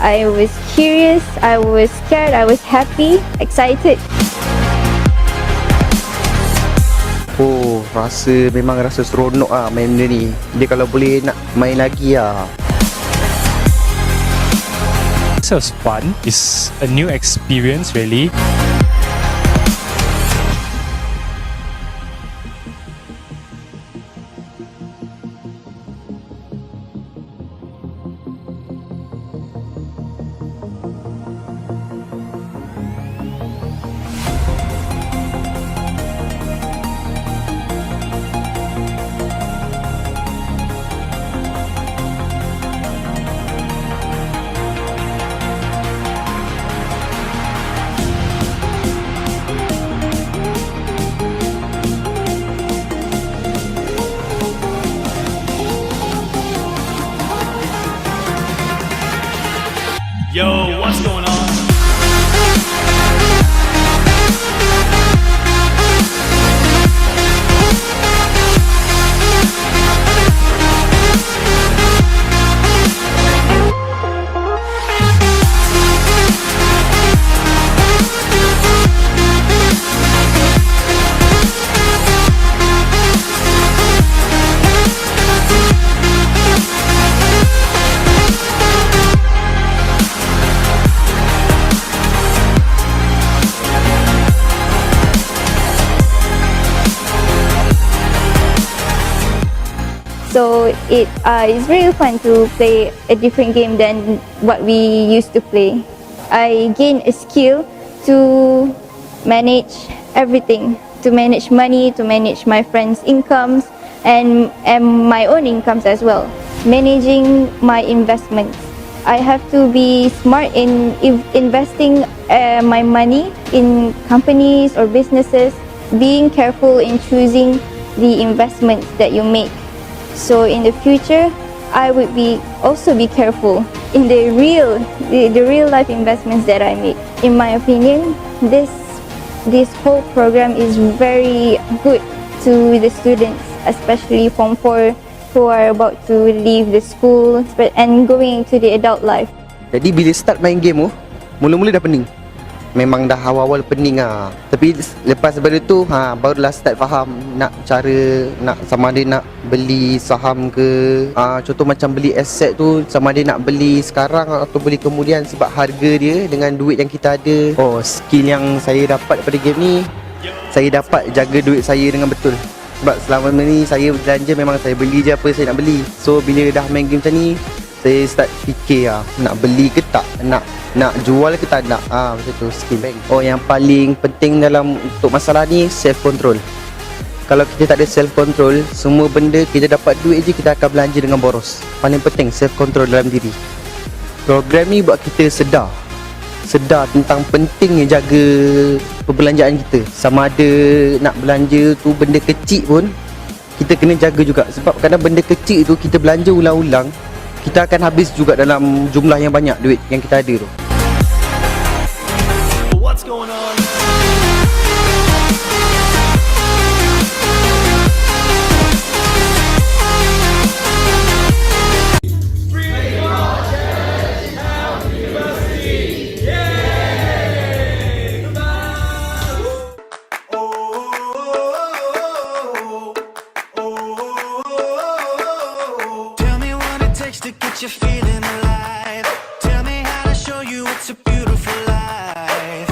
I was curious, I was scared, I was happy, excited. Oh, memang rasa seronok main benda ni. Dia kalau boleh nak main lagi This was fun. It's a new experience, really. Yo, what's going on? So it's really fun to play a different game than what we used to play. I gained a skill to manage everything, to manage money, to manage my friends' incomes and my own incomes as well. Managing my investments. I have to be smart in investing my money in companies or businesses, being careful in choosing the investments that you make. So in the future, I would also be careful in the real life investments that I make. In my opinion, this whole program is very good to the students, especially Form 4 who are about to leave the school and going into the adult life. Jadi bila start main game tu, mula-mula dah pening. Memang dah awal-awal pening Tapi lepas daripada tu barulah start faham nak cara nak sama ada nak beli saham ke. Contoh macam beli aset tu, sama ada nak beli sekarang atau beli kemudian sebab harga dia dengan duit yang kita ada. Oh, skill yang saya dapat daripada game ni, saya dapat jaga duit saya dengan betul. Sebab selama ni saya belanja memang saya beli je apa saya nak beli. So bila dah main game macam ni, saya start fikir nak beli ke tak, nak jual ke tak nak. Macam tu skill. Oh, yang paling penting dalam untuk masalah ni self control. Kalau kita tak ada self control, semua benda kita dapat duit je kita akan belanja dengan boros. Paling penting self control dalam diri. Program ni buat kita sedar tentang pentingnya jaga perbelanjaan kita. Sama ada nak belanja tu benda kecil pun kita kena jaga juga. Sebab kadang benda kecil tu kita belanja ulang-ulang, kita akan habis juga dalam jumlah yang banyak duit yang kita ada tu. What's going on? Tell me what it takes to get you feeling alive. Tell me how to show you it's a beautiful life.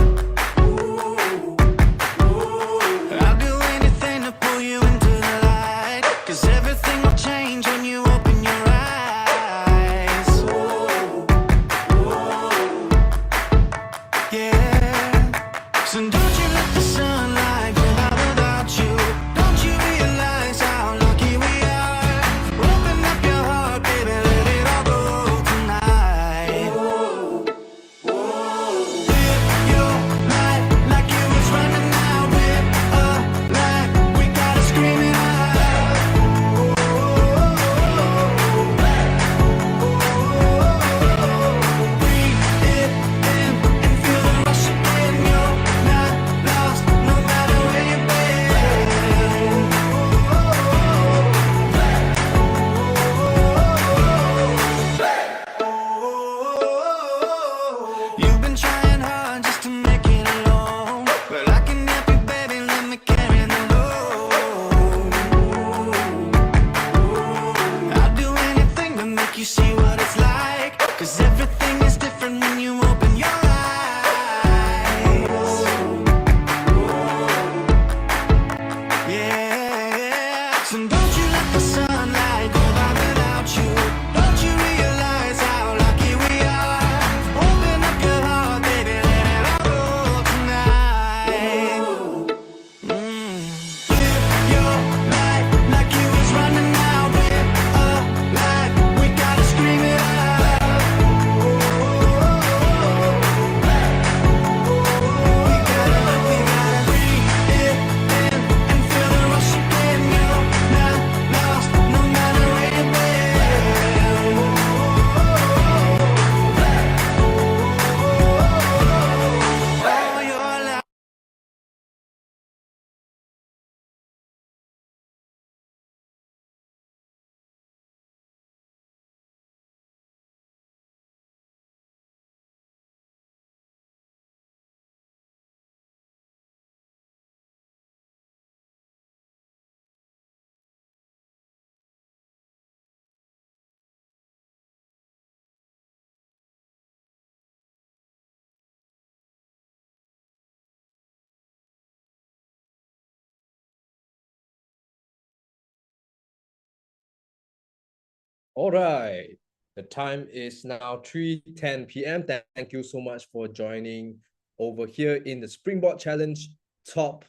All right. The time is now 3:10 p.m. Thank you so much for joining over here in the Springboard Challenge. Top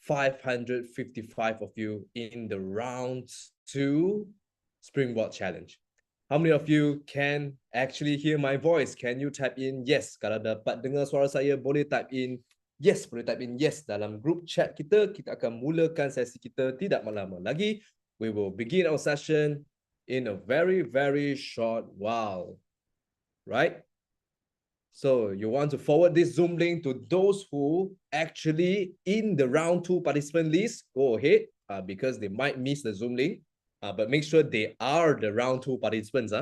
555 of you in the round 2 Springboard Challenge. How many of you can actually hear my voice? Can you type in yes? Kalau dapat dengar suara saya, boleh type in yes. Boleh type in yes dalam group chat kita. Kita akan mulakan sesi kita tidak lama lagi. We will begin our session in a very, very short while, right? So you want to forward this Zoom link to those who actually in the round 2 participant list, go ahead, because they might miss the Zoom link, but make sure they are the round 2 participants,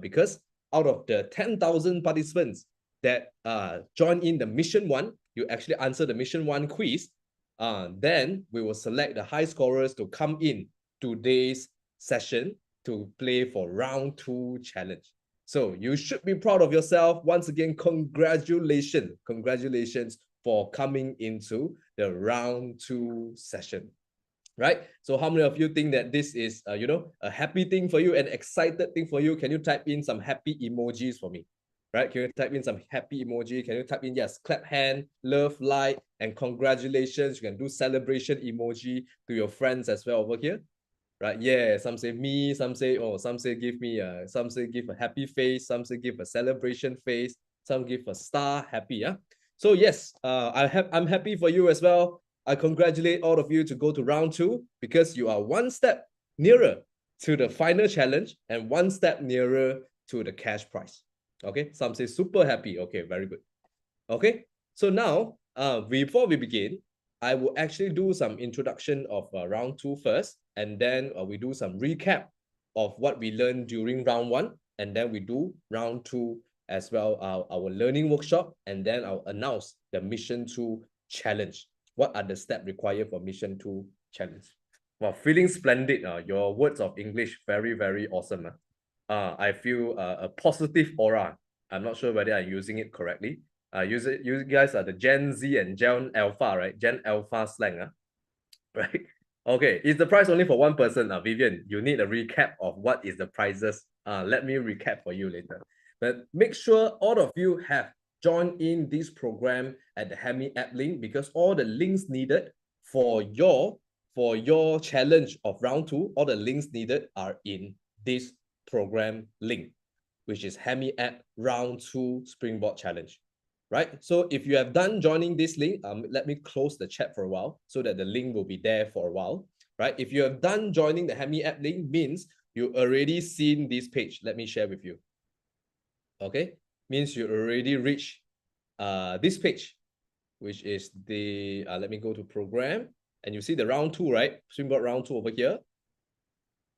because out of the 10,000 participants that join in the mission 1, you actually answer the mission 1 quiz, then we will select the high scorers to come in today's session to play for round 2 challenge. So you should be proud of yourself. Once again, congratulations. Congratulations for coming into the round 2 session. Right? So how many of you think that this is, a happy thing for you, an excited thing for you? Can you type in some happy emojis for me? Right? Can you type in some happy emoji? Can you type in, yes, clap hand, love, like, and congratulations. You can do celebration emoji to your friends as well over here. Right? Yeah, some say me, some say, oh, some say give me some say give a happy face, some say give a celebration face, some give a star happy. Yeah. So yes, I'm happy for you as well. I congratulate all of you to go to round 2 because you are one step nearer to the final challenge and one step nearer to the cash prize. Okay, some say super happy. Okay, very good. Okay, so now before we begin, I will actually do some introduction of round 2 first, and then we do some recap of what we learned during round 1, and then we do round 2 as well, our learning workshop, and then I'll announce the mission 2 challenge. What are the steps required for mission 2 challenge? Well, feeling splendid. Your words of English, very, very awesome. I feel a positive aura. I'm not sure whether I'm using it correctly. You guys are the Gen Z and Gen Alpha, right? Gen Alpha slang, right? Okay, is the prize only for one person? Vivian, you need a recap of what is the prizes. Let me recap for you later. But make sure all of you have joined in this program at the Hemi app link, because all the links needed for your challenge of round 2, all the links needed are in this program link, which is Hemi app round 2 Springboard challenge. Right? So if you have done joining this link, let me close the chat for a while so that the link will be there for a while. Right? If you have done joining the Hemi app link, means you already seen this page. Let me share with you. Okay? Means you already reached this page, which is the, let me go to program, and you see the round 2, right? Springboard round 2 over here.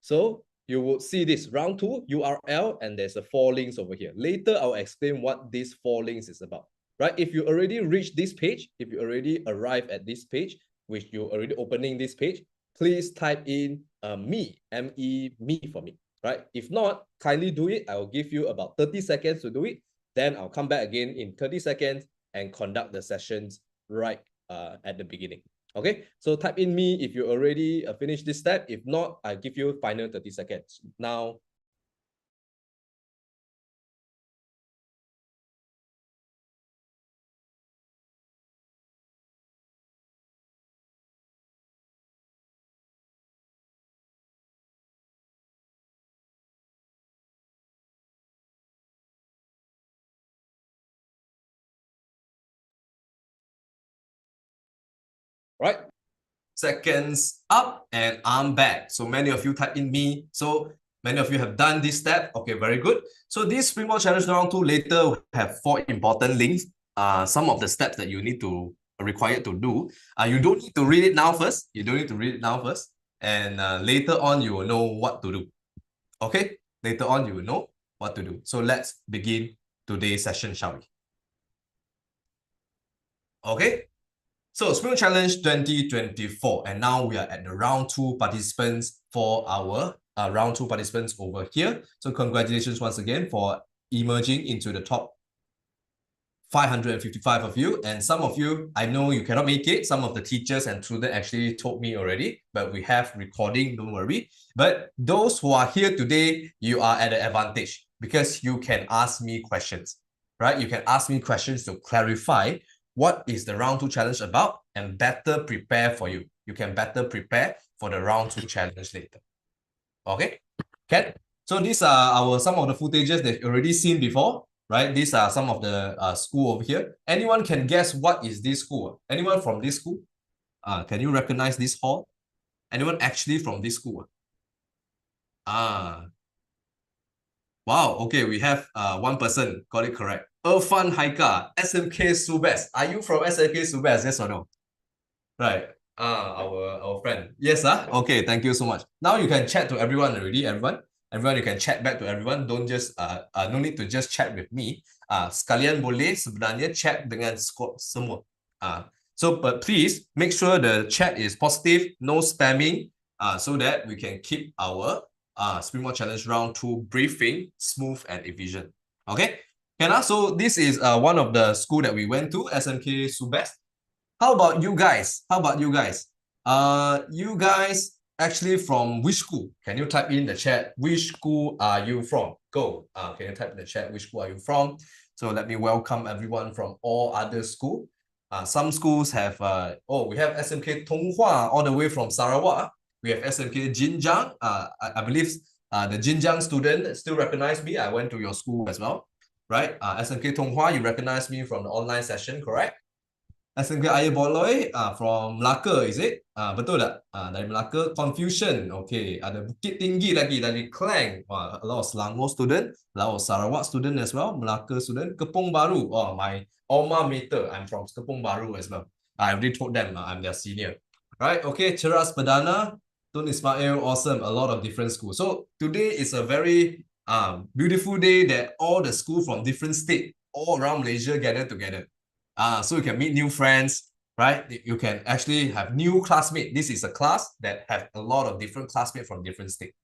So you will see this round 2 URL, and there's the 4 links over here. Later, I'll explain what these 4 links is about. Right? If you already reach this page, if you already arrive at this page, which you're already opening this page, please type in me, M-E, me for me. Right? If not, kindly do it. I will give you about 30 seconds to do it. Then I'll come back again in 30 seconds and conduct the sessions right at the beginning. Okay, so type in me if you already finished this step. If not, I'll give you final 30 seconds. Now, right? Seconds up, and I'm back. So many of you type in me. So many of you have done this step. Okay, very good. So this Springboard Challenge round 2 later have 4 important links. Some of the steps that you need to required to do. You don't need to read it now first. You don't need to read it now first. And later on, you will know what to do. Okay? Later on, you will know what to do. So let's begin today's session, shall we? Okay? So Spring Challenge 2024, and now we are at the round 2 participants for our round 2 participants over here. So congratulations once again for emerging into the top 555 of you, and some of you, I know you cannot make it. Some of the teachers and students actually told me already, but we have recording, don't worry. But those who are here today, you are at an advantage because you can ask me questions, right? You can ask me questions to clarify what is the round 2 challenge about and better prepare for you. You can better prepare for the round 2 challenge later. Okay? Okay? So these are some of the footages that you've already seen before, right? These are some of the school over here. Anyone can guess what is this school? Anyone from this school? Can you recognize this hall? Anyone actually from this school? Wow, okay, we have one person got it correct. Irfan Haika, SMK Subes. Are you from SMK Subes? Yes or no? Right. Our friend. Yes, okay, thank you so much. Now you can chat to everyone already, everyone. Everyone, you can chat back to everyone. Don't just no need to just chat with me. Sekalian boleh sebenarnya chat dengan semua. So but please make sure the chat is positive, no spamming, so that we can keep our Springboard Challenge round 2 briefing smooth and efficient. Okay? So this is one of the school that we went to, SMK Subes. How about you guys? You guys actually from which school? Can you type in the chat? Which school are you from? Go. Can you type in the chat? Which school are you from? So let me welcome everyone from all other schools. Some schools have, we have SMK Tonghua all the way from Sarawak. We have SMK Jinjiang. I believe the Jinjiang student still recognize me. I went to your school as well, right? SMK Tonghua, you recognize me from the online session, correct? SMK Ayer Boloi from Melaka, is it? Betul tak? Dari Melaka. Confusion, okay. Ada Bukit Tinggi lagi, dari Klang. A lot of Selangor student, a lot of Sarawak student as well, Melaka student. Kepong Baru, my alma mater, I'm from Kepong Baru as well. I already told them I'm their senior. Right, okay, Ceras Perdana, Tun Ismail, awesome, a lot of different schools. So today is a very beautiful day that all the schools from different states all around Malaysia gather together. So you can meet new friends, right? You can actually have new classmates. This is a class that have a lot of different classmates from different states.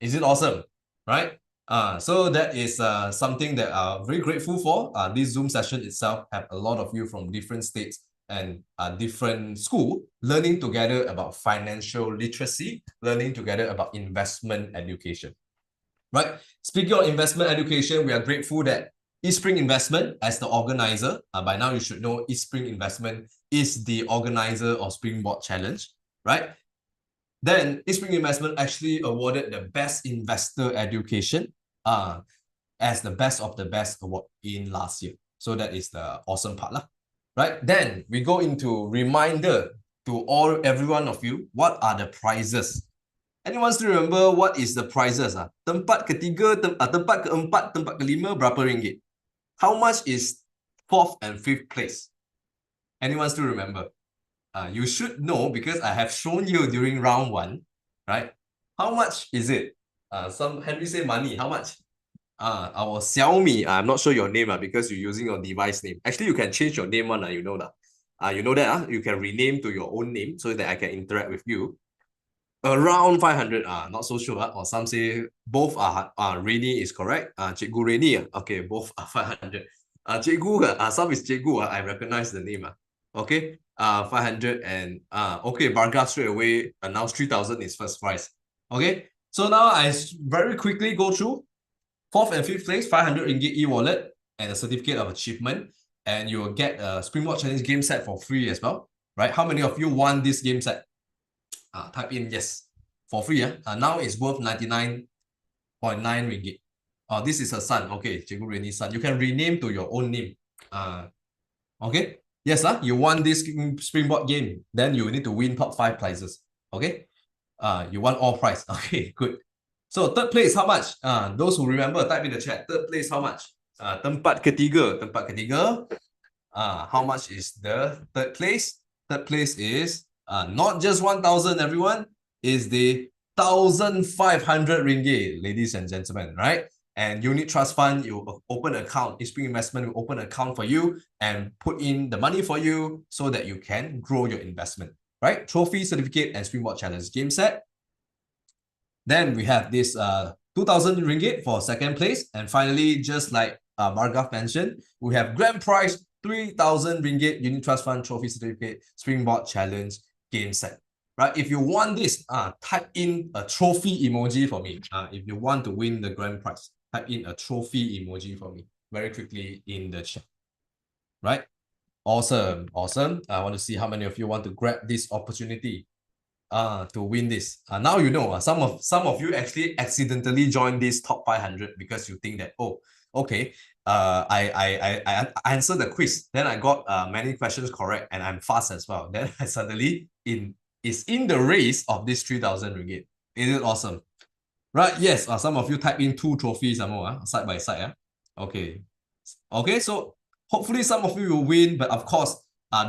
Is it awesome, right? So that is something that I'm very grateful for. This Zoom session itself have a lot of you from different states and different school learning together about financial literacy, learning together about investment education, right? Speaking of investment education, we are grateful that Eastspring Investment as the organizer, by now you should know Eastspring Investment is the organizer of Springboard Challenge, right? Then Eastspring Investment actually awarded the Best Investor Education as the Best of the Best award in last year. So that is the awesome part lah, right? Then we go into reminder to every one of you, what are the prizes? Anyone still remember what is the prizes? Tempat ketiga, tempat keempat, tempat kelima, berapa ringgit? How much is 4th and 5th place? Anyone still remember? You should know because I have shown you during round 1, right? How much is it? Some Henry say money. How much? Our Xiaomi. I'm not sure your name because you're using your device name. Actually, you can change your name one. You know that. You know that. You can rename to your own name so that I can interact with you. Around 500, not so sure. Or some say both are Rainy is correct. Cikgu Rainy, okay, both are 500. Cikgu, some is Cikgu, I recognize the name. Okay, 500 and okay, Barga straight away announced 3,000 is first prize. Okay, so now I very quickly go through 4th and 5th place, 500 ringgit e-wallet and a certificate of achievement, and you will get a Springboard Challenge game set for free as well, right? How many of you want this game set? Type in yes for free. Now it's worth 99.9 ringgit. This is her son. Okay, Cikgu Raini's son. You can rename to your own name. Okay. Yes, you want this Springboard game, then you need to win top 5 prizes. Okay. You want all prize. Okay, good. So 3rd place, how much? Those who remember, type in the chat. 3rd place, how much? Tempat ketiga. How much is the 3rd place? 3rd place is not just 1,000, everyone, is the 1,500 ringgit, ladies and gentlemen, right? And unit trust fund, you open an account. Eastspring Investment will open an account for you and put in the money for you so that you can grow your investment, right? Trophy, certificate, and Springboard Challenge game set. Then we have this 2,000 ringgit for 2nd place. And finally, just like Margaret mentioned, we have grand prize 3,000 ringgit unit trust fund trophy certificate Springboard challenge game set. Right? If you want this, type in a trophy emoji for me. If you want to win the grand prize, type in a trophy emoji for me very quickly in the chat. Right? Awesome. Awesome. I want to see how many of you want to grab this opportunity to win this. Now you know, some of you actually accidentally joined this top 500 because you think that, oh, okay, I answered the quiz, then I got many questions correct and I'm fast as well. Then I suddenly is in the race of this 3,000 ringgit. Isn't it awesome? Right? Yes. Some of you type in 2 trophies more, side by side. Okay. Okay. So hopefully some of you will win, but of course,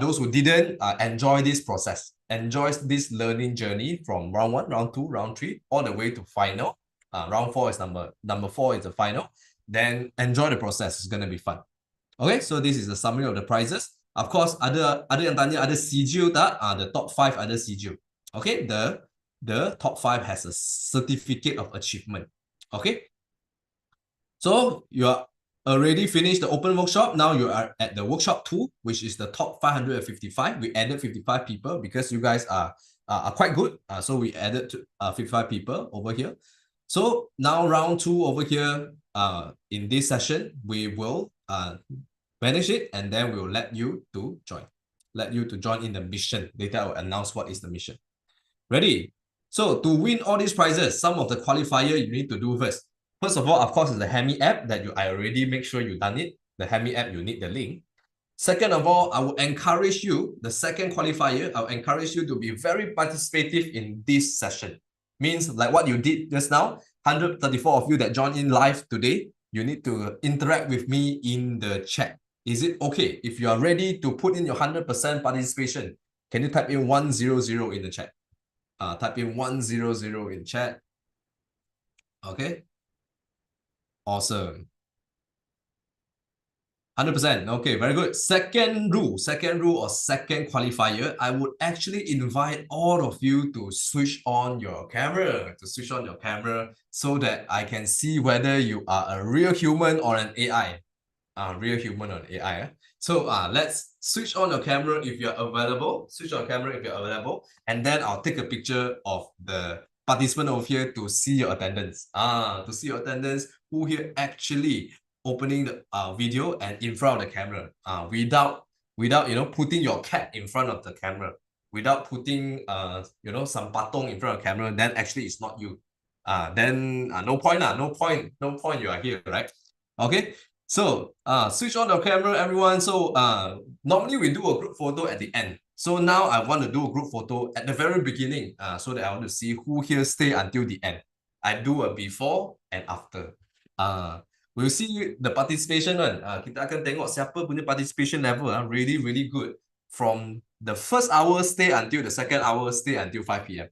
those who didn't enjoy this process, enjoy this learning journey from round 1, round 2, round 3, all the way to final. Round 4 is number 4 is the final. Then enjoy the process. It's gonna be fun. Okay, so this is the summary of the prizes. Of course, ada yang tanya ada sijil tak? The top 5 ada sijil. Okay, the top 5 has a certificate of achievement. Okay, so you are already finished the open workshop. Now you are at the workshop 2, which is the top 555. We added 55 people because you guys are quite good. So we added to 55 people over here. So now round 2 over here, in this session, we will manage it and then we'll let you to join. Let you to join in the mission. Later I will announce what is the mission. Ready? So to win all these prizes, some of the qualifier you need to do first. First of all, of course, is the Hemi app that I already make sure you done it. The Hemi app, you need the link. Second of all, I will encourage you, the second qualifier, I'll encourage you to be very participative in this session. Means like what you did just now, 134 of you that joined in live today, you need to interact with me in the chat. Is it okay? If you are ready to put in your 100% participation, can you type in 100 in the chat? Type in 100 in chat. Okay. Awesome. 100%. Okay, very good. Second rule or second qualifier, I would actually invite all of you to switch on your camera, so that I can see whether you are a real human or an AI. Real human or an AI. So let's switch on your camera if you're available. Switch on camera if you're available, and then I'll take a picture of the participant over here to see your attendance. Who here actually opening the video and in front of the camera, without putting your cat in front of the camera, without putting some patong in front of the camera, then actually it's not you. Then no point you are here, right? Okay, so switch on the camera, everyone. So normally we do a group photo at the end. So now I want to do a group photo at the very beginning, so that I want to see who here stay until the end. I do a before and after. We'll see the participation one. Kita akan tengok siapa punya participation level really, really good. From the first hour stay until the second hour stay until 5 p.m.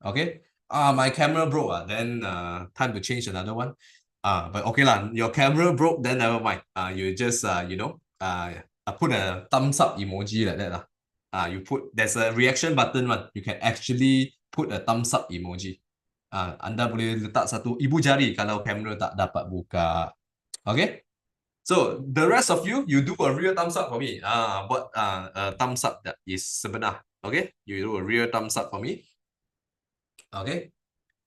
Okay. My camera broke. Then time to change another one. But okay lah, your camera broke, then never mind. You just put a thumbs up emoji like that lah. There's a reaction button one. You can actually put a thumbs up emoji. Anda boleh letak satu ibu jari kalau kamera tak dapat buka. Okay? So, the rest of you, you do a real thumbs up for me. Buat a thumbs up that is sebenar. Okay? You do a real thumbs up for me. Okay?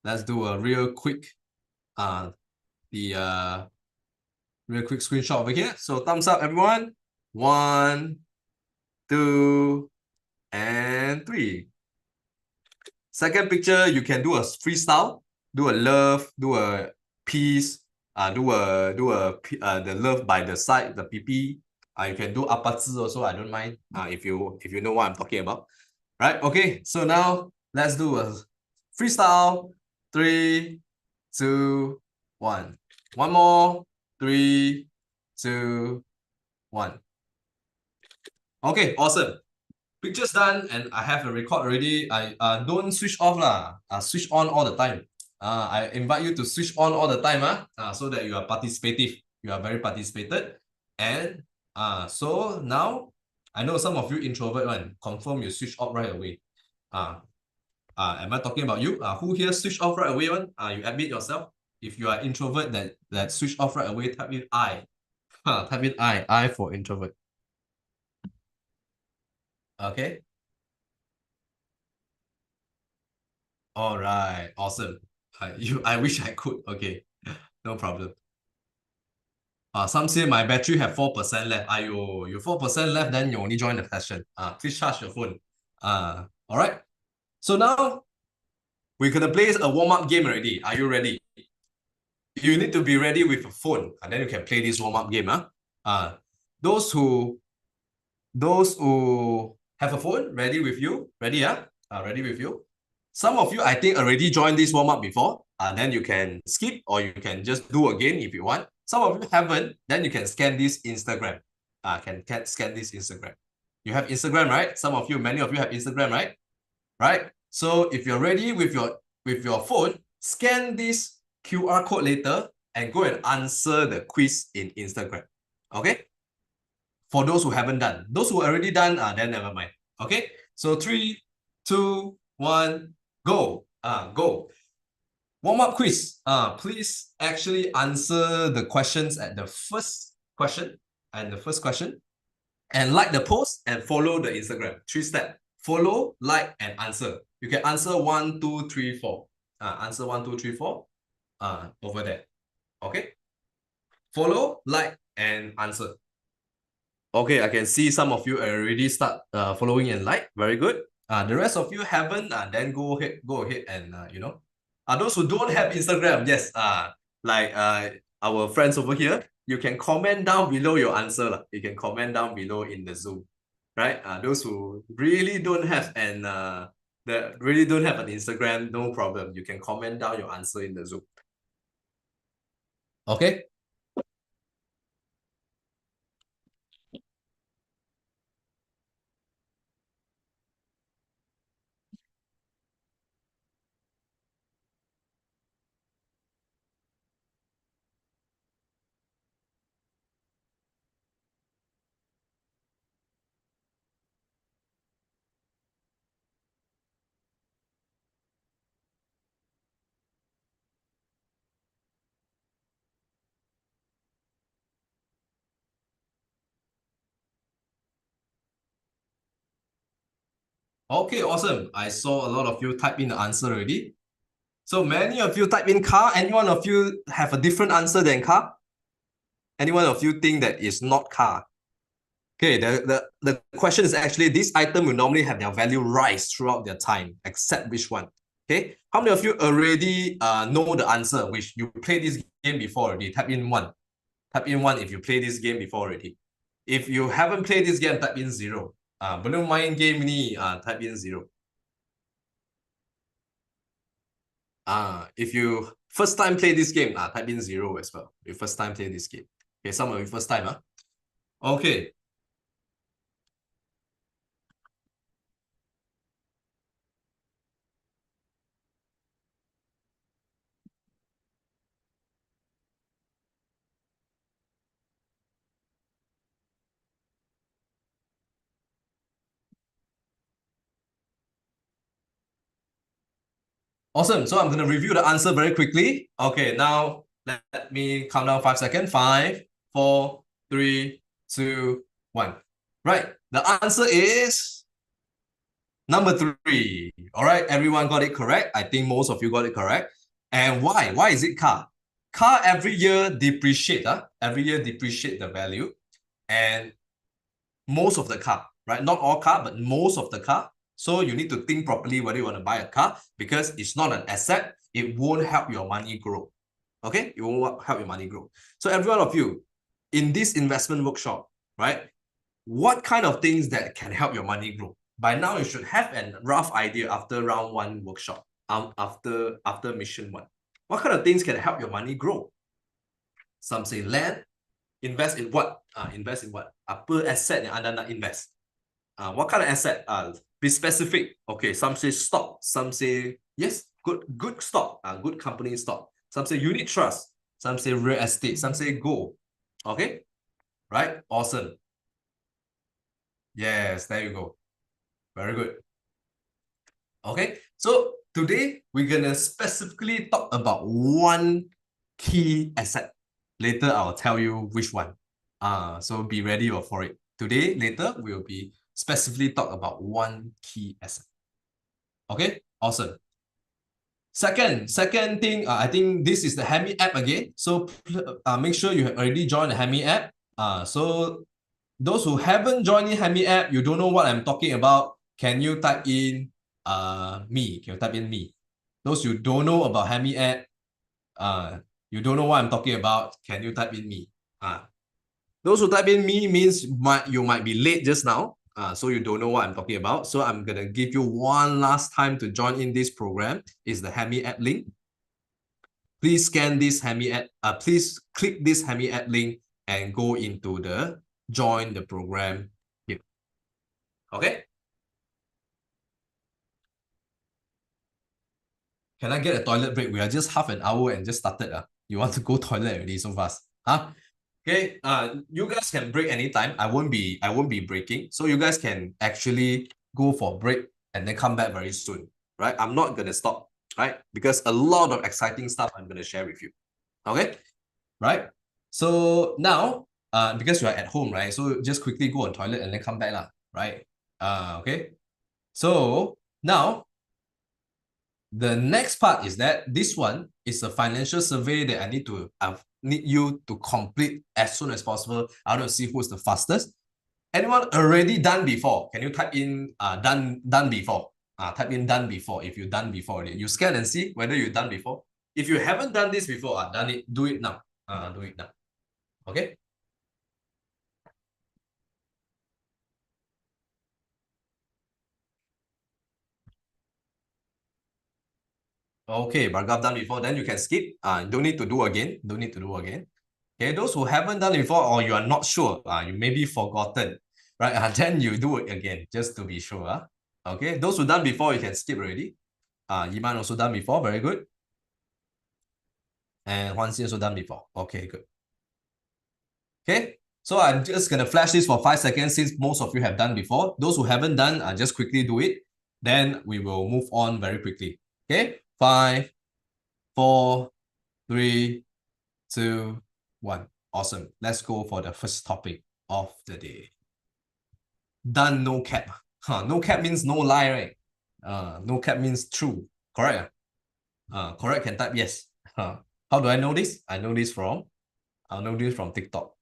Let's do a real quick real quick screenshot over here. So, thumbs up everyone. 1, 2, and 3. Second picture, you can do a freestyle, do a love, do a peace, do the love by the side, the PP. You can do apazi also, I don't mind. If you know what I'm talking about. Right? Okay, so now let's do a freestyle. 3, 2, 1. One more. 3, 2, 1. Okay, awesome. Pictures done and I have a record already. I don't switch off lah. Switch on all the time. I invite you to switch on all the time so that you are participative. You are very participated. And so now I know some of you introvert one. Confirm you switch off right away. Am I talking about you? Who here switch off right away one? You admit yourself. If you are introvert that switch off right away, type in I. Type in I for introvert. Okay. All right. Awesome. I wish I could. Okay. No problem. Some say my battery have 4% left. Ayo, you 4% left, then you only join the session. Please charge your phone. All right. So now we're gonna play a warm-up game already. Are you ready? You need to be ready with a phone, and then you can play this warm-up game. Those who have a phone ready with you, ready? Ready with you. Some of you, I think, already joined this warm-up before. Then you can skip or you can just do again if you want. Some of you haven't, then you can scan this Instagram. Can scan this Instagram. You have Instagram, right? Many of you have Instagram, right? Right? So if you're ready with your phone, scan this QR code later and go and answer the quiz in Instagram. Okay? For those who haven't done. Those who already done, then never mind. Okay? So 3, 2, 1, go. Go. Warm-up quiz. Please actually answer the questions at the first question and the first question. And like the post and follow the Instagram. 3-step. Follow, like, and answer. You can answer 1, 2, 3, 4. Answer 1, 2, 3, 4. Over there. Okay? Follow, like, and answer. Okay, I can see some of you already start following and like. Very good. The rest of you haven't, then go ahead and those who don't have Instagram, yes, like our friends over here, you can comment down below your answer. You can comment down below in the Zoom, right? Those who really don't have an Instagram, no problem. You can comment down your answer in the Zoom. Okay. Okay, awesome. I saw a lot of you type in the answer already. So many of you type in car. Any one of you have a different answer than car? Any one of you think that is not car? Okay, the question is actually this item will normally have their value rise throughout their time, except which one? Okay, how many of you already know the answer, which you played this game before already? Type in 1. Type in 1 if you played this game before already. If you haven't played this game, type in 0. Belum main game ni, type in 0. If you first time play this game, type in 0 as well. You first time play this game. Okay, some of you first time. Okay. Awesome. So I'm going to review the answer very quickly. Okay, now let me count down 5 seconds. 5, 4, 3, 2, 1. Right. The answer is number 3. All right. Everyone got it correct. I think most of you got it correct. And why? Why is it car? Car every year depreciate. Every year depreciate the value. And most of the car, right? Not all car, but most of the car. So you need to think properly whether you want to buy a car because it's not an asset. It won't help your money grow. Okay? It won't help your money grow. So every one of you in this investment workshop, right? What kind of things that can help your money grow? By now, you should have a rough idea after round 1 workshop, after mission 1. What kind of things can help your money grow? Some say land. Invest in what? Invest in what? Apa asset yang anda nak invest? What kind of asset? Be specific. Okay, some say stock. Some say, yes, good stock. Good company stock. Some say unit trust. Some say real estate. Some say gold. Okay? Right? Awesome. Yes, there you go. Very good. Okay, so today we're gonna specifically talk about one key asset. Later, I'll tell you which one. So be ready for it. Today, later, we'll be specifically talk about one key asset. Okay, awesome. Second thing, I think this is the Hemi app again. So make sure you have already joined the Hemi app. So those who haven't joined the Hemi app, you don't know what I'm talking about, can you type in me? Can you type in me? Those who don't know about Hemi app, you don't know what I'm talking about, can you type in me? Those who type in me means you might be late just now. So you don't know what I'm talking about. So I'm gonna give you one last time to join in this program. Is the Hemi app link. Please scan this Hemi app. Please click this Hemi app link and go into the join the program here. Okay. Can I get a toilet break? We are just half an hour and just started. You want to go toilet already so fast? Huh? Okay, you guys can break anytime. I won't be breaking. So you guys can actually go for a break and then come back very soon. Right? I'm not gonna stop, right? Because a lot of exciting stuff I'm gonna share with you. Okay? Right? So now, because you are at home, right? So just quickly go on toilet and then come back, right? Okay. So now the next part is that this one is a financial survey that I need you to complete as soon as possible. I want to see who's the fastest. Anyone already done before? Can you type in done before? Type in done before if you've done before. You scan and see whether you've done before. If you haven't done this before, do it now. Do it now. Okay. Okay, but I've done before, then you can skip. Don't need to do again. Don't need to do again. Okay, those who haven't done it before or you are not sure, you may be forgotten, right? Then you do it again just to be sure. Okay, those who done before, you can skip already. Yiman also done before, very good. And Huan Si also done before. Okay, good. Okay, so I'm just gonna flash this for 5 seconds since most of you have done before. Those who haven't done, just quickly do it. Then we will move on very quickly. Okay, 5, 4, 3, 2, 1. Awesome. Let's go for the first topic of the day. Done no cap. No cap means no lie, right? No cap means true. Correct? Correct can type yes. How do I know this? I know this from TikTok.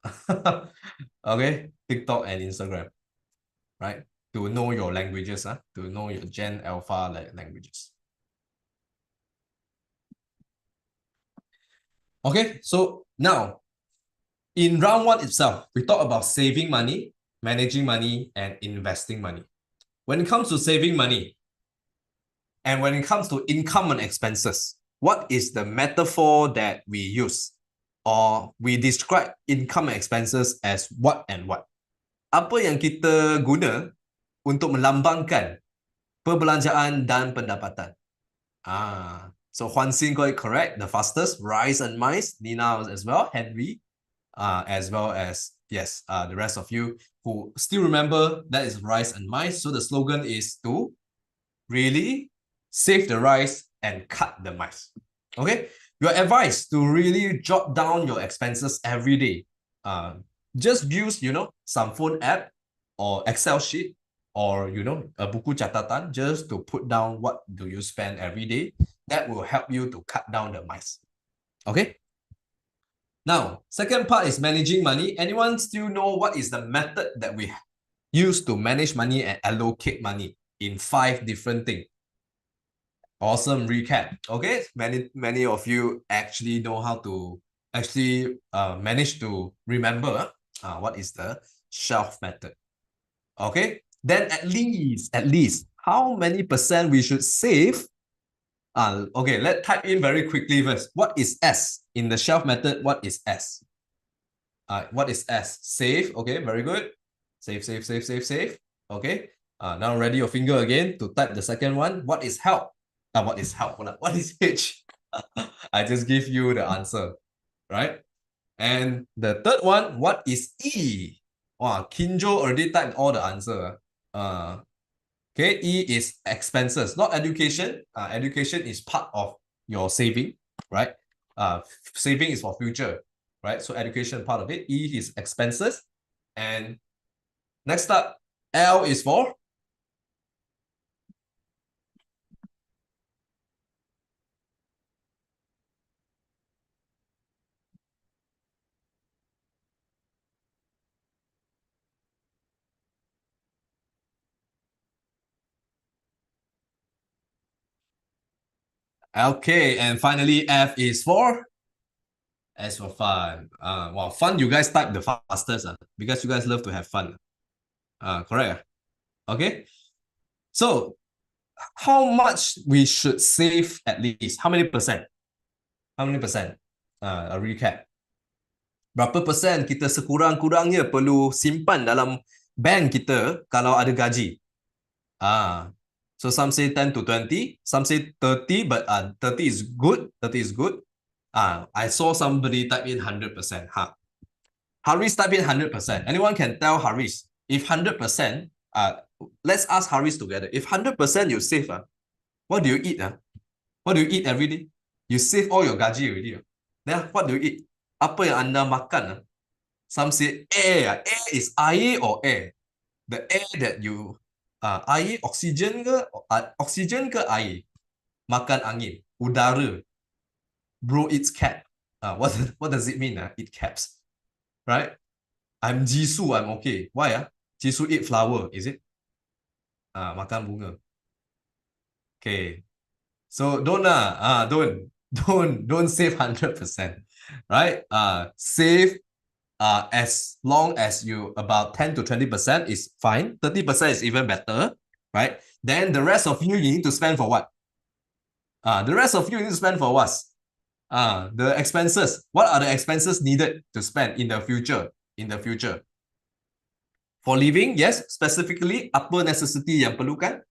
Okay, TikTok and Instagram, right? To know your languages, to know your Gen Alpha languages. Okay, so now in round one itself, we talk about saving money, managing money, and investing money. When it comes to saving money, and when it comes to income and expenses, what is the metaphor that we use? Or we describe income and expenses as what and what? Apa yang kita guna untuk melambangkan perbelanjaan dan pendapatan? So Huan Xin got it correct, the fastest. Rice and mice, Nina as well, Henry, as well as, yes, the rest of you who still remember that is rice and mice. So the slogan is to really save the rice and cut the mice. Okay, your advice to really jot down your expenses every day. Just use, some phone app or Excel sheet or, a buku catatan just to put down what do you spend every day. That will help you to cut down the mice. Okay. Now, second part is managing money. Anyone still know what is the method that we use to manage money and allocate money in 5 different things? Awesome recap. Okay, many of you actually know how to actually manage to remember what is the shelf method. Okay, then at least how many percent we should save? Okay, let's type in very quickly first. What is S in the shelf method? What is S? What is S? Save. Okay, very good. Save. Okay. Now ready your finger again to type the second one. What is help? What is help? What is H? I just give you the answer, right? And the third one, what is E? Wow, Kinjo already typed all the answer. Okay, E is expenses, not education. Education is part of your saving, right? Saving is for future, right? So education part of it. E is expenses. And next up, L is for? Okay, and finally F is for? S for fun. Well, fun you guys type the fastest because you guys love to have fun. Correct. Okay. So how much we should save at least? How many percent? How many percent? A recap. Berapa persen kita sekurang-kurangnya perlu simpan dalam bank kita kalau ada gaji? So some say 10 to 20, some say 30, but 30 is good. 30 is good. I saw somebody type in 100%. Haris type in 100%. Anyone can tell Haris if 100%. Let's ask Haris together. If 100% you save, what do you eat? What do you eat every day? You save all your gaji already. Then what do you eat? Apa yang anda makan? Some say air. Air is air or air? The air that you air, oxygen ke? Oxygen ke air? Makan angin. Udara. Bro eats cat. What does it mean? Eat cats. Right? I'm Jisoo, I'm okay. Why? Jisoo eat flower, is it? Makan bunga. Okay. So don't save 100%. Right? Save as long as you about 10 to 20% is fine. 30% is even better. Right? Then the rest of you need to spend for what? The rest of you need to spend for what? The expenses. What are the expenses needed to spend in the future? For living, yes, specifically apa necessity yang perlukan?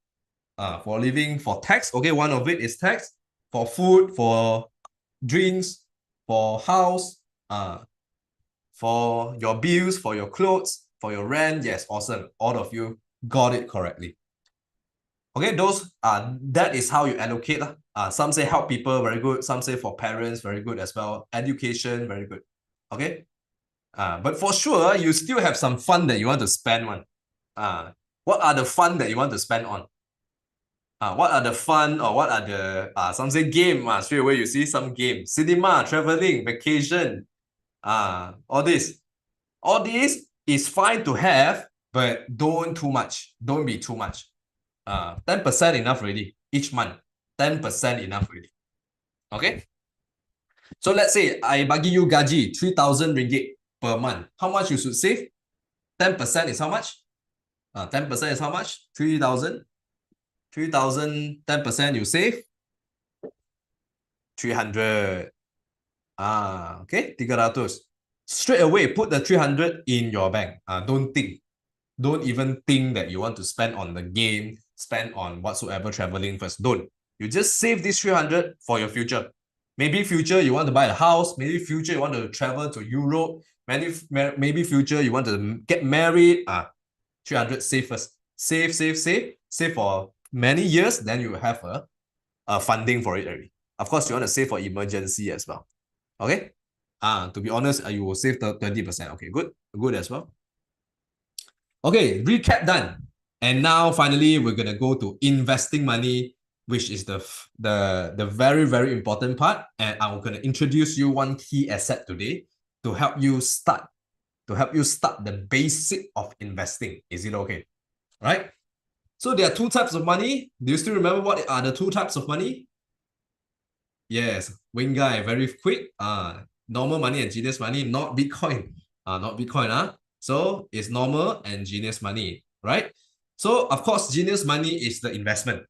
For living, for tax. Okay, one of it is tax. For food, for drinks, for house, for your bills, for your clothes, for your rent. Yes, awesome. All of you got it correctly. Okay, that is how you allocate. Some say help people, very good. Some say for parents, very good as well. Education, very good. Okay. But for sure, you still have some fun that you want to spend on. What are the fun that you want to spend on? What are the fun or what are the some say game? Straight away you see some game. Cinema, traveling, vacation. All this is fine to have, but don't too much. Don't be too much. 10% enough already each month. 10% enough already. Okay. So let's say I bagi you gaji 3,000 ringgit per month. How much you should save? 10% is how much? 10% is how much? 3,000. 3,000, 10% you save? 300. Okay, 300. Straight away, put the 300 in your bank. Don't think. Don't even think that you want to spend on the game, spend on whatsoever traveling first. Don't. You just save this 300 for your future. Maybe future you want to buy a house. Maybe future you want to travel to Europe. Maybe future you want to get married. 300 save first. Save for many years. Then you have a funding for it already. Of course, you want to save for emergency as well. Okay. To be honest, you will save the 20%. Okay, good as well. Okay, recap done. And now finally we're gonna go to investing money, which is the very, very important part. And I'm gonna introduce you one key asset today to help you start the basic of investing. Is it okay? Right? So there are two types of money. Do you still remember what are the two types of money? Yes, Wing Guy, very quick. Normal money and genius money, not Bitcoin. Not Bitcoin. So it's normal and genius money, right? So of course, genius money is the investment.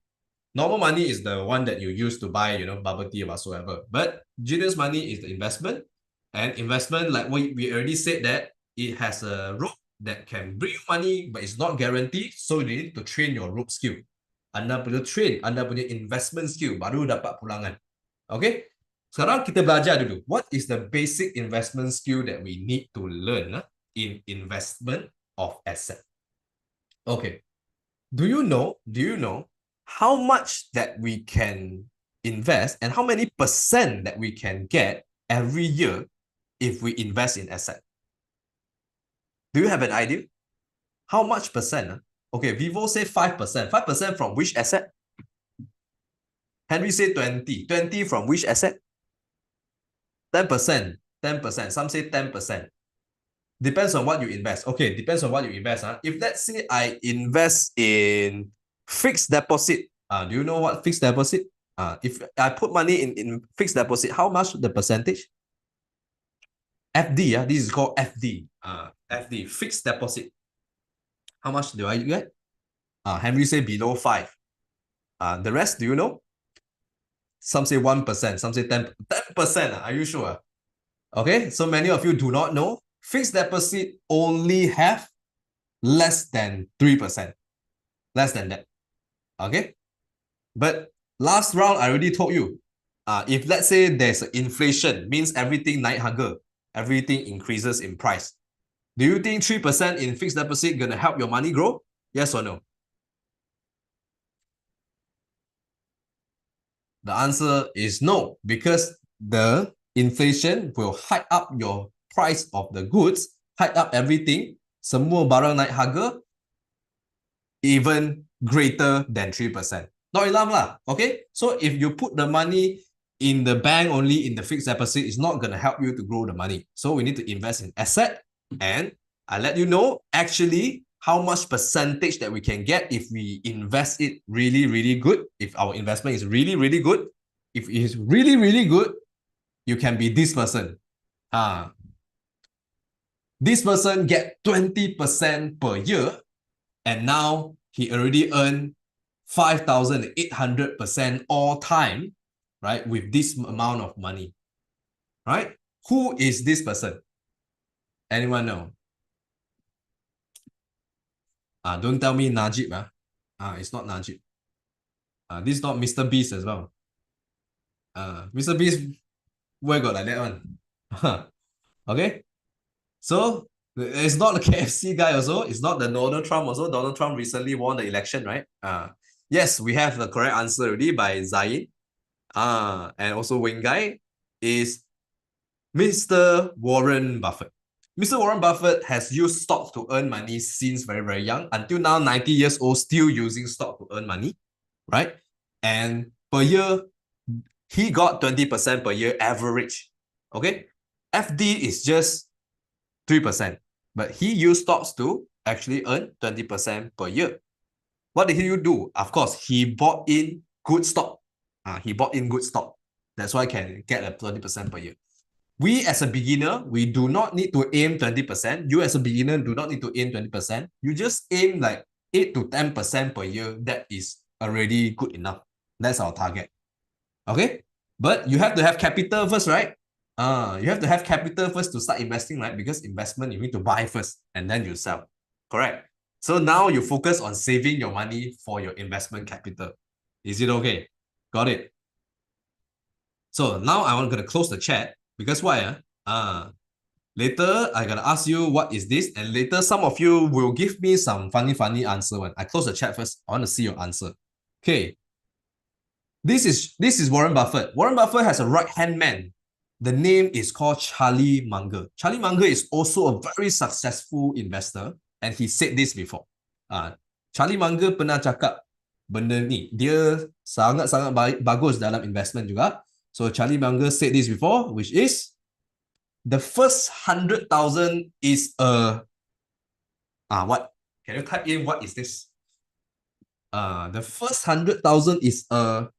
Normal money is the one that you use to buy, bubble tea or whatsoever. But genius money is the investment. And investment, like we already said, that it has a rope that can bring you money, but it's not guaranteed. So you need to train your rope skill. Anda perlu train, anda punya investment skill, baru dapat pulangan. Okay? Sekarang kita belajar dulu. What is the basic investment skill that we need to learn in investment of asset? Okay. Do you know how much that we can invest and how many percent that we can get every year if we invest in asset? Do you have an idea? How much percent Okay, Vivo say 5%. 5% from which asset? Henry say 20. 20 from which asset? 10%. 10%. Some say 10%. Depends on what you invest. Okay, depends on what you invest. If let's say I invest in fixed deposit, do you know what fixed deposit? If I put money in fixed deposit, how much the percentage? FD, this is called FD. FD, fixed deposit. How much do I get? Henry say below 5. The rest, do you know? Some say 1%, some say 10%. 10%, are you sure? Okay, so many of you do not know. Fixed deposit only have less than 3%. Less than that. Okay? But last round, I already told you, if let's say there's inflation, means everything naik harga, everything increases in price. Do you think 3% in fixed deposit gonna help your money grow? Yes or no? The answer is no, because the inflation will hike up your price of the goods, hike up everything, semua barang naik harga, even greater than 3%. Not enough lah, okay? So if you put the money in the bank only in the fixed deposit, it's not going to help you to grow the money. So we need to invest in asset, and I let you know actually how much percentage that we can get if we invest it really, really good. If our investment is really, really good, if it is really, really good, you can be this person. This person get 20% per year, and now he already earned 5,800% all time, right? With this amount of money, right? Who is this person? Anyone know? Don't tell me Najib. It's not Najib. This is not Mr. Beast as well. Mr. Beast, where got like that one? Okay. So it's not the KFC guy also. It's not the Donald Trump also. Donald Trump recently won the election, right? Yes, we have the correct answer already by Zain. And also Wing Guy is Mr. Warren Buffett. Mr. Warren Buffett has used stocks to earn money since very, very young. Until now, 90 years old, still using stock to earn money, right? And per year, he got 20% per year average. Okay? FD is just 3%. But he used stocks to actually earn 20% per year. What did he do? Of course, he bought in good stock. He bought in good stock. That's why he can get a 20% per year. We as a beginner, we do not need to aim 20%. You as a beginner do not need to aim 20%. You just aim like 8 to 10% per year. That is already good enough. That's our target. Okay? But you have to have capital first, right? You have to have capital first to start investing, right? Because investment, you need to buy first and then you sell. Correct? So now you focus on saving your money for your investment capital. Is it okay? Got it? So now I'm going to close the chat because why? Later, I'm going to ask you what is this, and later some of you will give me some funny answer. When I close the chat first, I want to see your answer. Okay. This is Warren Buffett. Warren Buffett has a right-hand man. The name is called Charlie Munger. Charlie Munger is also a very successful investor, and he said this before. Charlie Munger pernah cakap benda ni. Dia sangat-sangat bagus dalam investment juga. So Charlie Munger said this before, which is the first 100,000 is a what? Can you type in what is this? The first 100,000 is a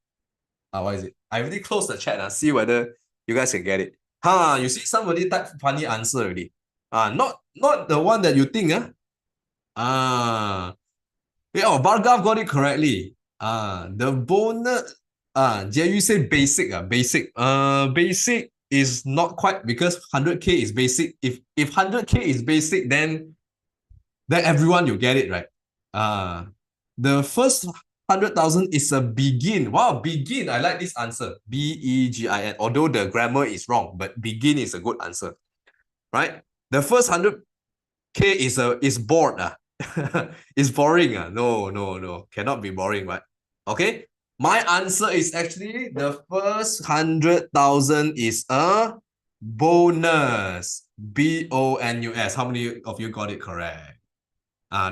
what is it? I already closed the chat. See whether you guys can get it. You see somebody type funny answer already. Not the one that you think. Bargav got it correctly. The bonus. Jerry say basic. Basic. Basic is not quite, because 100k is basic. If 100k is basic, then everyone you get it, right? The first 100,000 is a begin. Wow, begin. I like this answer. BEGIN. Although the grammar is wrong, but begin is a good answer, right? The first 100k is bored. It's boring. No. Cannot be boring, right? Okay. My answer is actually the first 100,000 is a bonus. BONUS. How many of you got it correct?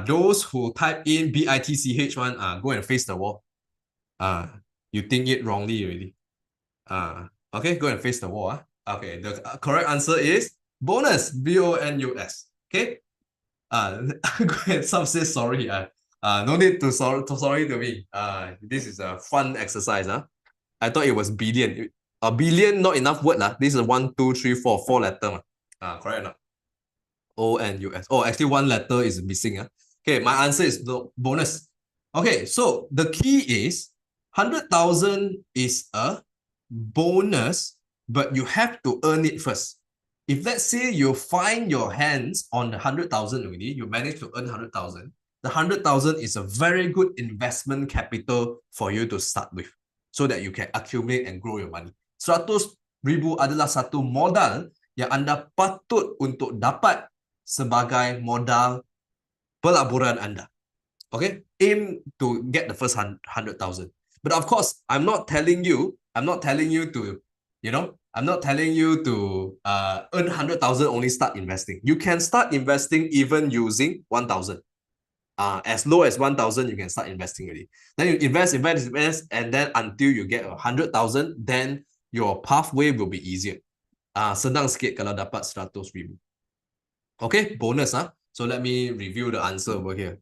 Those who type in BITCH one, go and face the wall. You think it wrongly already. Okay, go and face the wall. Okay, the correct answer is bonus, BONUS. Okay. Some say sorry. No need to sorry to me. This is a fun exercise. I thought it was billion. A billion, not enough word. This is 1, 2, 3, 4, 4 letter. Correct or not? ONUS. Oh, actually, one letter is missing. Okay, my answer is the bonus. Okay, so the key is 100,000 is a bonus, but you have to earn it first. If let's say you find your hands on the 100,000 already, you manage to earn 100,000, the 100,000 is a very good investment capital for you to start with so that you can accumulate and grow your money. 100,000 adalah satu modal yang anda patut untuk dapat sebagai modal pelaburan anda. Okay, aim to get the first 100,000. But of course, I'm not telling you to, I'm not telling you to earn 100,000 only start investing. You can start investing even using 1,000. As low as 1,000, you can start investing already. Then you invest, and then until you get 100,000, then your pathway will be easier. Senang sikit kalau dapat 100,000. Okay, bonus. So let me review the answer over here.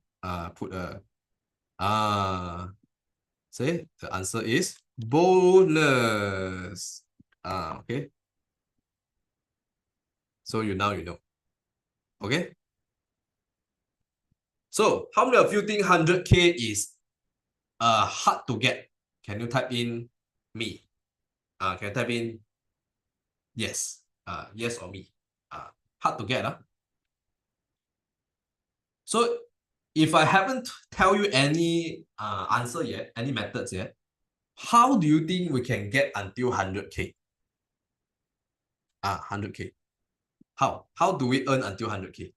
Say the answer is bonus. Okay. So now you know. Okay. So how many of you think 100K is hard to get? Can you type in me? Can you type in yes? Yes or me? Hard to get. So if I haven't tell you any answer yet, any methods yet, how do you think we can get until 100K? 100K. How? How do we earn until 100K?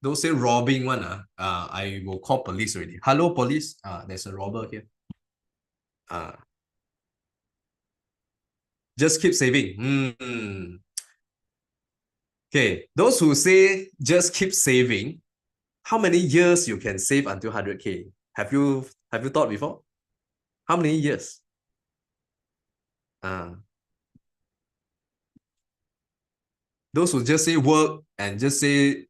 Don't say robbing one. I will call police already. Hello, police. There's a robber here. Just keep saving. Okay, those who say just keep saving, how many years you can save until 100K? Have you thought before? How many years? Those who just say work and just say,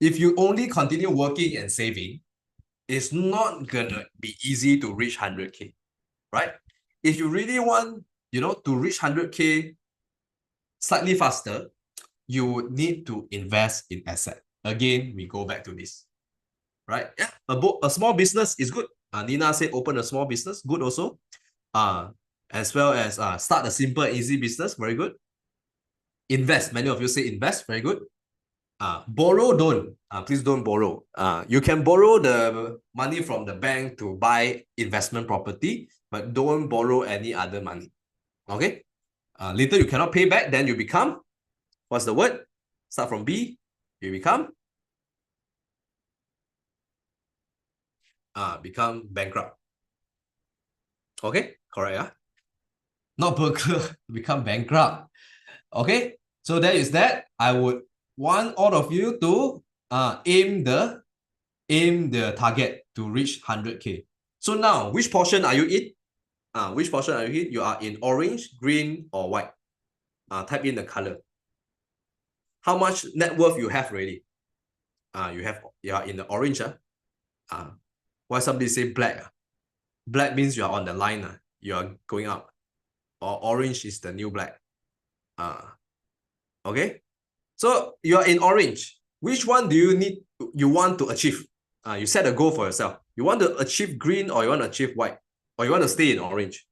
if you only continue working and saving, it's not gonna be easy to reach 100K, right? If you really want, to reach 100K slightly faster, you would need to invest in asset. Again, we go back to this, right? Yeah, a small business is good. Nina said open a small business, good also. As well as start a simple, easy business, very good. Invest, many of you say invest, very good. Borrow, don't. Please don't borrow. You can borrow the money from the bank to buy investment property, but don't borrow any other money. Okay? Later you cannot pay back, then you become, what's the word? Start from B, you become bankrupt. Okay, correct. Not burglar, become bankrupt. Okay, so that is that. I would want all of you to aim the target to reach 100K. So now, which portion are you in? Which portion are you in? You are in orange, green, or white. Type in the color. How much net worth you have already? You are in the orange. Why somebody say black? Black means you are on the line. You are going up. Or orange is the new black. Okay. So you are in orange. Which one do you want to achieve? You set a goal for yourself. You want to achieve green, or you want to achieve white, or you want to stay in orange?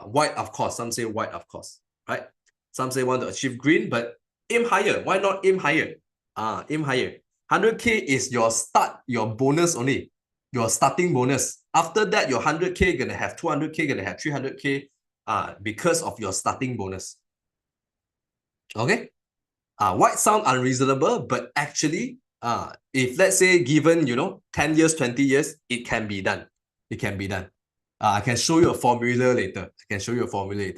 White, of course. Some say white, of course. Right? Some say want to achieve green, but aim higher. Why not aim higher? Aim higher. 100K is your start, your bonus only. Your starting bonus. After that, your 100K gonna have 200K, gonna have 300K. Because of your starting bonus. Okay? Might sound unreasonable, but actually, if let's say given, 10 years, 20 years, it can be done. It can be done. I can show you a formula later.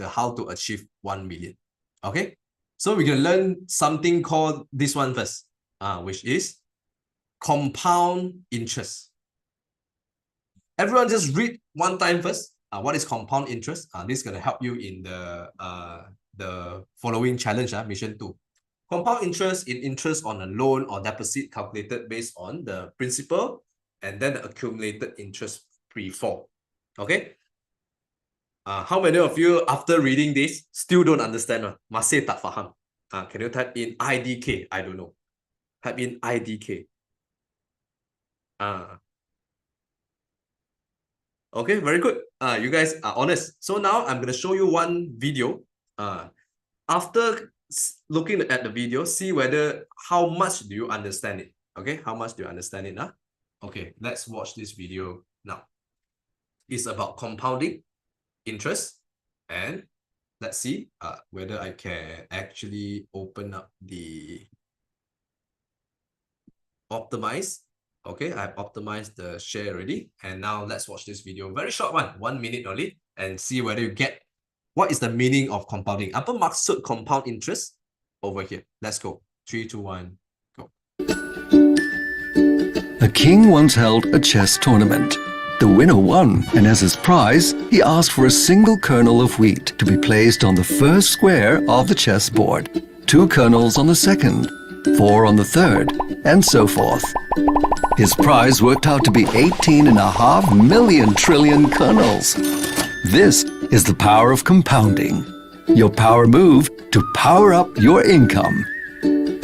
How to achieve 1 million. Okay? So we're going to learn something called this one first, which is compound interest. Everyone just read one time first. What is compound interest? This is going to help you in the following challenge, mission 2. Compound interest in interest on a loan or deposit calculated based on the principal and then the accumulated interest pre-fall. Okay? How many of you, after reading this, still don't understand? Masih tak faham? Can you type in IDK? I don't know. Type in IDK. Okay, very good. You guys are honest. So now I'm going to show you one video. After looking at the video, see whether how much do you understand it. Okay, how much do you understand it now? Okay, let's watch this video now. It's about compounding interest, and let's see whether I can actually open up the optimize. Okay, I've optimized the share already, and now let's watch this video. Very short one, 1 minute only, and see whether you get what is the meaning of compounding. Apa maksud compound interest over here? Let's go. 3, 2, 1, go. A king once held a chess tournament. The winner won, and as his prize, he asked for a single kernel of wheat to be placed on the first square of the chessboard, 2 kernels on the second, 4 on the third, and so forth. His prize worked out to be 18.5 million trillion kernels. This is the power of compounding. Your power move to power up your income.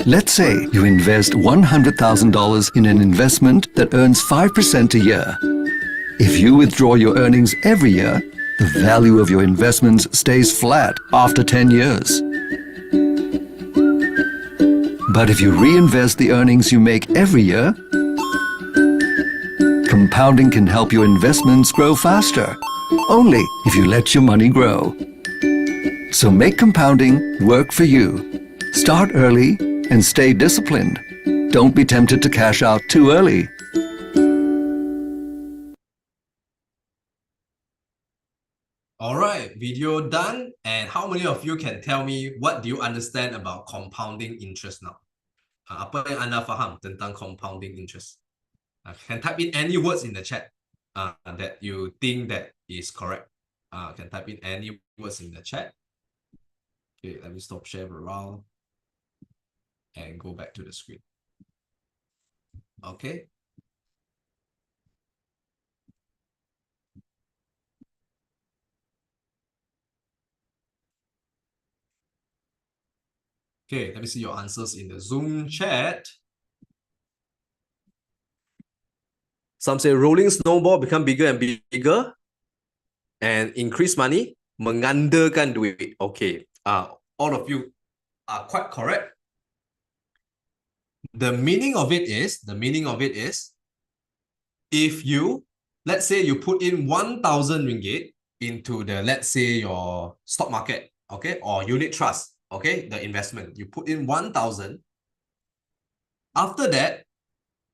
Let's say you invest $100,000 in an investment that earns 5% a year. If you withdraw your earnings every year, the value of your investments stays flat after 10 years. But if you reinvest the earnings you make every year, compounding can help your investments grow faster, only if you let your money grow. So make compounding work for you. Start early and stay disciplined. Don't be tempted to cash out too early. All right, video done. And how many of you can tell me what do you understand about compounding interest now? Apa yang anda faham tentang compounding interest? Can type in any words in the chat that you think that is correct. Can type in any words in the chat. Okay, let me stop share for a while and go back to the screen. Okay. Okay, let me see your answers in the Zoom chat. Some say rolling snowball become bigger and bigger and increase money, mengandakan duit. Okay, all of you are quite correct. The meaning of it is, if you, let's say you put in 1,000 ringgit into the, let's say your stock market, okay, or unit trust, okay, the investment, you put in 1,000. After that,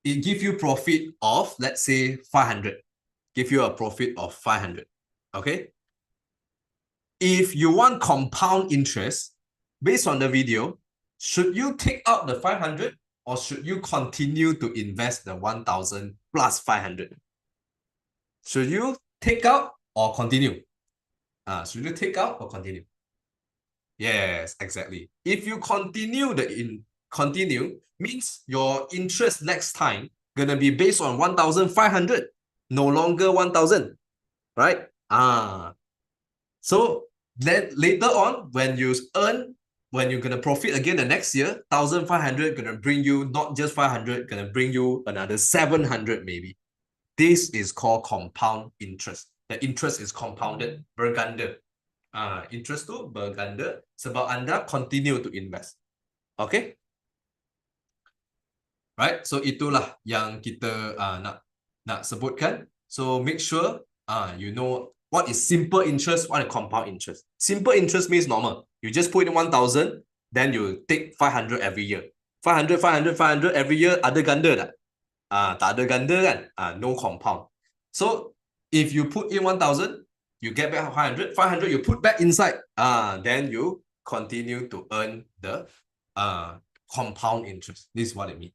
it gives you profit of, let's say 500, give you a profit of 500, okay? If you want compound interest, based on the video, should you take out the 500 or should you continue to invest the 1,000 plus 500? Should you take out or continue? Should you take out or continue? Yes, exactly. If you continue continue means your interest next time gonna be based on 1,500, no longer 1,000, right? So then later on, when you earn, when you're gonna profit again the next year, 1,500 gonna bring you not just 500, gonna bring you another 700 maybe. This is called compound interest. The interest is compounded, berganda. Interest tu berganda sebab anda continue to invest. Okay? Right? So itulah yang kita nak sebutkan. So make sure you know what is simple interest, what is compound interest. Simple interest means normal. You just put in 1,000, then you take 500 every year. 500, 500, 500 every year, ada ganda tak? Tak ada ganda kan? No compound. So if you put in 1,000, you get back 500, 500 you put back inside. Then you continue to earn the compound interest. This is what it means.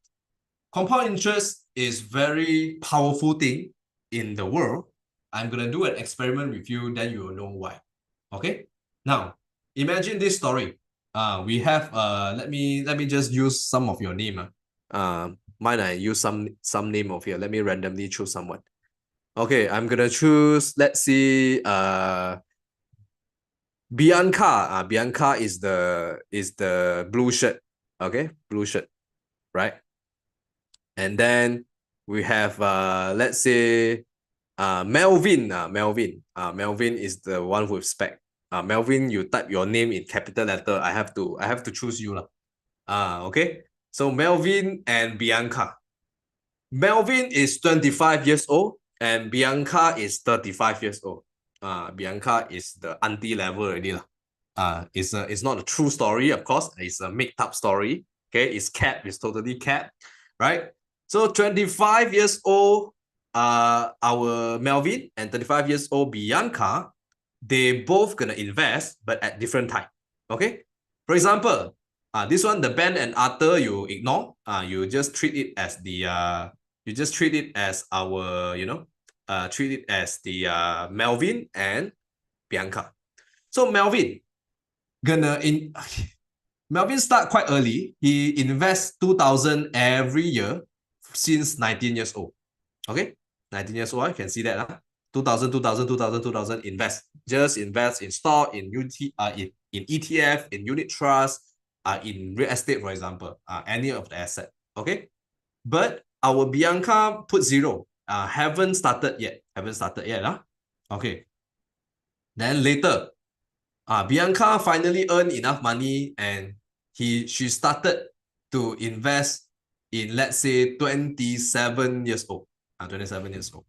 Compound interest is very powerful thing in the world. I'm going to do an experiment with you, then you will know why. Okay? Now, imagine this story. We have let me just use some of your name. Mine I use some name of here. Let me randomly choose someone. Okay, I'm gonna choose, let's see, Bianca. Bianca is the blue shirt. Okay, blue shirt, right? And then we have let's say Melvin. Melvin is the one with spec. Melvin, you type your name in capital letter. I have to choose you lah. Okay. So Melvin and Bianca. Melvin is 25 years old and Bianca is 35 years old. Bianca is the auntie level already lah. It's not a true story, of course. It's a made up story. Okay, it's capped. It's totally capped, right? So 25 years old, our Melvin and 35 years old Bianca, they both gonna invest, but at different time. Okay. For example, this one, the Ben and Arthur, you ignore. You just treat it as the you just treat it as our, treat it as the Melvin and Bianca. So Melvin Melvin start quite early. He invests 2,000 every year since 19 years old. Okay, 19 years old, you can see that. 2,000, 2,000, 2,000, 2,000, invest. Just invest in stock, in ETF, in unit trust, in real estate, for example, any of the asset. Okay, but our Bianca put zero. Haven't started yet. Okay. Then later, Bianca finally earned enough money and she started to invest in, let's say, 27 years old. 27 years old.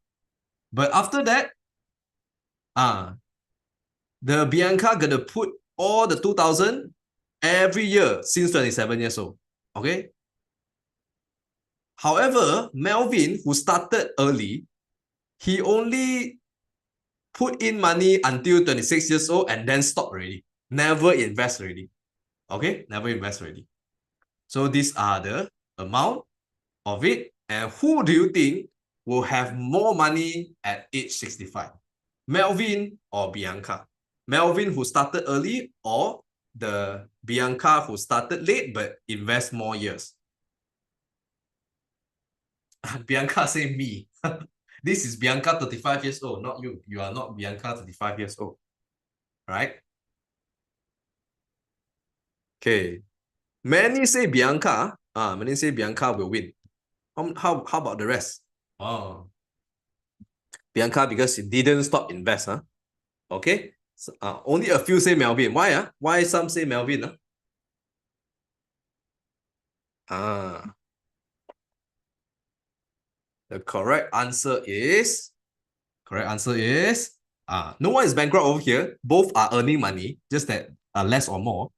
But after that, the Bianca gonna put all the 2,000 every year since 27 years old. Okay. However, Melvin, who started early, he only put in money until 26 years old and then stop already. Never invest already. Okay, never invest already. So these are the amount of it. And who do you think will have more money at age 65? Melvin or Bianca? Melvin who started early or the Bianca who started late but invest more years? Bianca say me. This is Bianca 35 years old, not you. You are not Bianca 35 years old. Right? Okay. Many say Bianca. Many say Bianca will win. How about the rest? Oh. Bianca because she didn't stop invest. Okay. So, only a few say Melvin. Why? Why some say Melvin? The correct answer is no one is bankrupt over here. Both are earning money, just that less or more.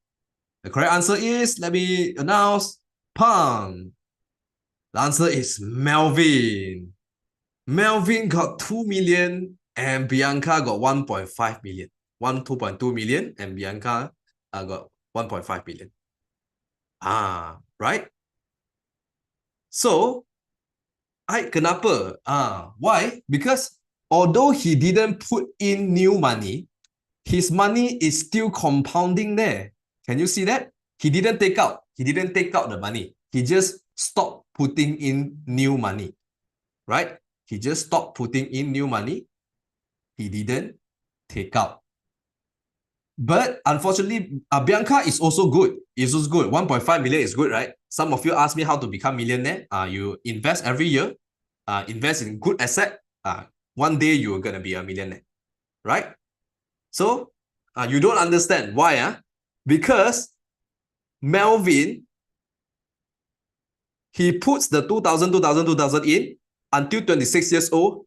The correct answer is, let me announce, Pang. The answer is Melvin. Melvin got 2 million and Bianca got 1.5 million. 2.2 million and Bianca got 1.5 million. Right? So, kenapa? Why? Because although he didn't put in new money, his money is still compounding there. Can you see that? He didn't take out the money. He just stopped putting in new money. Right? He just stopped putting in new money. He didn't take out. But unfortunately, Bianca is also good. It's also good. 1.5 million is good, right? Some of you ask me how to become millionaire. You invest every year. Invest in good asset. One day you're going to be a millionaire. Right? So, you don't understand. Why? Because Melvin, he puts the 2,000 in until 26 years old.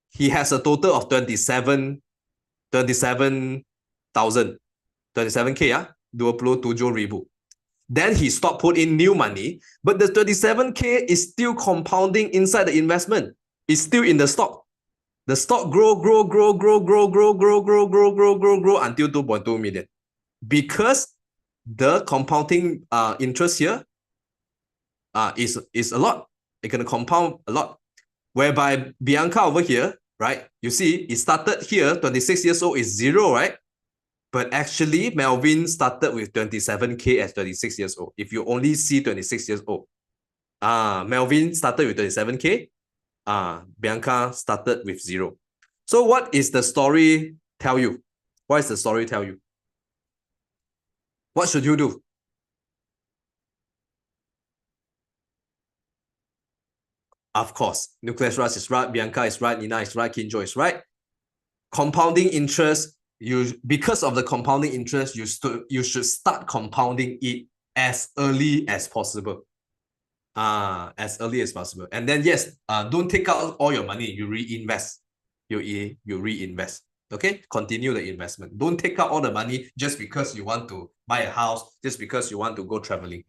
He has a total of 27,000. 27K, 27,000. Then he stopped putting in new money, but the 27K is still compounding inside the investment. It's still in the stock. The stock grow until 2.2 million. Because the compounding interest here is a lot. It's gonna compound a lot. Whereby Bianca over here, right? You see, it started here, 26 years old is 0, right? But actually, Melvin started with 27K at 26 years old. If you only see 26 years old. Melvin started with 27K. Bianca started with 0. So what is the story tell you? What is the story tell you? What should you do? Of course, Nucleus Rush is right, Bianca is right, Nina is right, Kinjo is right. Compounding interest, because of the compounding interest, you should start compounding it as early as possible. As early as possible. And then yes, don't take out all your money, you reinvest. You reinvest. Okay, continue the investment. Don't take out all the money just because you want to buy a house, just because you want to go traveling.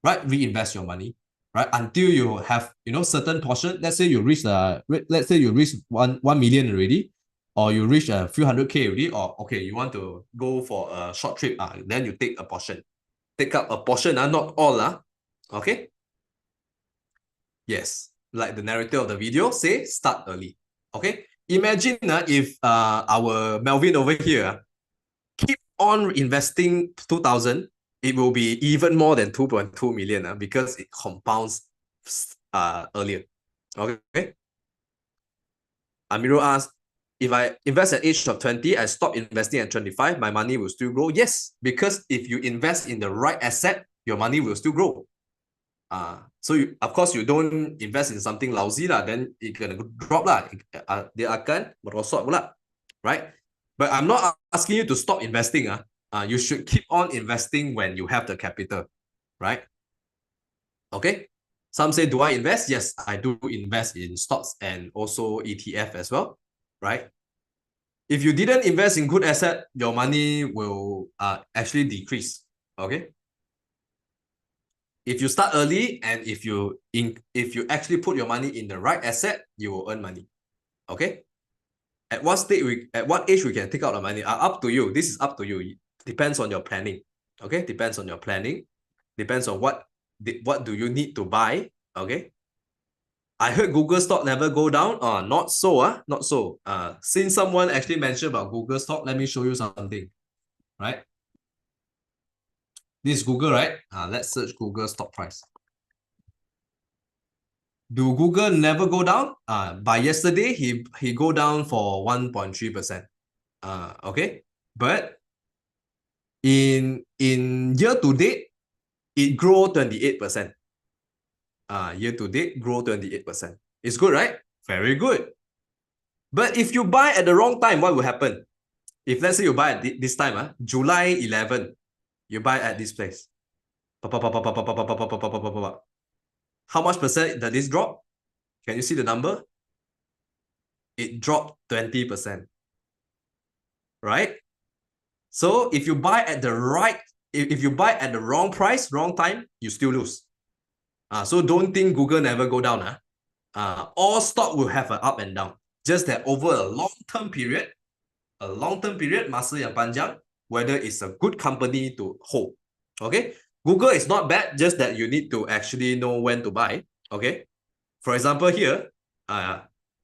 Right? Reinvest your money. Right, until you have certain portion. Let's say you reach 1 million already, or you reach a few 100K already, or okay, you want to go for a short trip, then you take a portion. Take up a portion, not all. Okay. Yes, like the narrator of the video say, start early. Okay. Imagine if our Melvin over here keep on investing 2,000. It will be even more than 2.2 million because it compounds earlier. Okay. Amiro asked, if I invest at age of 20, I stop investing at 25, my money will still grow? Yes, because if you invest in the right asset, your money will still grow. So of course you don't invest in something lousy then it's gonna drop dia akan merosot pula, right? But I'm not asking you to stop investing. You should keep on investing when you have the capital, right? Okay. Some say, do I invest? Yes, I do invest in stocks and also ETF as well, right? If you didn't invest in good asset, your money will actually decrease. Okay. If you start early and if you actually put your money in the right asset, you will earn money. Okay. At what age we can take out the money? Up to you. This is up to you. Depends on your planning. Okay, depends on your planning. Depends on what do you need to buy. Okay. I heard Google stock never go down. Not so. Not so. Since someone actually mentioned about Google stock, let me show you something. Right. This is Google, right? Let's search Google stock price. Do Google never go down? By yesterday, he go down for 1.3%. Okay. But in year to date, it grow 28%. Year to date, grow 28%. It's good, right? Very good. But if you buy at the wrong time, what will happen? If let's say you buy at this time, July 11, you buy at this place. How much percent did this drop? Can you see the number? It dropped 20%. Right? So if you buy at the wrong price, wrong time, you still lose. So don't think Google never go down. All stock will have an up and down. Just that over a long-term period, masa yang panjang, whether it's a good company to hold. Okay? Google is not bad, just that you need to actually know when to buy. Okay? For example, here,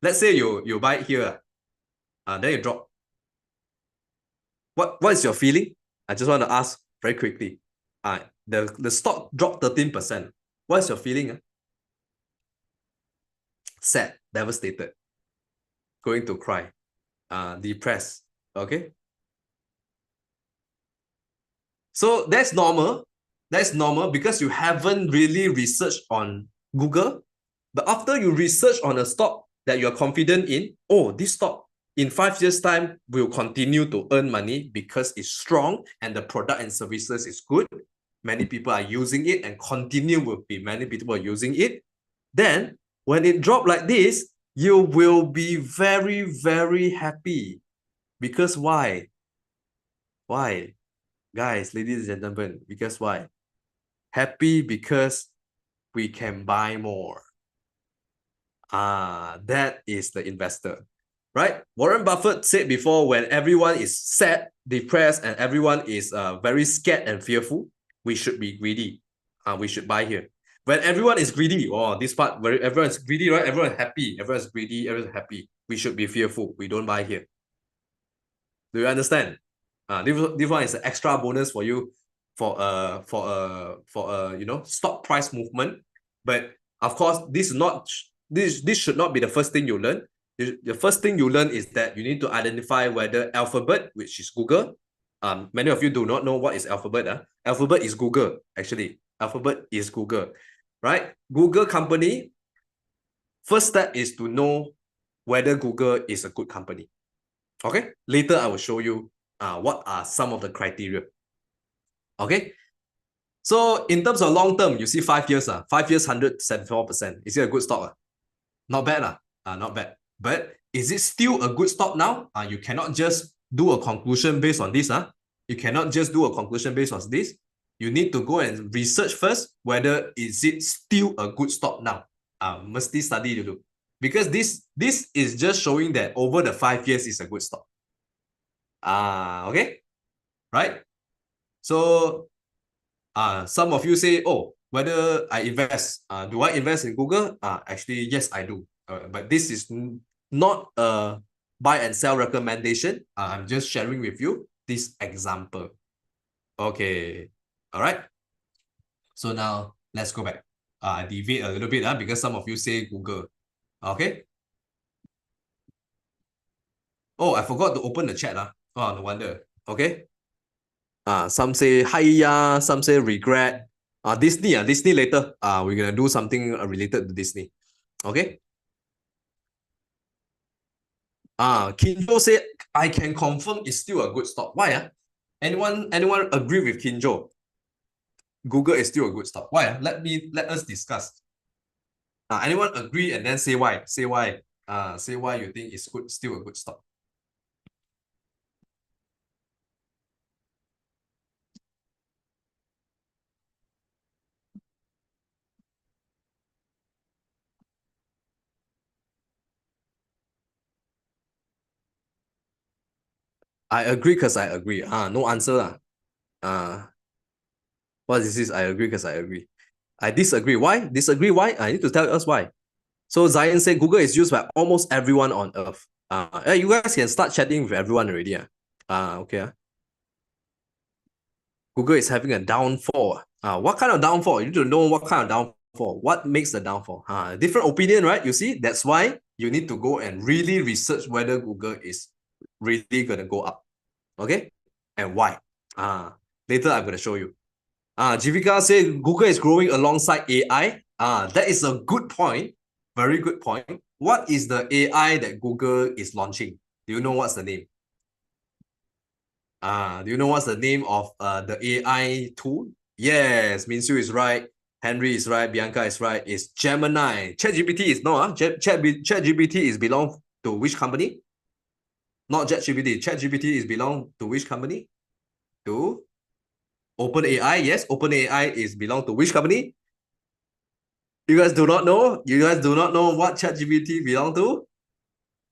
let's say you buy it here, then you drop. What is your feeling? I just want to ask very quickly. The stock dropped 13%. What's your feeling? Sad, devastated, going to cry, depressed. Okay. So that's normal. That's normal because you haven't really researched on Google. But after you research on a stock that you're confident in, this stock in 5 years' time will continue to earn money because it's strong and the product and services is good. Many people are using it and continue will be many people are using it. Then when it drops like this, you will be very, very happy. Because why? Why? Guys, ladies and gentlemen, because why? Happy because we can buy more. That is the investor. Right? Warren Buffett said before, when everyone is sad, depressed, and everyone is very scared and fearful, we should be greedy. We should buy here. When everyone is greedy, this part where everyone is greedy, right? Everyone is happy. Everyone is greedy. Everyone is happy. We should be fearful. We don't buy here. Do you understand? This one is an extra bonus for you for stock price movement. But of course, this should not be the first thing you learn. The first thing you learn is that you need to identify whether Alphabet, which is Google, many of you do not know what is Alphabet. Alphabet is Google, actually. Alphabet is Google, right? Google company, first step is to know whether Google is a good company. Okay, later I will show you what are some of the criteria. Okay, so in terms of long term, you see 5 years, 5 years, 174%. Is it a good stock? Not bad, not bad. But is it still a good stock now? You cannot just do a conclusion based on this. You cannot just do a conclusion based on this. You need to go and research first whether is it still a good stock now. Mesti study dulu. Because this is just showing that over the 5 years is a good stock. Okay, right? So some of you say, oh, whether I invest, do I invest in Google? Actually, yes, I do. But this is not a buy and sell recommendation. I'm just sharing with you this example. Okay, all right. So now let's go back. I deviate a little bit because some of you say Google. Okay. Oh, I forgot to open the chat. Oh, no wonder. Okay. Some say hiya, some say regret. Disney later. We're gonna do something related to Disney. Okay. Kinjo said I can confirm it's still a good stock. Why? Anyone agree with Kinjo? Google is still a good stock. Why? Let us discuss. Anyone agree and then say why? Say why. Say why you think it's still a good stock. I agree because I agree. No answer. What is this? I agree because I agree. I disagree. Why? Disagree why? I need to tell us why. So Zion said Google is used by almost everyone on earth. You guys can start chatting with everyone already. Okay. Google is having a downfall. What kind of downfall? You need to know what kind of downfall. What makes the downfall? Different opinion, right? You see, that's why you need to go and really research whether Google is really gonna go up. Okay? And why? Later I'm gonna show you. Jivika said Google is growing alongside AI. That is a good point. Very good point. What is the AI that Google is launching? Do you know what's the name? Do you know what's the name of the AI tool? Yes, Minsu is right. Henry is right. Bianca is right. It's Gemini. ChatGPT is no. ChatGPT is belong to which company? Not ChatGPT. ChatGPT is belong to which company? To OpenAI. Yes, OpenAI is belong to which company? You guys do not know? You guys do not know what ChatGPT belong to?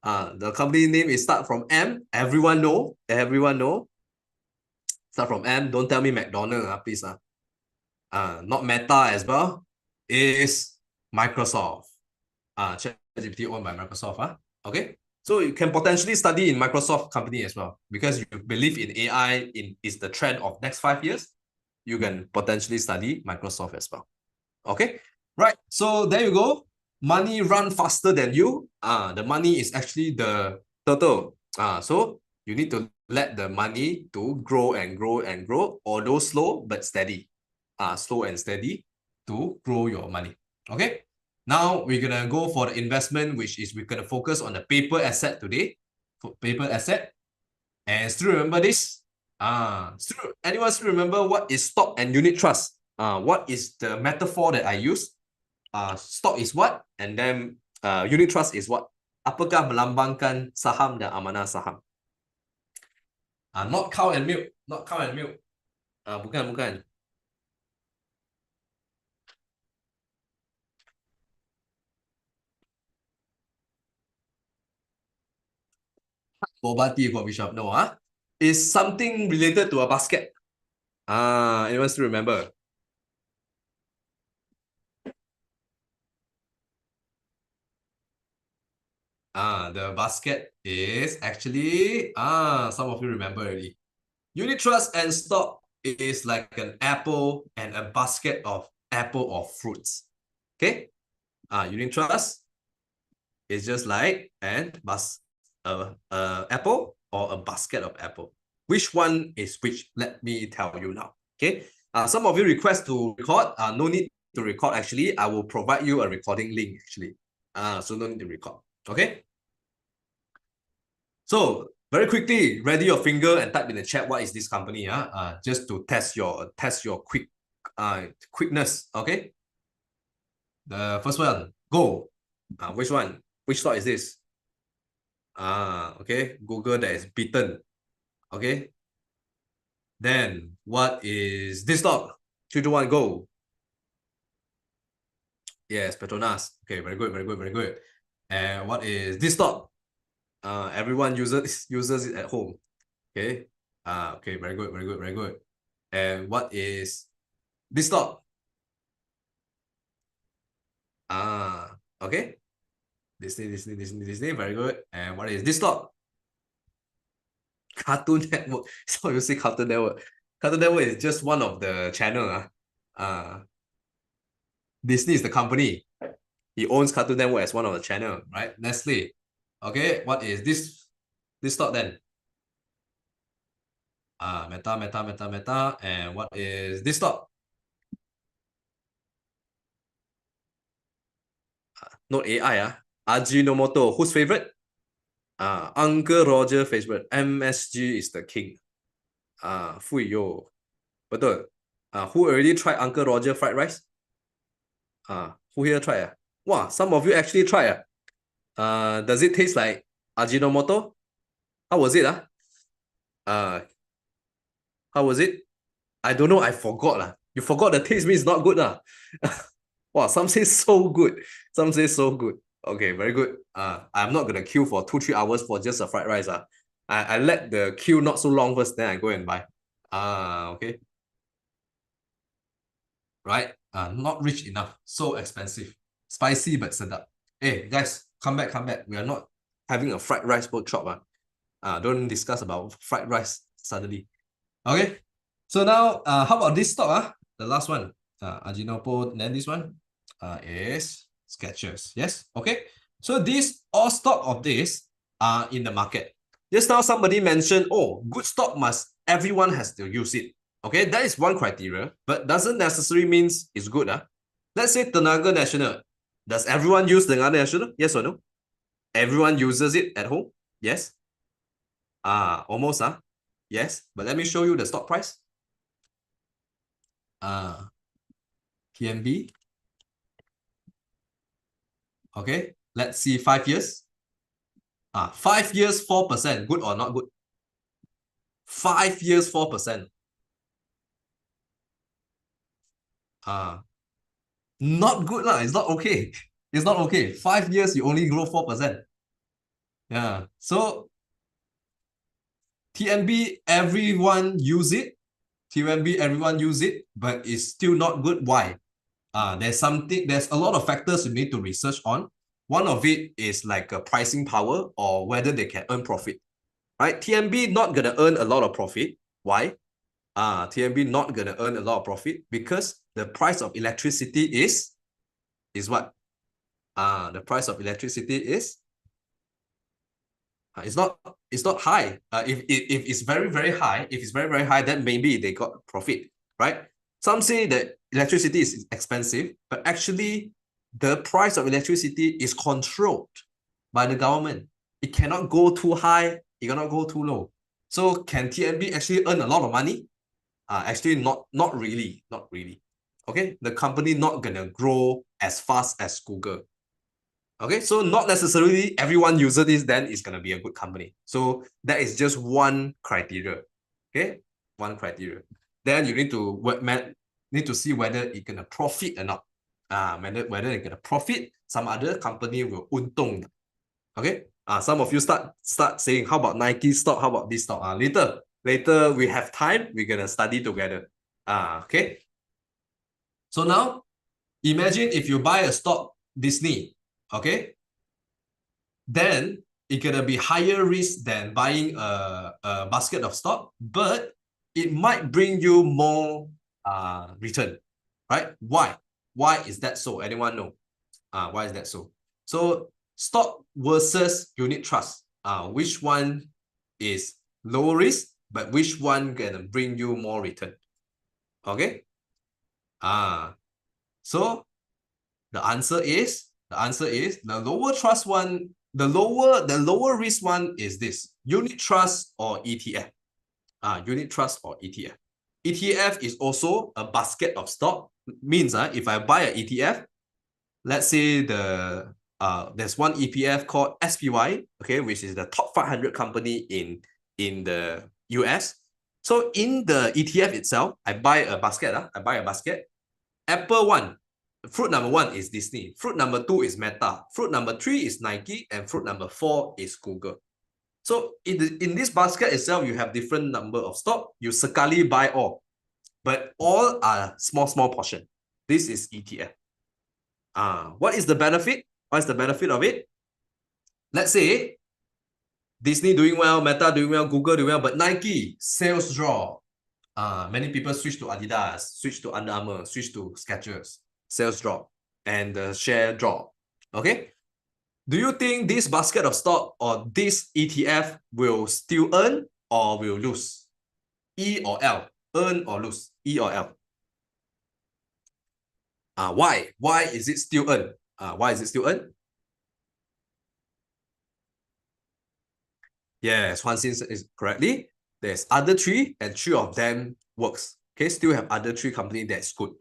The company name is start from M. Everyone know. Everyone know. Start from M. Don't tell me McDonald's, please. Not Meta as well. It is Microsoft. ChatGPT owned by Microsoft. Okay. So you can potentially study in Microsoft company as well because you believe in AI is the trend of next 5 years. You can potentially study Microsoft as well. Okay. Right. So there you go. Money run faster than you. The money is actually the turtle. So you need to let the money to grow and grow and grow, although slow but steady. Slow and steady to grow your money. Okay. Now we're gonna go for the investment, which is we're gonna focus on the paper asset today. Paper asset. And still remember this? Anyone still remember what is stock and unit trust? What is the metaphor that I use? Stock is what? And then unit trust is what? Apakah melambangkan saham dan amanah saham? Not cow and milk. Not cow and milk. Bukan. Boba tea for Bishop. No, is something related to a basket. Anyone still remember? The basket is actually, some of you remember already. Unit trust and stock is like an apple and a basket of apple or fruits. Okay? Unit trust is just like an apple or a basket of apple. Which one is which? Let me tell you now. Okay. Some of you request to record. No need to record actually. I will provide you a recording link actually. So no need to record. Okay. So very quickly, ready your finger and type in the chat what is this company. Just to test your quickness. Okay. The first one, go. Which one? Which stock is this? Okay. Google that is beaten. Okay. Then what is this stock? 3, 2, 1, go. Yes, Petronas. Okay, very good, very good, very good. And what is this stock? Everyone uses it at home. Okay. Okay, very good, very good, very good. And what is this stock? Okay. Disney, very good. And what is this stock? Cartoon Network. So you say Cartoon Network. Cartoon Network is just one of the channel. Disney is the company. He owns Cartoon Network as one of the channel, right? Nestle. Okay, what is this stock then? Meta. And what is this stock? Not AI. Ajinomoto. Whose favorite? Uncle Roger favorite. MSG is the king. Fuyo. Betul. Who already tried Uncle Roger fried rice? Who here tried? Wow, some of you actually tried. Does it taste like Ajinomoto? How was it? How was it? I don't know. I forgot. You forgot the taste means not good. Wow, some say so good. Some say so good. Okay, very good. I'm not gonna queue for 2-3 hours for just a fried rice. I let the queue not so long first, then I go and buy. Okay. Right? Not rich enough. So expensive. Spicy but sedap. Hey guys, come back. We are not having a fried rice workshop. Don't discuss about fried rice suddenly. Okay. So now, how about this stock? The last one. Ajinomoto, and then this one is Skechers. Yes. Okay. So these all stock of this are in the market. Just now somebody mentioned, oh, good stock everyone has to use it. Okay, that is one criteria, but doesn't necessarily means it's good. Let's say Tenaga Nasional. Does everyone use Tenaga Nasional? Yes or no? Everyone uses it at home? Yes. Almost. Yes. But let me show you the stock price. TMB. Okay, let's see 5 years. 5 years, 4%. Good or not good? 5 years, 4%. Not good. It's not okay. It's not okay. 5 years, you only grow 4%. Yeah. So TMB, everyone use it. TMB, everyone use it, but it's still not good. Why? There's a lot of factors you need to research on. One of it is like a pricing power or whether they can earn profit. Right? TMB not gonna earn a lot of profit. Why? TMB not gonna earn a lot of profit because the price of electricity is what? The price of electricity is it's not high. If it's very, very high, then maybe they got profit, right? Some say that electricity is expensive, but actually the price of electricity is controlled by the government. It cannot go too high, it cannot go too low. So can TMB actually earn a lot of money? Actually not really. Okay, the company not gonna grow as fast as Google. Okay, so not necessarily everyone uses this, then it's gonna be a good company. So that is just one criteria. Okay, one criteria. Then you need to see whether it's gonna profit or not. Whether it's gonna profit, some other company will untung. Okay. Some of you start saying, how about Nike stock? How about this stock? Later we have time, we're gonna study together. Okay. So now, imagine if you buy a stock Disney, okay? Then it's gonna be higher risk than buying a basket of stock, but it might bring you more return, right? Why? Why is that so? Anyone know? Why is that so? So stock versus unit trust. Which one is lower risk, but which one gonna bring you more return? Okay. So the answer is the lower trust one, the lower risk one is this unit trust or ETF. Unit trust or ETF. ETF is also a basket of stock. Means if I buy an ETF, let's say there's one ETF called SPY, okay, which is the top 500 company in the US. So in the ETF itself, I buy a basket. Apple one, fruit number one is Disney. Fruit number two is Meta. Fruit number three is Nike. And fruit number four is Google. So in this basket itself, you have different number of stock. You sekali buy all. But all are small portion. This is ETF. What is the benefit? What is the benefit of it? Let's say Disney doing well, Meta doing well, Google doing well, but Nike sales drop. Many people switch to Adidas, switch to Under Armour, switch to Skechers. Sales drop and the share drop. Okay. Do you think this basket of stock or this ETF will still earn or will lose? E or L? Earn or lose? E or L? Why? Why is it still earn? Why is it still earn? Yes, Juan Xin is correctly. There's other three and three of them works. Okay, still have other three companies that's good.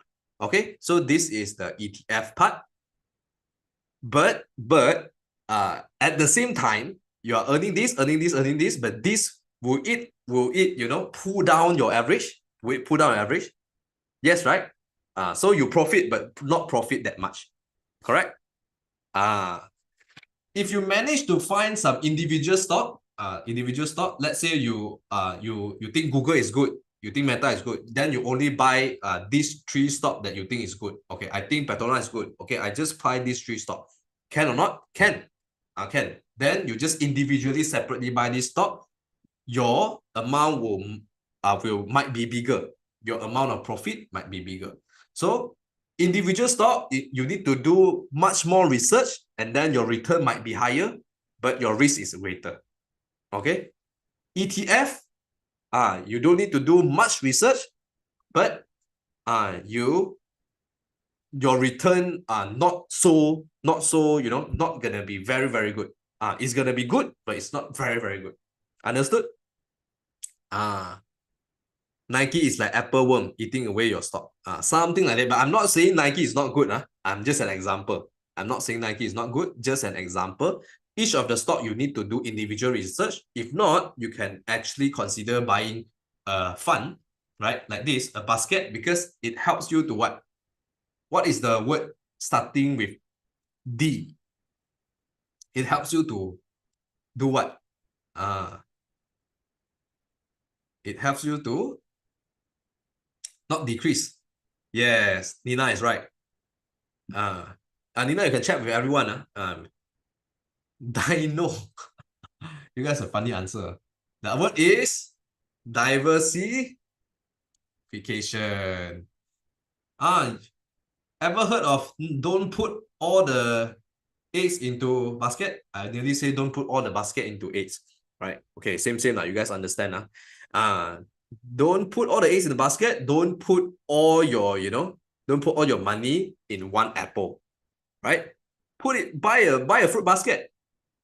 Okay, so this is the ETF part. But at the same time, you are earning this, but this will it pull down your average? Will it pull down your average? Yes, right? So you profit, but not profit that much. Correct? If you manage to find some individual stock, let's say you think Google is good, you think Meta is good, then you only buy these three stock that you think is good. Okay, I think Petronas is good. Okay, I just buy these three stock. Can or not? Can. Can. Then you just individually, separately buy this stock. Your amount might be bigger. Your amount of profit might be bigger. So individual stock, you need to do much more research, and then your return might be higher, but your risk is greater. Okay. ETF, you don't need to do much research, but your return are not gonna be very, very good. It's gonna be good, but it's not very, very good. Understood? Nike is like Apple worm eating away your stock. Something like that. But I'm not saying Nike is not good. I'm just an example. I'm not saying Nike is not good, just an example. Each of the stock you need to do individual research. If not, you can actually consider buying a fund, right? Like this, a basket, because it helps you to what? What is the word starting with D? It helps you to do what? It helps you to not decrease. Yes, Nina is right. Nina, you can chat with everyone. Dino. You guys have a funny answer. The word is diversification. Ever heard of don't put all the eggs into basket? I nearly say don't put all the basket into eggs. Right? Okay, same. You guys understand. Don't put all the eggs in the basket. Don't put all your, don't put all your money in one apple. Right? Buy a fruit basket.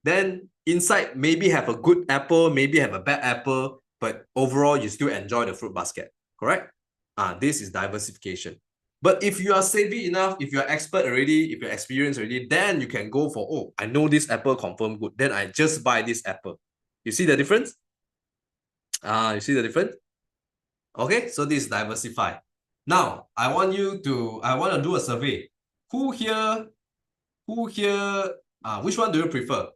Then inside maybe have a good apple, maybe have a bad apple, but overall you still enjoy the fruit basket. Correct? This is diversification. But if you are savvy enough, if you're expert already, if you're experienced already, then you can go for, oh, I know this apple confirm good. Then I just buy this apple. You see the difference? You see the difference? Okay, so this is diversify. Now, I want to do a survey. Who here, which one do you prefer?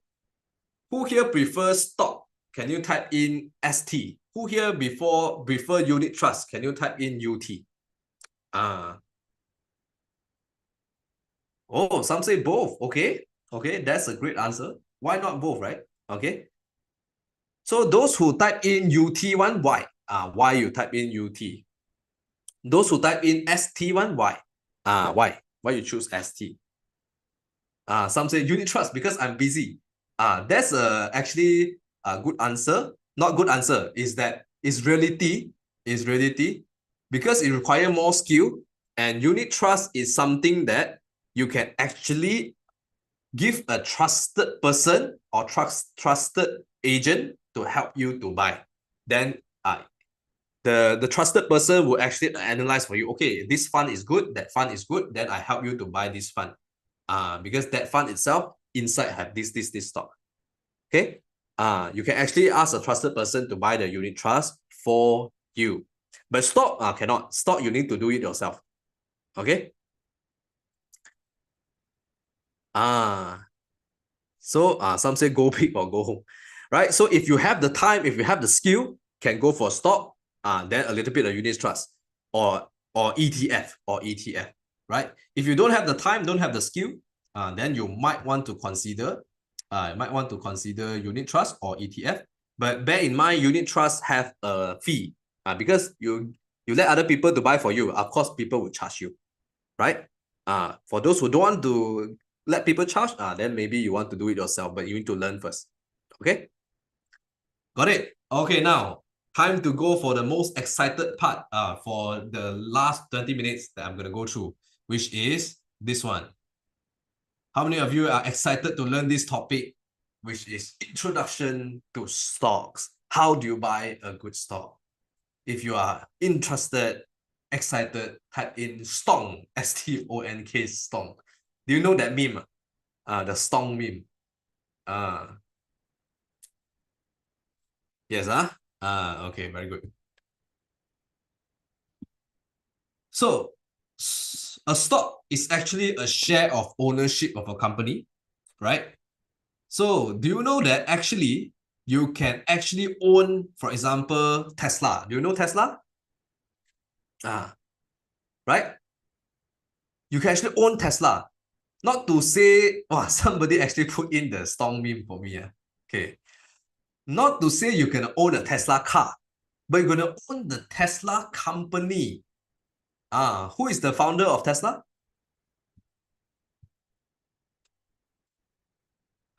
Who here prefers stock? Can you type in ST? Who here prefer unit trust? Can you type in UT? Oh, some say both. Okay. Okay, that's a great answer. Why not both, right? Okay. So those who type in UT1, why? Why you type in UT? Those who type in ST1, why? Why? Why you choose ST? Some say unit trust because I'm busy. That's actually a good answer. Not good answer is that is reality because it require more skill, and unit trust is something that you can actually give a trusted person or trusted agent to help you to buy. Then the trusted person will actually analyze for you. Okay, this fund is good, that fund is good. Then I help you to buy this fund. Because that fund itself inside have this stock. Okay. You can actually ask a trusted person to buy the unit trust for you. But stock cannot. Stock you need to do it yourself. Okay. So some say go big or go home. Right. So if you have the time, if you have the skill, can go for stock, then a little bit of unit trust or ETF. Right. If you don't have the time, don't have the skill, then you might want to consider unit trust or ETF. But bear in mind, unit trust have a fee, because you let other people to buy for you. Of course, people will charge you, right? For those who don't want to let people charge, then maybe you want to do it yourself, but you need to learn first. Okay, got it. Okay, now time to go for the most excited part for the last 20 minutes that I'm gonna go through, which is this one. How many of you are excited to learn this topic, which is introduction to stocks? How do you buy a good stock? If you are interested, excited, type in STONK, STONK, STONK. Do you know that meme? The STONK meme. Yes, okay, very good. So a stock is actually a share of ownership of a company, right? So do you know that actually you can actually own, for example, Tesla? Do you know Tesla? Right? You can actually own Tesla. Not to say, oh, somebody actually put in the strong meme for me. Okay. Not to say you can own a Tesla car, but you're going to own the Tesla company. Who is the founder of Tesla?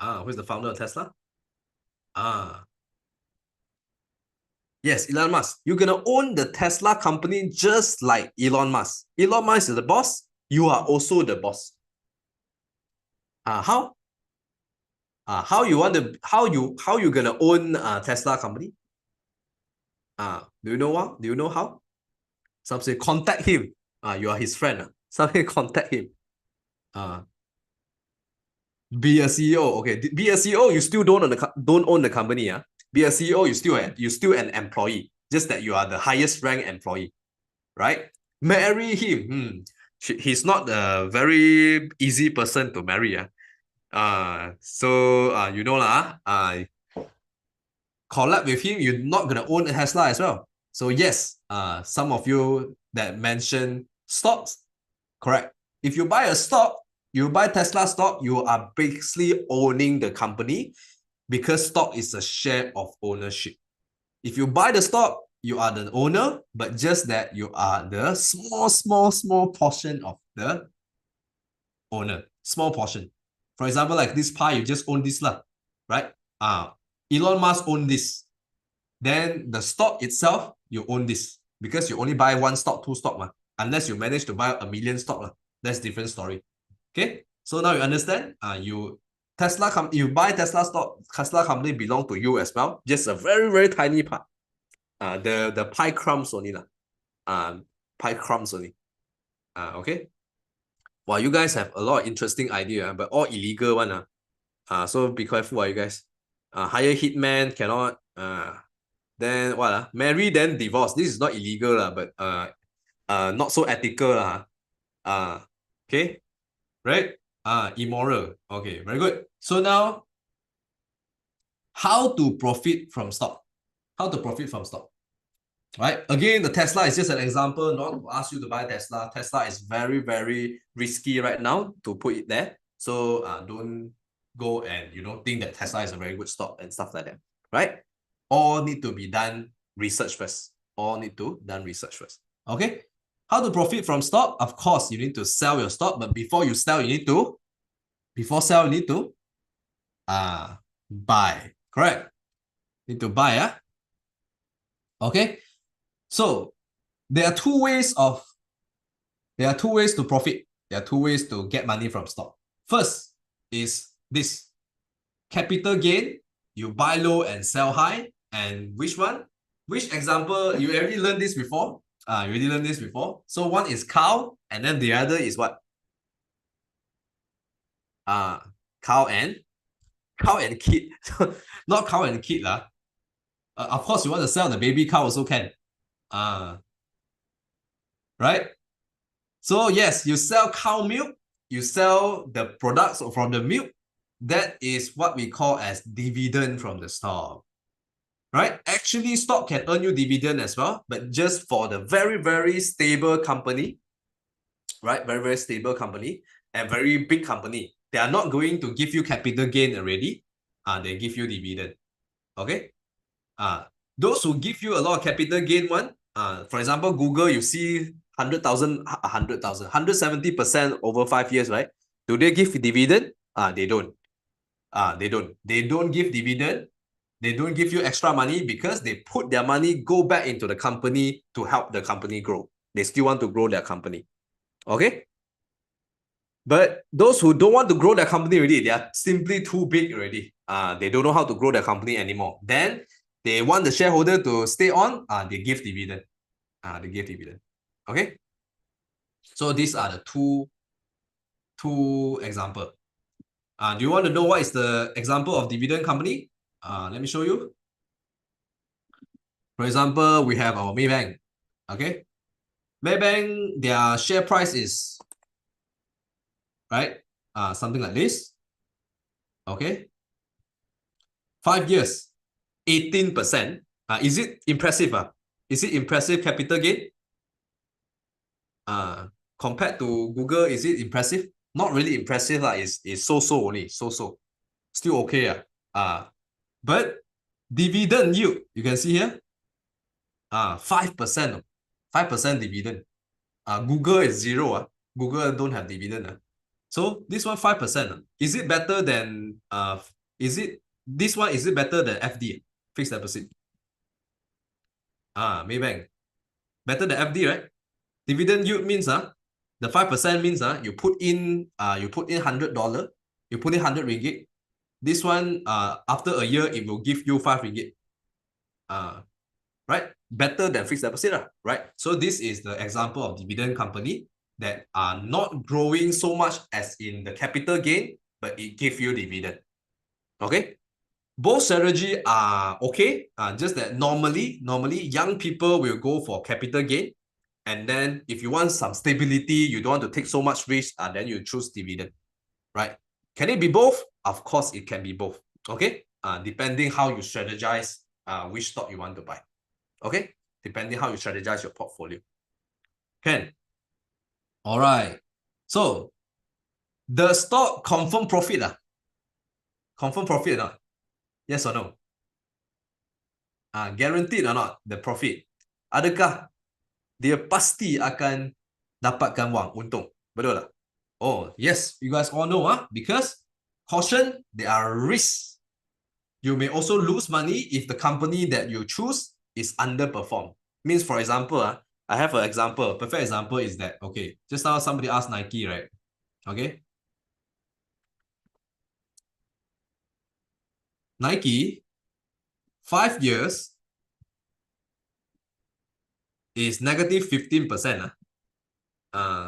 Who is the founder of Tesla? Yes, Elon Musk. You're going to own the Tesla company just like Elon Musk. Elon Musk is the boss. You are also the boss. How? How you gonna own Tesla company? Do you know what? Do you know how? Some say contact him. You are his friend. Some say contact him. Be a CEO. Okay, be a CEO. You still don't own the company. Be a CEO. You still an employee. Just that you are the highest rank employee, right? Marry him. He's not a very easy person to marry. So you know lah. Collab with him, you're not gonna own a Tesla as well. So yes, some of you that mentioned stocks, correct. If you buy a stock, you buy Tesla stock, you are basically owning the company because stock is a share of ownership. If you buy the stock, you are the owner, but just that you are the small portion of the owner. Small portion. For example, like this pie, you just own this lah, right? Elon Musk own this. Then the stock itself, you own this because you only buy one stock, two stock, unless you manage to buy 1 million stock. That's different story. Okay, so now you understand. You buy Tesla stock, Tesla company belong to you as well. Just a very tiny part. The pie crumbs only pie crumbs only. Okay. Wow, you guys have a lot of interesting idea, but all illegal one. So be careful, you guys. Hire hitman cannot. Then what? Marry then divorce. This is not illegal, but not so ethical. Okay, right? Immoral. Okay, very good. So now, how to profit from stock? How to profit from stock? Right? Again, the Tesla is just an example, not to ask you to buy Tesla. Tesla is very, very risky right now to put it there. So don't go and think that Tesla is a very good stock and stuff like that. Right? All need to be done research first. All need to done research first. Okay? How to profit from stock? Of course, you need to sell your stock, but before you sell, you need to buy. Correct? Need to buy, okay? So there are two ways to profit. There are two ways to get money from stock. First is this capital gain. You buy low and sell high. And which one? Which example? You already learned this before. So one is cow, and then the other is what? Cow and kid. Not cow and kid lah. Of course, you want to sell the baby cow also can. Right? So yes, you sell cow milk, you sell the products from the milk. That is what we call as dividend from the stock. Right? Actually, stock can earn you dividend as well, but just for the very, very stable company, right? Very, very stable company and very big company. They are not going to give you capital gain already. They give you dividend. Okay? Those who give you a lot of capital gain one, for example, Google, you see 170% over 5 years, right? Do they give dividend? They don't. They don't give dividend. They don't give you extra money because they put their money go back into the company to help the company grow. They still want to grow their company. Okay? But those who don't want to grow their company already, they are simply too big already. They don't know how to grow their company anymore. Then they want the shareholder to stay on. They give dividend. Okay? So these are the two examples. Do you want to know what is the example of dividend company? Let me show you. For example, we have our Maybank. Okay? Maybank, their share price is right? Something like this. Okay? 5 years, 18%. Is it impressive? Is it impressive capital gain? Compared to Google, is it impressive? Not really impressive. It's so-so only. So-so. Still okay. But dividend yield, you can see here. 5%. 5% dividend. Google is 0. Google don't have dividend. So this one 5%. Is it better than is it better than FD, fixed deposit? Maybank. Better than FD, right? Dividend yield means the 5% means you put in $100, you put in 100 ringgit. This one after a year it will give you 5 ringgit. Right? Better than fixed deposit, right? So this is the example of dividend company that are not growing so much as in the capital gain, but it gives you dividend. Okay? Both strategy are okay. Just that normally young people will go for capital gain. And then if you want some stability, you don't want to take so much risk, then you choose dividend. Right? Can it be both? Of course, it can be both. Okay? Depending how you strategize which stock you want to buy. Okay? Depending how you strategize your portfolio. Can. All right. So, the stock confirm profit confirm profit or not? Yes or no? Guaranteed or not the profit? Adakah dia pasti akan dapatkan wang untung? Betul tak? Oh, yes. You guys all know because caution, there are risks. You may also lose money if the company that you choose is underperformed. Means, for example, I have an example. A perfect example is that, okay, just now somebody asked Nike, right? Okay. Nike, 5 years is negative 15%.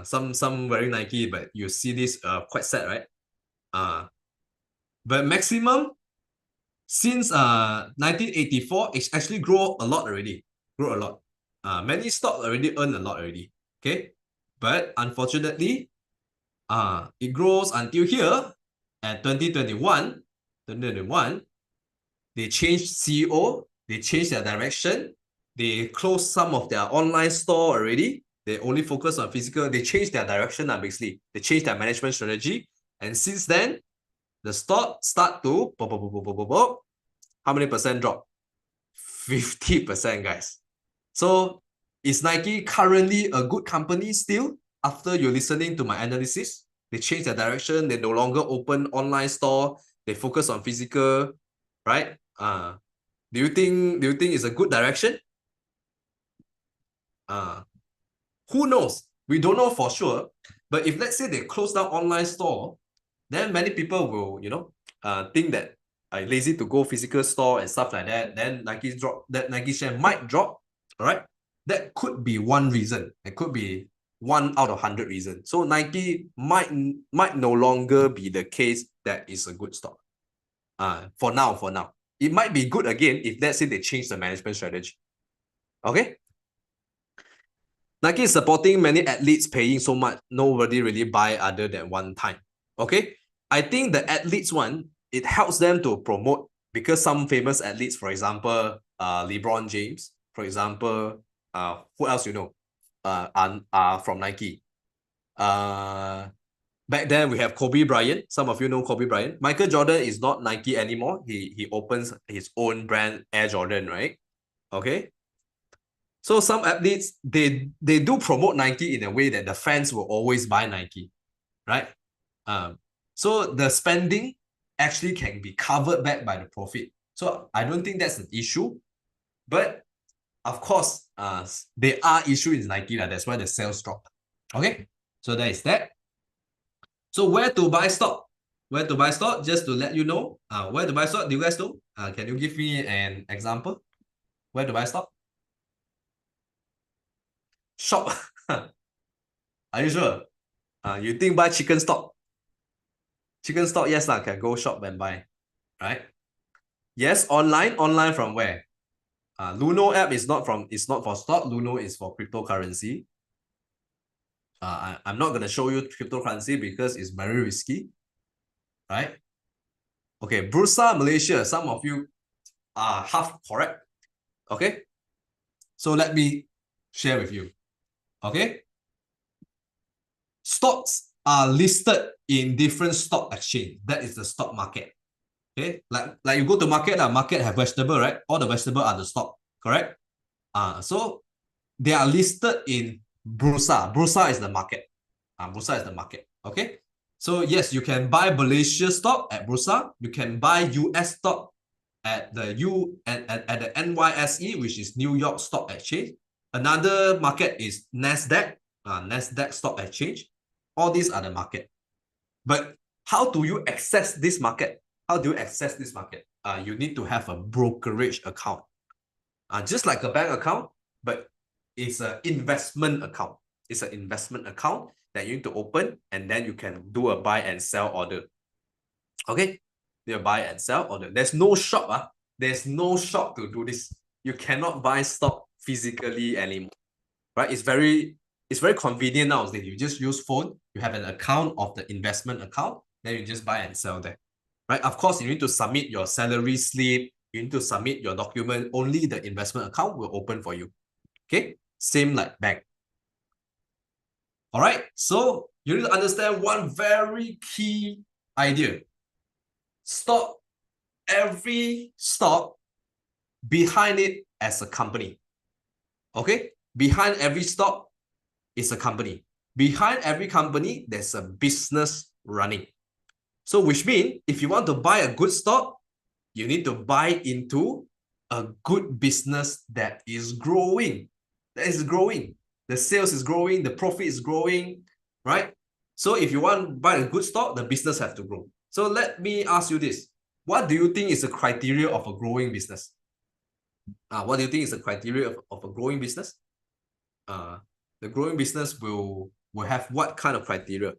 Some wearing Nike, but you see this quite sad, right? But maximum since 1984, it's actually grow a lot already. Grow a lot. Many stocks already earn a lot already. Okay, but unfortunately, it grows until here. At 2021, they changed CEO. They changed their direction. they closed some of their online store already. They only focus on physical. They changed their direction, basically. They changed their management strategy. And since then, the stock start to how many percent drop? 50%, guys. So is Nike currently a good company still after you're listening to my analysis? They changed their direction. They no longer open online store. They focus on physical, right? Do you think it's a good direction? Who knows? We don't know for sure. But if let's say they close down online store, then many people will, think that I'm lazy to go physical store and stuff like that. Then Nike share might drop. All right, that could be one reason. It could be 1 out of 100 reasons. So Nike might no longer be the case that is a good stock. For now, it might be good again if let's say they change the management strategy. Okay. Nike is supporting many athletes paying so much, nobody really buy other than one time. Okay, I think the athletes one, it helps them to promote because some famous athletes, for example, LeBron James, for example, who else you know, are from Nike. Back then we have Kobe Bryant. Some of you know Kobe Bryant. Michael Jordan is not Nike anymore. He opens his own brand, Air Jordan, right? Okay. So some athletes, they do promote Nike in a way that the fans will always buy Nike, right? So the spending actually can be covered back by the profit. So I don't think that's an issue. But of course, there are issues in Nike. That's why the sales drop. Okay, so that is that. So where to buy stock? Where to buy stock? Just to let you know, where to buy stock? Do you guys know? Can you give me an example? Where to buy stock? Shop. Are you sure? You think buy chicken stock? Chicken stock, yes, can go shop and buy. Right? Yes, online. Online from where? Luno app is not for stock. Luno is for cryptocurrency. I'm not going to show you cryptocurrency because it's very risky. Right? Okay, Bursa Malaysia. Some of you are half correct. Okay? So let me share with you. Okay? Stocks are listed in different stock exchange. That is the stock market. Okay? Like you go to market, market have vegetable, right? All the vegetable are the stock, correct? So they are listed in Bursa. Bursa is the market. Bursa is the market. Okay? So yes, you can buy Malaysia stock at Bursa. You can buy US stock at the at the NYSE, which is New York Stock Exchange. Another market is Nasdaq, Nasdaq Stock Exchange. All these are the market. But how do you access this market? How do you access this market? You need to have a brokerage account. Just like a bank account, but it's an investment account. It's an investment account that you need to open, and then you can do a buy and sell order. Okay? Do a buy and sell order. There's no shop. There's no shop to do this. You cannot buy stock physically anymore. Right? It's very convenient now. You just use phone. You have an account of the investment account. Then you just buy and sell there. Right? Of course, you need to submit your salary slip. You need to submit your document. Only the investment account will open for you. Okay? Same like bank. All right? So you need to understand one very key idea. Every stock behind it as a company. Okay? Behind every stock is a company. Behind every company, there's a business running. So which means if you want to buy a good stock, you need to buy into a good business that is growing. The sales is growing, the profit is growing, right? So if you want to buy a good stock, the business have to grow. So let me ask you this. What do you think is the criteria of a growing business? What do you think is the criteria of a growing business? The growing business will have what kind of criteria?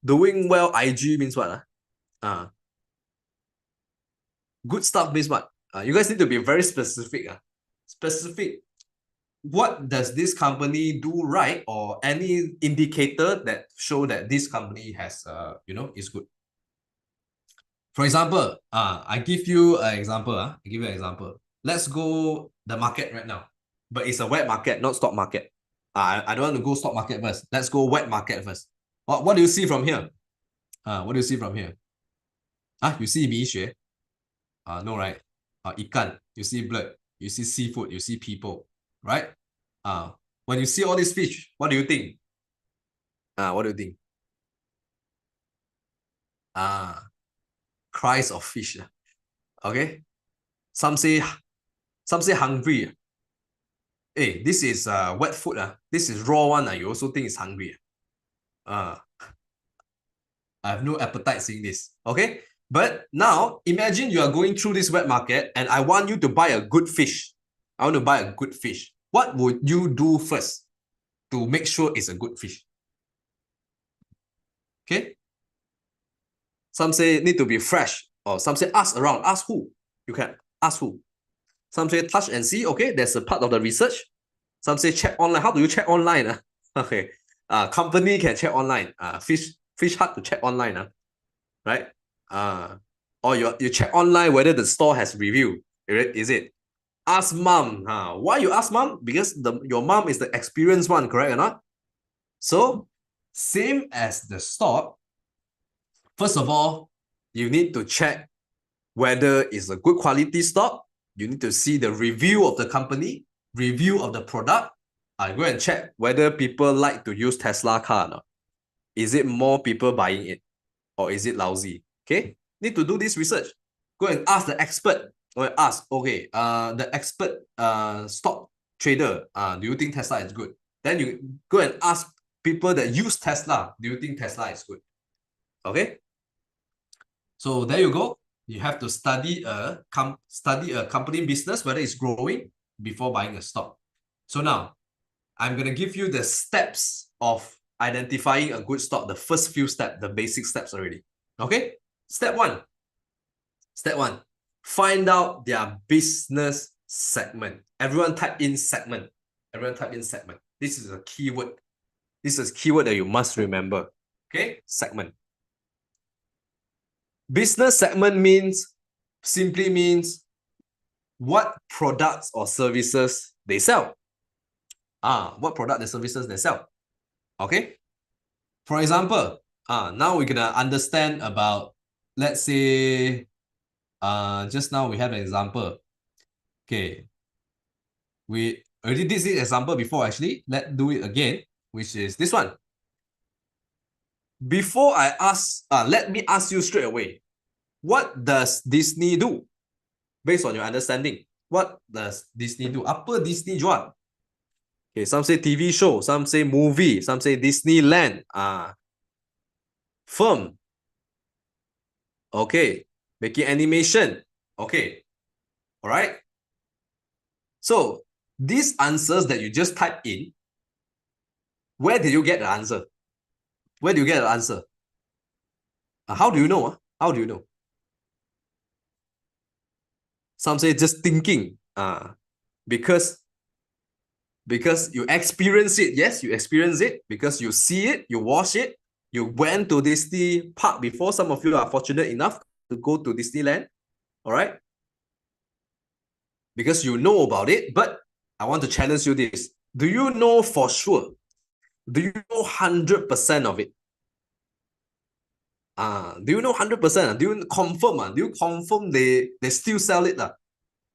Doing well IG means what? Good stuff means what? You guys need to be very specific. Specific. What does this company do right, or any indicator that show that this company has is good? For example, I give you an example. I give you an example. Let's go the market right now. But it's a wet market, not stock market. I don't want to go stock market first. Let's go wet market first. What do you see from here? What do you see from here? You see 米血? No, right? Ikan, you see blood, you see seafood, you see people, right? When you see all these fish, what do you think? What do you think? Cries of fish. Okay? Some say hungry. Hey, this is wet food. This is raw one. You also think it's hungry. I have no appetite seeing this. Okay? But now, imagine you are going through this wet market and I want you to buy a good fish. I want to buy a good fish. What would you do first to make sure it's a good fish? Okay? Some say need to be fresh. Or some say ask around. Ask who? You can ask who. Some say touch and see. Okay, that's a part of the research. Some say check online. How do you check online? Okay. Company can check online. Fish hard to check online. Right? Or you check online whether the store has review. Is it? Ask mom. Why you ask mom? Because your mom is the experienced one, correct or not? So, same as the stock, first of all, you need to check whether it's a good quality stock. You need to see the review of the company, review of the product. Go and check whether people like to use Tesla car or not. Is it more people buying it? Or is it lousy? Okay? Need to do this research. Go and ask the expert. Go and ask, okay, the expert stock trader, do you think Tesla is good? Then you go and ask people that use Tesla, do you think Tesla is good? Okay? So there you go. You have to study a company business, whether it's growing, before buying a stock. So now, I'm going to give you the steps of identifying a good stock, the first few steps, the basic steps already. Okay? Step one. Find out their business segment. Everyone type in segment. This is a keyword. This is a keyword that you must remember. Okay? Segment. Business segment simply means what products or services they sell. What product and services they sell. Okay? For example, now we're gonna understand about, let's say, just now we have an example. Okay. We already did this example before actually. Let's do it again, which is this one. Before I ask, let me ask you straight away. What does Disney do? Based on your understanding, what does Disney do? Apa Disney jual? Okay, some say TV show, some say movie, some say Disneyland. Film. Okay, making animation. Okay, all right. So these answers that you just typed in, where did you get the answer? Where do you get the answer? How do you know? How do you know? Some say just thinking. Because you experience it. Yes, you experience it because you see it, you watch it. You went to Disney Park before. Some of you are fortunate enough to go to Disneyland. All right? Because you know about it. But I want to challenge you this. Do you know for sure? Do you know 100% of it? Do you know 100%? Do you confirm? Do you confirm they still sell it? Do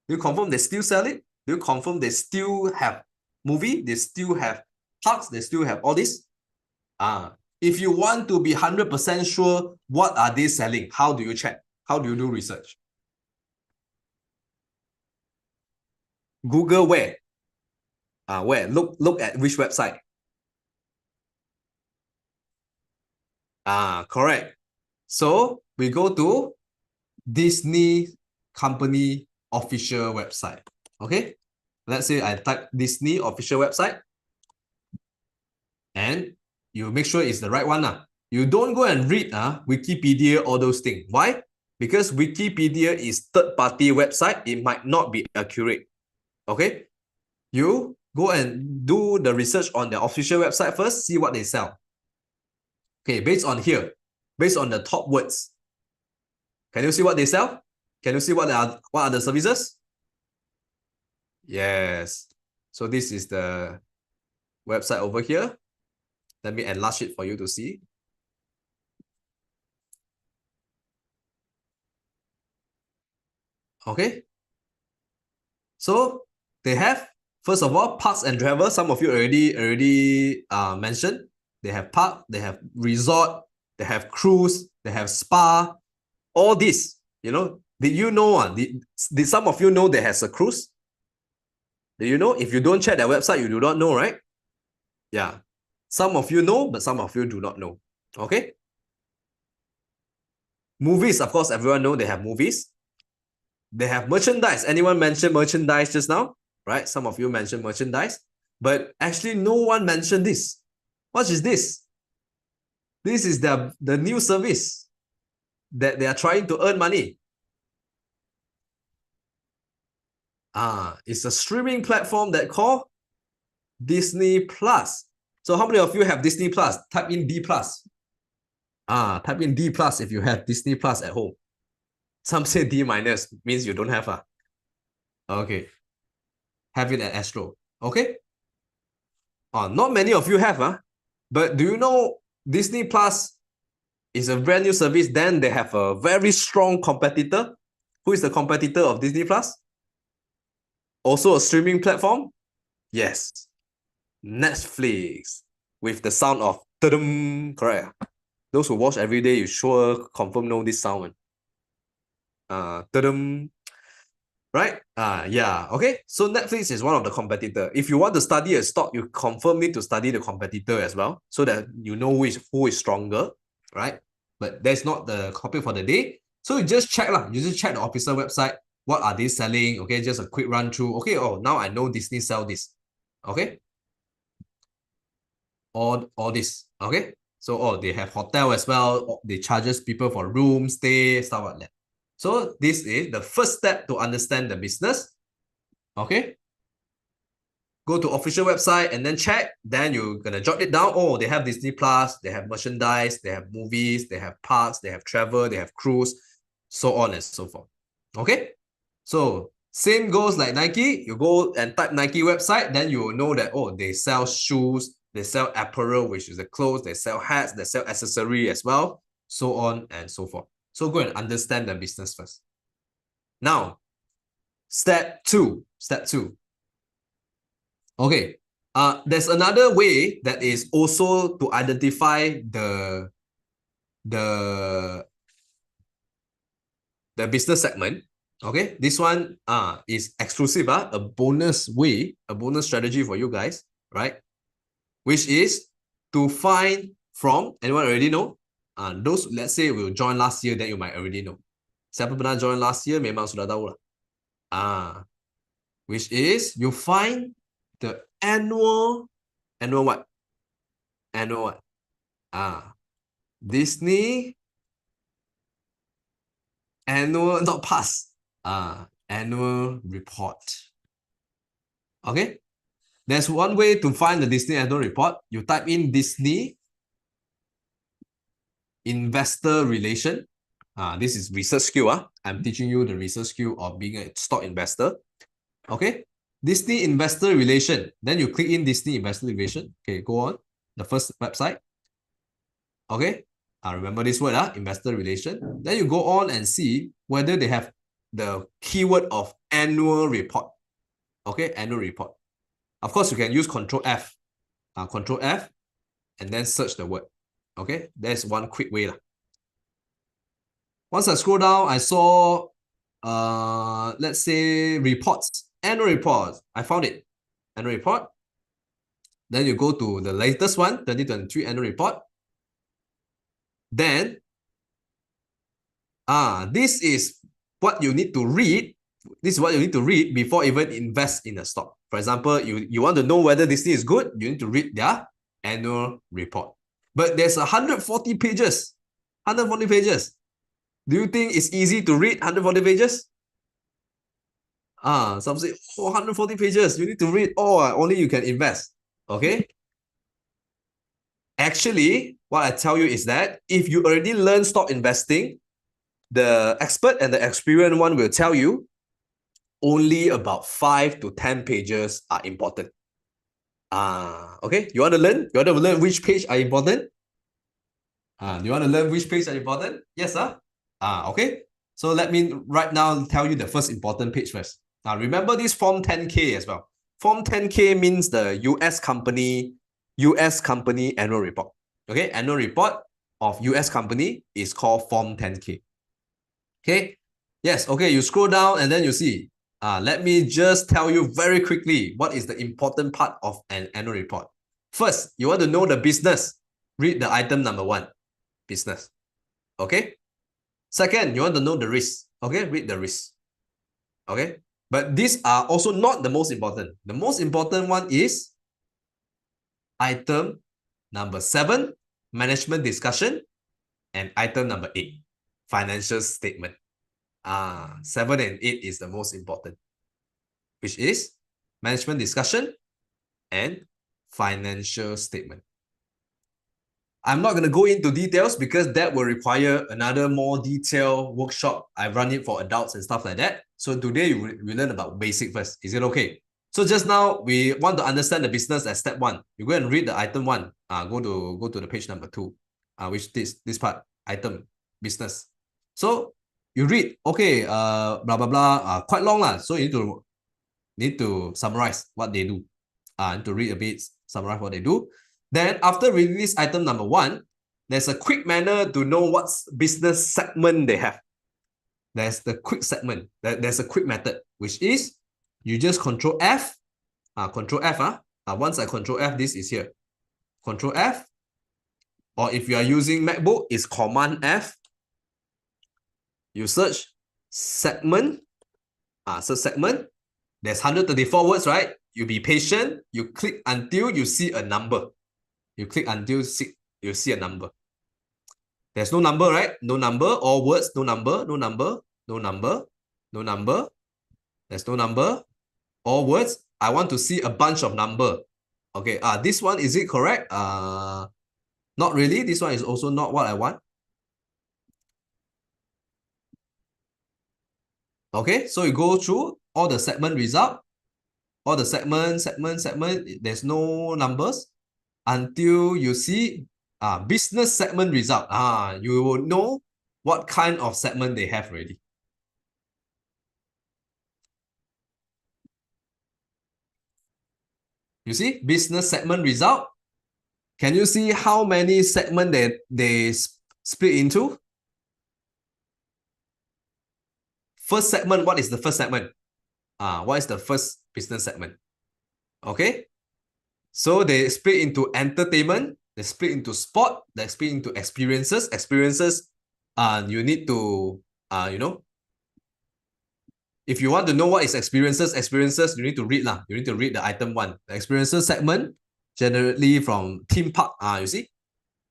you confirm they still sell it? Do you confirm they still have movie? They still have parks? They still have all this? If you want to be 100% sure, what are they selling? How do you check? How do you do research? Google where? Where? Look at which website? Correct. So we go to Disney company official website. Okay. Let's say I type Disney official website. And you make sure it's the right one. You don't go and read Wikipedia, all those things. Why? Because Wikipedia is third-party website. It might not be accurate. Okay. You go and do the research on the official website first. See what they sell. Okay. Based on here. Based on the top words. Can you see what they sell? Can you see what are the services? Yes. So this is the website over here. Let me enlarge it for you to see. Okay. So they have, first of all, parks and travel. Some of you already mentioned. They have park, they have resort, they have cruise, they have spa, all this. You know, did you know? Did some of you know there has a cruise? Do you know? If you don't check their website, you do not know, right? Yeah. Some of you know, but some of you do not know. Okay. Movies, of course, everyone know they have movies. They have merchandise. Anyone mentioned merchandise just now? Right? Some of you mentioned merchandise. But actually, no one mentioned this. What is this? This is the new service that they are trying to earn money. It's a streaming platform that called Disney Plus. So how many of you have Disney Plus? Type in D plus. Type in D plus if you have Disney Plus at home. Some say D minus, means you don't have. Okay. Have it at Astro. Okay. Not many of you have. But do you know Disney Plus is a brand new service? Then they have a very strong competitor. Who is the competitor of Disney Plus? Also a streaming platform? Yes. Netflix. With the sound of ta-dum, correct? Those who watch every day, you sure confirm know this sound. Ta-dum. Right? Yeah. Okay. So Netflix is one of the competitor. If you want to study a stock, you confirm need to study the competitor as well, so that you know who is stronger, right? But that's not the topic for the day. So you just check lah. You just check the official website. What are they selling? Okay, just a quick run through. Okay, now I know Disney sell this. Okay. All this. Okay. So they have hotel as well. They charges people for room stay, stuff like that. So this is the first step to understand the business. Okay. Go to official website and then check. Then you're gonna jot it down. They have Disney Plus, they have merchandise, they have movies, they have parks, they have travel, they have cruise, so on and so forth. Okay. So same goes like Nike. You go and type Nike website, then you will know that they sell shoes, they sell apparel, which is the clothes, they sell hats, they sell accessory as well, so on and so forth. So go and understand the business first. Now, step two. Okay. There's another way that is also to identify the business segment. Okay. This one is exclusive, a bonus way, a bonus strategy for you guys, right? Which is to find from, anyone already know? Those, let's say, will join last year, then you might already know. Siapa pernah join last year, memang sudah tahu lah. Which is, you find the annual what? Annual what? Disney annual, not pass. Annual report. Okay? There's one way to find the Disney annual report. You type in Disney investor relation. This is research skill. I'm teaching you the research skill of being a stock investor. Okay. Disney investor relation. Then you click in Disney investor relation. Okay, go on. The first website. Okay. Remember this word, investor relation. Then you go on and see whether they have the keyword of annual report. Okay, annual report. Of course, you can use Control F. Control F and then search the word. Okay, that's one quick way. Once I scroll down, I saw, let's say, reports. Annual report. I found it. Annual report. Then you go to the latest one, 2023 annual report. Then, this is what you need to read. This is what you need to read before even invest in a stock. For example, you want to know whether Disney is good, you need to read their annual report. But there's 140 pages. 140 pages. Do you think it's easy to read 140 pages? Some say, 140 pages, you need to read. Only you can invest. Okay? Actually, what I tell you is that if you already learn stock investing, the expert and the experienced one will tell you only about 5 to 10 pages are important. Okay, you want to learn? You want to learn which page are important? You want to learn which page are important? Yes, okay. So let me right now tell you the first important page first. Now remember this Form 10K as well. Form 10K means the US company annual report. Okay, annual report of US company is called Form 10K. Okay, yes, okay, you scroll down and then you see. Let me just tell you very quickly what is the important part of an annual report. First, you want to know the business. Read the item number 1, business. Okay. Second, you want to know the risk. Okay, read the risk. Okay, but these are also not the most important. The most important one is item number 7, management discussion, and item number 8, financial statement. 7 and 8 is the most important, which is management discussion and financial statement. I'm not going to go into details because that will require another more detailed workshop. I run it for adults and stuff like that. So today we learn about basic first. Is it okay? So just now we want to understand the business as step 1. You go and read the item 1. Go to the page number 2. Which this part, item business. So you read, okay, blah blah blah, quite long lah. So you need to summarize what they do. Need to read a bit, summarize what they do. Then after reading this item number 1, there's a quick manner to know what business segment they have. There's the quick segment. There's a quick method, which is you just Control F. Control F. Once I Control F, this is here. Control F. Or if you are using MacBook, it's Command F. You search segment. Search segment. There's 134 words, right? You be patient. You click until you see a number. You click until you see a number. There's no number, right? No number. All words, no number, no number, no number, no number. There's no number. All words. I want to see a bunch of number. Okay. This one, is it correct? Not really. This one is also not what I want. Okay. So you go through all the segment result. All the segment. There's no numbers. Until you see business segment result. You will know what kind of segment they have already. You see business segment result. Can you see how many segments they split into? First segment, what is the first segment? What is the first business segment? Okay. So they split into entertainment, they split into sport, they split into experiences. Experiences, you need to, if you want to know what is experiences, you need to read lah. You need to read the item 1. The experiences segment, generally from theme park. You see,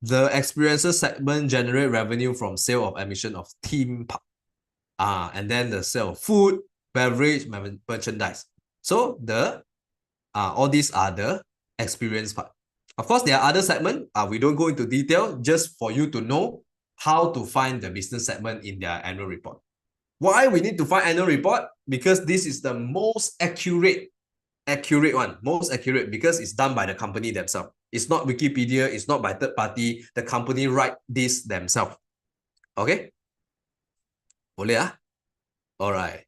the experiences segment generate revenue from sale of admission of theme park. And then the sale of food, beverage, merchandise. So all these are the experience part. Of course, there are other segments. We don't go into detail, just for you to know how to find the business segment in their annual report. Why we need to find annual report? Because this is the most accurate one. Most accurate because it's done by the company themselves. It's not Wikipedia. It's not by third party. The company write this themselves. Okay? Boleh Alright.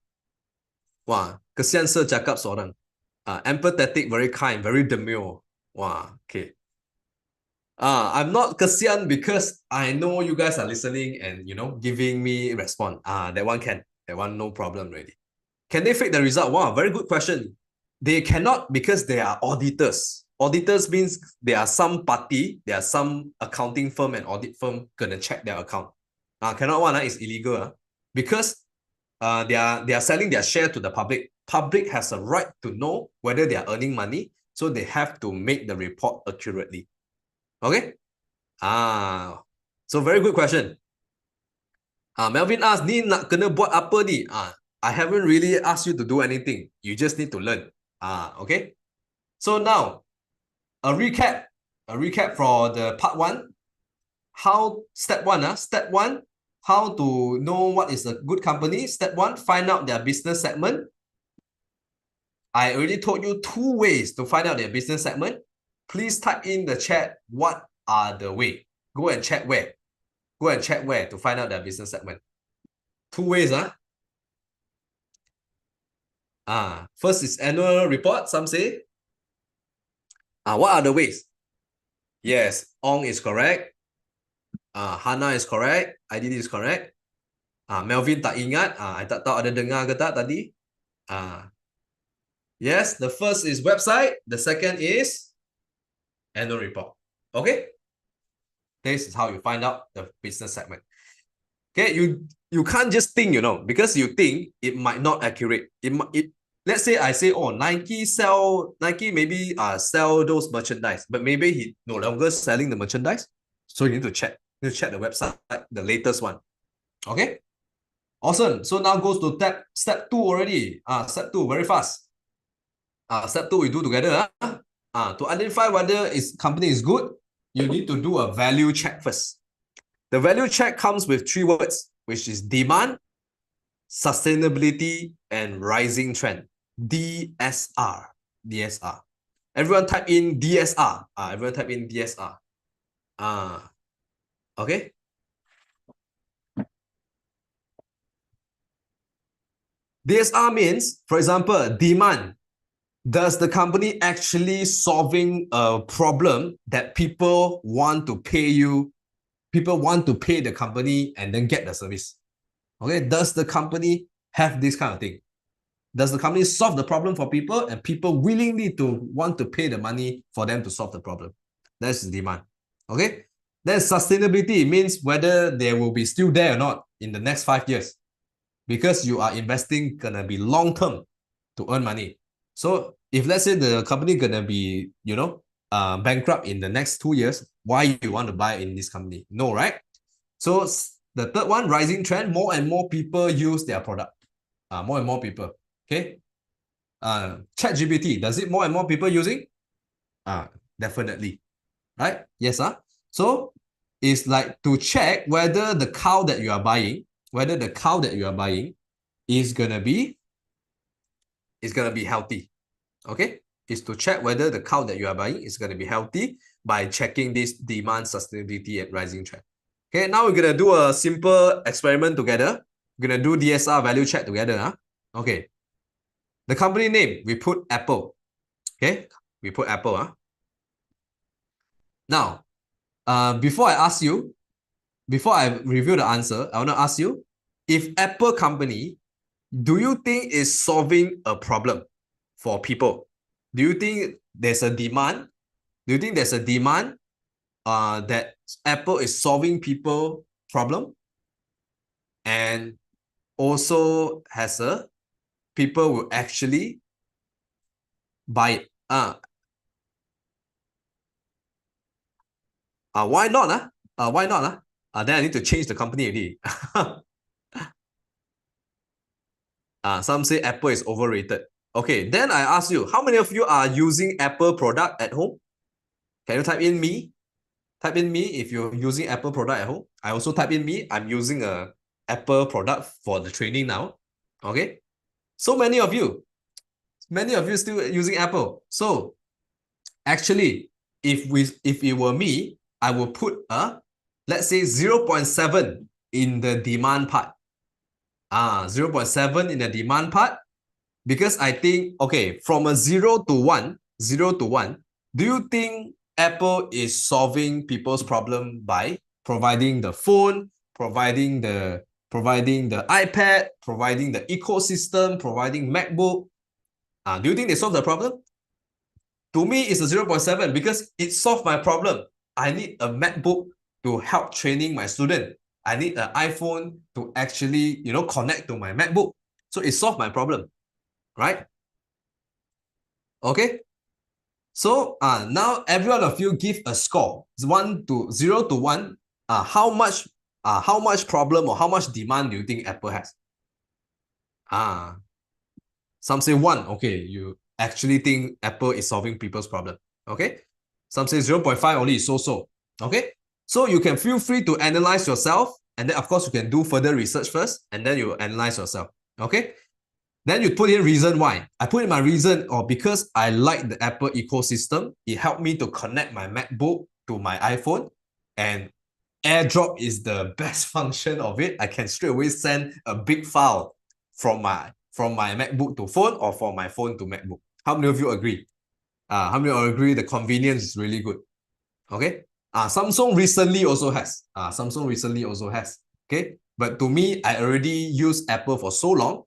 Wah, kesian sir cakap seorang. Empathetic, very kind, very demure. Wow, okay. I'm not kesian because I know you guys are listening and, giving me response. That one can. That one, no problem already. Can they fake the result? Wow, very good question. They cannot because they are auditors. Auditors means there are some party, there are some accounting firm and audit firm gonna check their account. Cannot one, it's illegal. Because they are selling their share to the public. Public has a right to know whether they are earning money, so they have to make the report accurately. Okay? So very good question. Melvin asked, ni nak kena buat apa ni? I haven't really asked you to do anything. You just need to learn. Okay? So now, a recap for the part 1. Step 1, how to know what is a good company? Step 1, find out their business segment. I already told you 2 ways to find out their business segment. Please type in the chat, what are the way? Go and check where. Go and check where to find out their business segment. 2 ways, first is annual report, some say. What are the ways? Yes, Ong is correct. Hana is correct. IDD is correct. Melvin tak ingat. I tak tahu ada dengar ke tak tadi. Yes, the first is website. The second is annual report. Okay? This is how you find out the business segment. Okay, you can't just think, you know, because you think it might not accurate. Let's say I say, oh, Nike maybe sell those merchandise, but maybe he no longer selling the merchandise. So you need to check. You check the website, the latest one. Okay? Awesome. So now goes to step 2 already. Step 2, very fast. Step 2 we do together. To identify whether company is good, you need to do a value check first. The value check comes with 3 words, which is demand, sustainability, and rising trend. DSR. DSR. Everyone type in DSR. Everyone type in DSR. Okay. DSR means, for example, demand. Does the company actually solving a problem that people want to pay you? People want to pay the company and then get the service. Okay, does the company have this kind of thing? Does the company solve the problem for people and people willingly to want to pay the money for them to solve the problem? That's demand. Okay, then sustainability means whether they will be still there or not in the next 5 years, because you are investing gonna be long term to earn money. So if let's say the company gonna be, you know, bankrupt in the next 2 years, why you want to buy in this company? No, right? So the third one, rising trend, more and more people use their product. More and more people. Okay. ChatGPT, does it more and more people using? Definitely. Right? Yes, So it's like to check whether the cow that you are buying, is gonna be healthy. Okay, is to check whether the cow that you are buying is gonna be healthy by checking this demand, sustainability, and rising trend. Okay, now we're gonna do a simple experiment together. We're gonna do DSR value check together. Okay, the company name we put Apple. Okay, we put Apple. Now, before I review the answer, I want to ask you, if Apple company, do you think is solving a problem for people? Do you think there's a demand? Do you think there's a demand that Apple is solving people problem, and also has a people will actually buy it? Why not? Why not? Then I need to change the company already. Some say Apple is overrated. Okay, then I ask you, how many of you are using Apple product at home? Can you type in me? Type in me if you're using Apple product at home. I also type in me. I'm using a Apple product for the training now. Okay, so many of you still using Apple. So actually, if it were me, I will put let's say 0.7 in the demand part. 0.7 in the demand part, because I think, okay, from a 0 to 1, do you think Apple is solving people's problem by providing the phone, providing the iPad, providing the ecosystem, providing MacBook? Do you think they solve the problem? To me, it's a 0.7 because it solved my problem. I need a MacBook to help training my student. I need an iPhone to actually, you know, connect to my MacBook. So it solved my problem, right? Okay. So now every one of you give a score. 0 to 1. How much problem or how much demand do you think Apple has? Some say 1. Okay, you actually think Apple is solving people's problem. Okay. Some say 0.5 only, so. Okay. So you can feel free to analyze yourself. And then of course you can do further research first, and then you analyze yourself. Okay. Then you put in reason why. I put in my reason, or because I like the Apple ecosystem. It helped me to connect my MacBook to my iPhone, and AirDrop is the best function of it. I can straight away send a big file from my MacBook to phone, or from my phone to MacBook. How many of you agree? How many of you agree the convenience is really good? Okay. Samsung recently also has. Okay. But to me, I already use Apple for so long.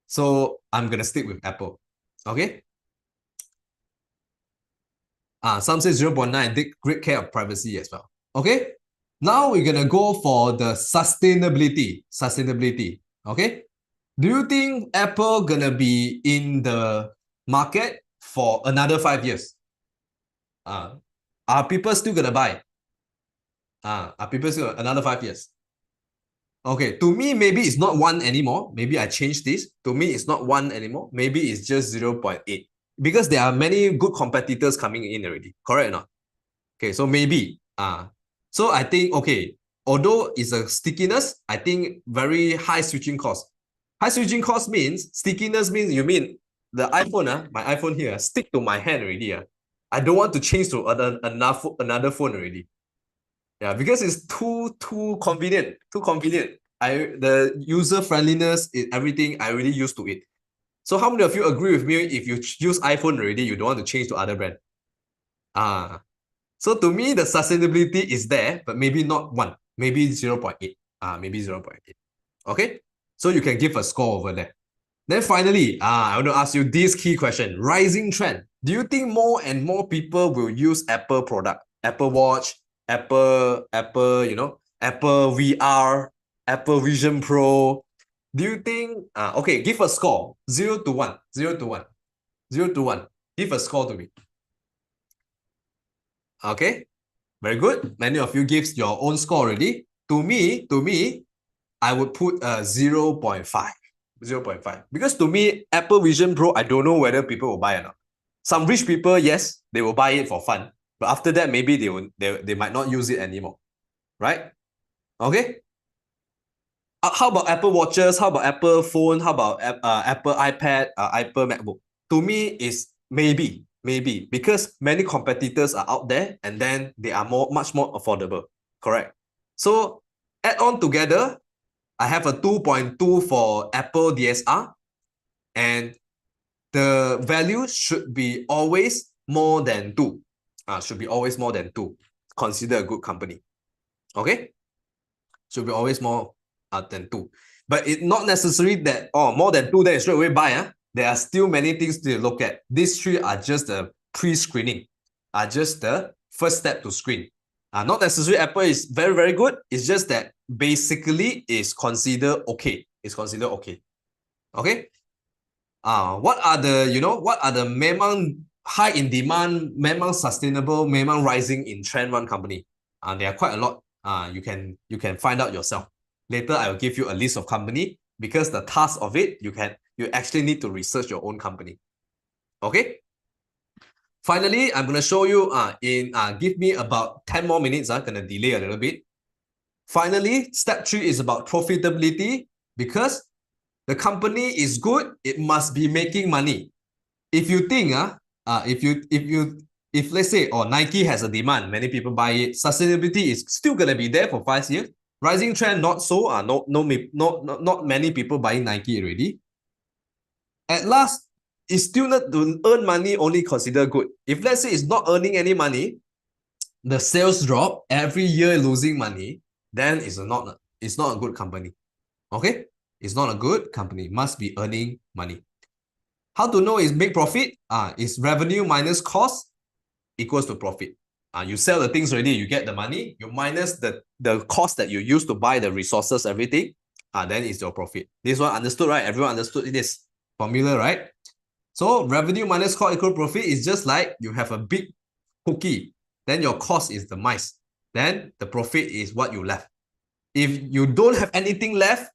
So I'm gonna stick with Apple. Okay. Some say 0.9, take great care of privacy as well. Okay. Now we're gonna go for the sustainability. Okay. Do you think Apple gonna be in the market for another 5 years? Are people still gonna buy? Are people still another 5 years? Okay, to me, maybe it's not 1 anymore. Maybe I change this. To me, it's not 1 anymore. Maybe it's just 0.8. Because there are many good competitors coming in already. Correct or not? Okay, so maybe. So I think, okay, although it's a stickiness, I think very high switching cost. High switching cost means, stickiness means you mean the iPhone, my iPhone here, stick to my hand already. I don't want to change to another phone already. Yeah, because it's too convenient. The user friendliness is everything. I really used to it. So how many of you agree with me? If you use iPhone already, you don't want to change to other brand? So to me, the sustainability is there, but maybe not 1, maybe 0.8. Maybe 0.8. Okay, so you can give a score over there. Then finally, I want to ask you this key question: rising trend. Do you think more and more people will use Apple product, Apple Watch, Apple, Apple VR, Apple Vision Pro? Do you think, okay, give a score, 0 to 1, 0 to 1, 0 to 1. Give a score to me. Okay, very good. Many of you give your own score already. To me, I would put 0.5. 0.5. Because to me, Apple Vision Pro, I don't know whether people will buy or not. Some rich people, yes, they will buy it for fun. But after that, maybe they might not use it anymore. Right? Okay. How about Apple Watches? How about Apple phone? How about Apple iPad, Apple MacBook? To me, is maybe. Because many competitors are out there, and then they are much more affordable. Correct. So add on together, I have a 2.2 for Apple DSR, and the value should be always more than 2. Should be always more than 2. Consider a good company. Okay? Should be always more than 2. But it's not necessary that, more than 2, then straight away buy. There are still many things to look at. These 3 are just the pre-screening, are just the first step to screen. Not necessarily Apple is very, very good. It's just that basically is considered okay. It's considered okay. Okay. What are the memang high in demand, memang sustainable, memang rising in trend one company? There are quite a lot. You can find out yourself. Later, I will give you a list of company, because the task of it, you actually need to research your own company. Okay. Finally, I'm going to show you give me about 10 more minutes. I'm going to delay a little bit. Finally, step 3 is about profitability, because the company is good, it must be making money. If you think, if let's say, Nike has a demand, many people buy it, sustainability is still going to be there for 5 years. Rising trend, not so, not many people buying Nike already. At last, it's still not to earn money, only consider good. If let's say it's not earning any money, the sales drop, every year losing money, then it's not a good company. Okay? It's not a good company. Must be earning money. How to know is make profit? Is revenue minus cost equals to profit. You sell the things already, you get the money, you minus the cost that you use to buy the resources, everything, then it's your profit. This one understood, right? Everyone understood this formula, right? So revenue minus cost equal profit is just like you have a big cookie, then your cost is the mice, then the profit is what you left. If you don't have anything left,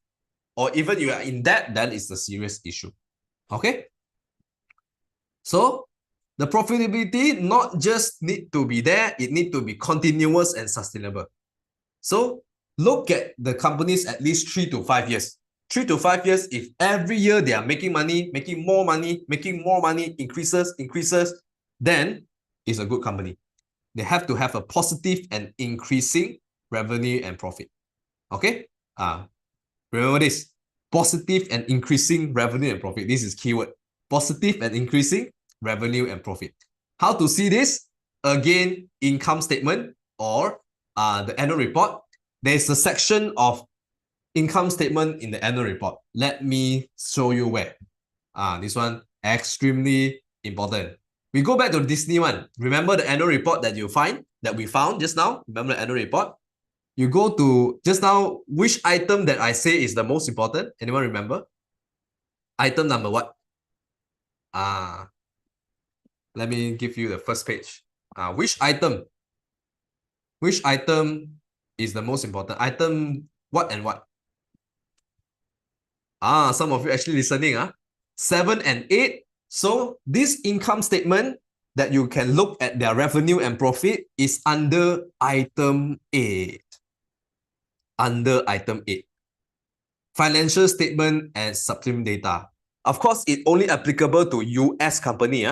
or even you are in debt, then it's a serious issue. Okay? So the profitability not just need to be there, it need to be continuous and sustainable. So look at the companies at least 3 to 5 years. 3 to 5 years, if every year they are making money, making more money, increases, then it's a good company. They have to have a positive and increasing revenue and profit. Okay? Remember this. Positive and increasing revenue and profit. This is keyword. Positive and increasing revenue and profit. How to see this? Again, income statement or the annual report. There's a section of income statement in the annual report. Let me show you where. This one extremely important. We go back to the Disney one. Remember the annual report that we found just now? Remember the annual report? You go to just now, which item that I say is the most important? Anyone remember? Item number what? Let me give you the first page. Which item is the most important? Item what and what? Some of you actually listening. 7 and 8. So this income statement that you can look at their revenue and profit is under item 8. Under item 8. Financial statement and supplement data. Of course, it only applicable to US company.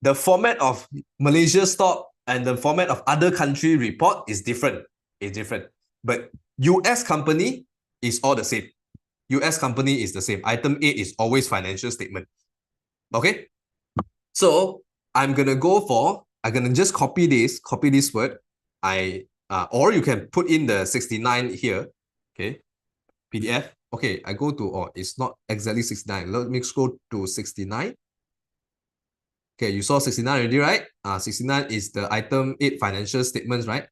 The format of Malaysia stock and the format of other country report is different. It's different. But US company is all the same. US company is the same. Item 8 is always financial statement. Okay? So I'm gonna just copy this word. Or you can put in the 69 here. Okay. PDF. Okay, I go to, it's not exactly 69. Let me scroll to 69. Okay, you saw 69 already, right? 69 is the item 8 financial statements, right?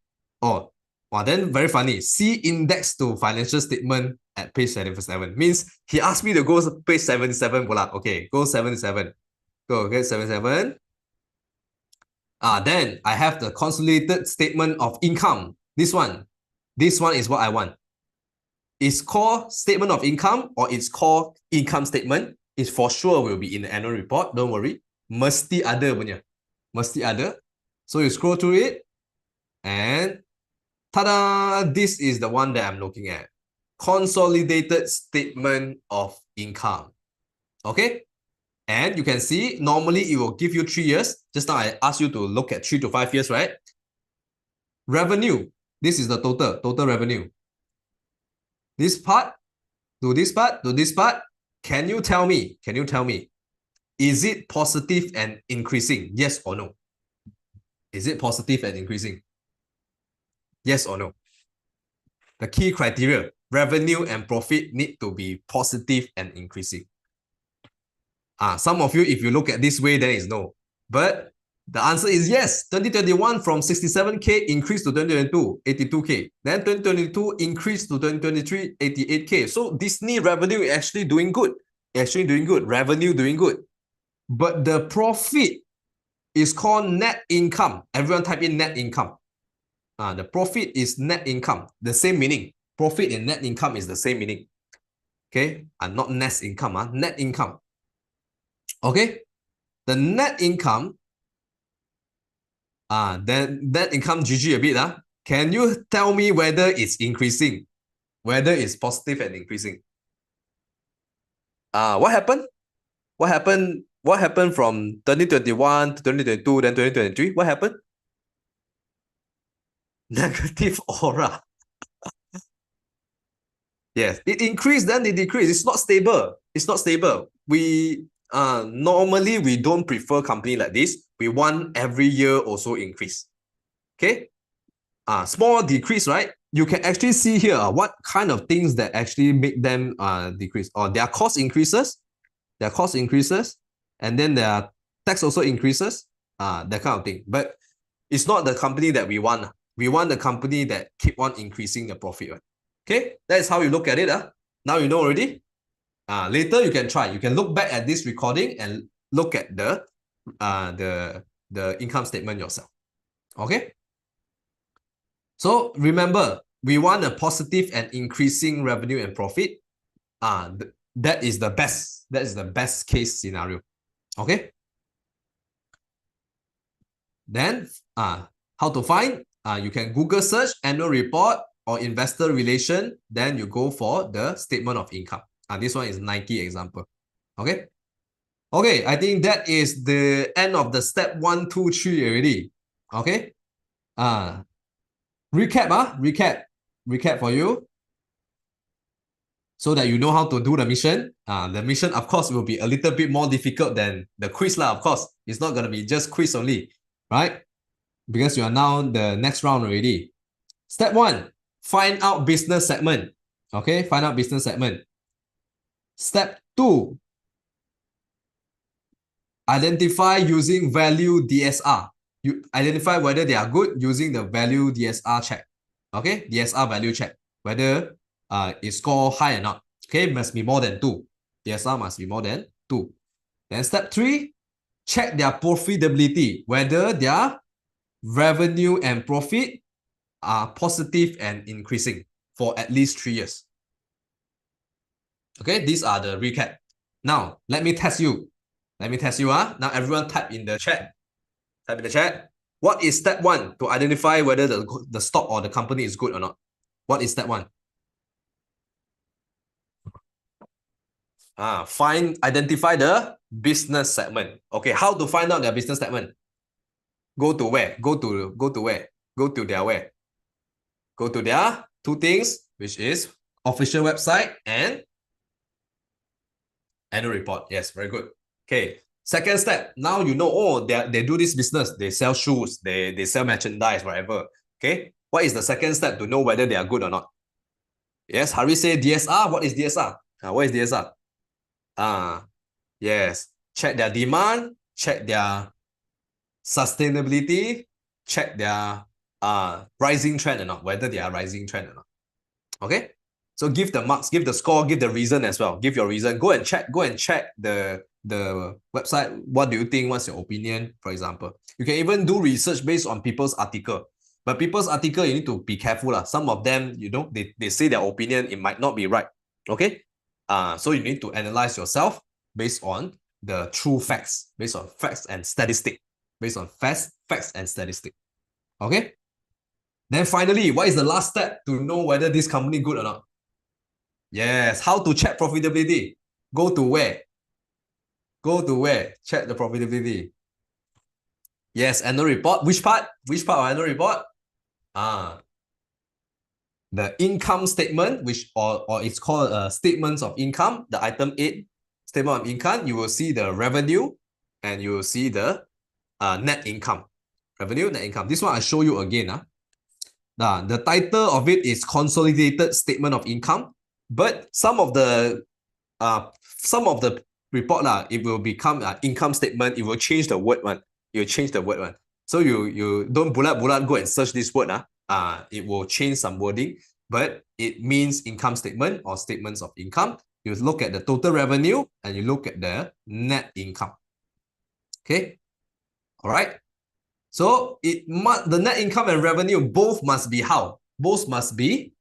Then very funny. See index to financial statement at page 77. Means he asked me to go to page 77. Okay, go 77. Go get 77. Then I have the consolidated statement of income. This one is what I want. It's called statement of income or it's called income statement. It for sure will be in the annual report. Don't worry. Mesti ada punya. Mesti ada. So you scroll through it and ta-da! This is the one that I'm looking at. Consolidated statement of income. Okay? And you can see normally it will give you 3 years. Just now I asked you to look at 3 to 5 years, right? Revenue. This is the total revenue. This part, do this part, do this part. Can you tell me, is it positive and increasing? Yes or no? Is it positive and increasing? Yes or no? The key criteria, revenue and profit need to be positive and increasing. Some of you, if you look at this way, then it's no. But the answer is yes. 2021 from 67K increased to 2022, 82K. Then 2022 increased to 2023, 88K. So Disney revenue is actually doing good. Revenue doing good. But the profit is called net income. Everyone type in net income. The profit is net income. The same meaning. Profit and net income is the same meaning. Okay? Not net income. Net income. Okay? The net income, then that income GG a bit. Can you tell me whether it's increasing? Whether it's positive and increasing? What happened? What happened from 2021 to 2022, then 2023? What happened? Negative aura. Yes, it increased, then it decreased. It's not stable. We normally we don't prefer company like this. We want every year also increase. Okay? Small decrease, right? You can actually see here what kind of things that actually make them decrease. Or their cost increases, and then their tax also increases, that kind of thing. But it's not the company that we want. We want the company that keep on increasing the profit. Right? Okay? That is how you look at it. Now you know already. Later you can try. You can look back at this recording and look at the income statement yourself. Okay? So remember, we want a positive and increasing revenue and profit. That is the best. That is the best case scenario. Okay? Then how to find? You can Google search annual report or investor relation, then you go for the statement of income. This one is Nike example. Okay. Okay, I think that is the end of the step 1, 2, 3 already. Okay. Recap for you, so that you know how to do the mission. The mission, of course, will be a little bit more difficult than the quiz lah. Of course, it's not gonna be just quiz only, right? Because you are now the next round already. Step 1, find out business segment. Okay, find out business segment. Step 2, identify using value DSR. You identify whether they are good using the value DSR check. Okay, DSR value check, whether it score high or not. Okay, must be more than 2. DSR must be more than 2. Then step 3, check their profitability, whether their revenue and profit are positive and increasing for at least 3 years. Okay, these are the recap. Now, let me test you. Now, everyone type in the chat. What is step 1 to identify whether the stock or the company is good or not? What is step 1? Identify the business segment. Okay, how to find out their business segment? Go to where? Go to where? Go to their where? Go to their 2 things, which is official website and annual report. Yes, very good. Okay, second step. Now you know, oh, they do this business. They sell shoes. They sell merchandise, whatever. Okay, what is the second step to know whether they are good or not? Yes, Hari say DSR. What is DSR? What is DSR? Yes, check their demand, check their sustainability, check their rising trend or not, whether they are rising trend or not. Okay, so give the marks, give the score, give the reason as well. Give your reason. Go and check the website. What do you think? What's your opinion? For example, you can even do research based on people's article. But people's article, you need to be careful. Some of them, you know, they say their opinion, it might not be right. Okay. So you need to analyze yourself based on the true facts, based on facts and statistics. Okay. Then finally, what is the last step to know whether this company good or not? Yes, how to check profitability? Go to where? Check the profitability. Yes, annual report. Which part? Which part of annual report? The income statement, which or it's called statements of income. The item 8, statement of income. You will see the revenue, and you will see the net income. Revenue, net income. This one I show you again. The title of it is consolidated statement of income, but some of the report it will become income statement. It will change the word one. You change the word one. So you don't bulat go and search this word. It will change some wording, but it means income statement or statements of income. You look at the total revenue and you look at the net income. Okay. All right. So the net income and revenue both must be how? Both must be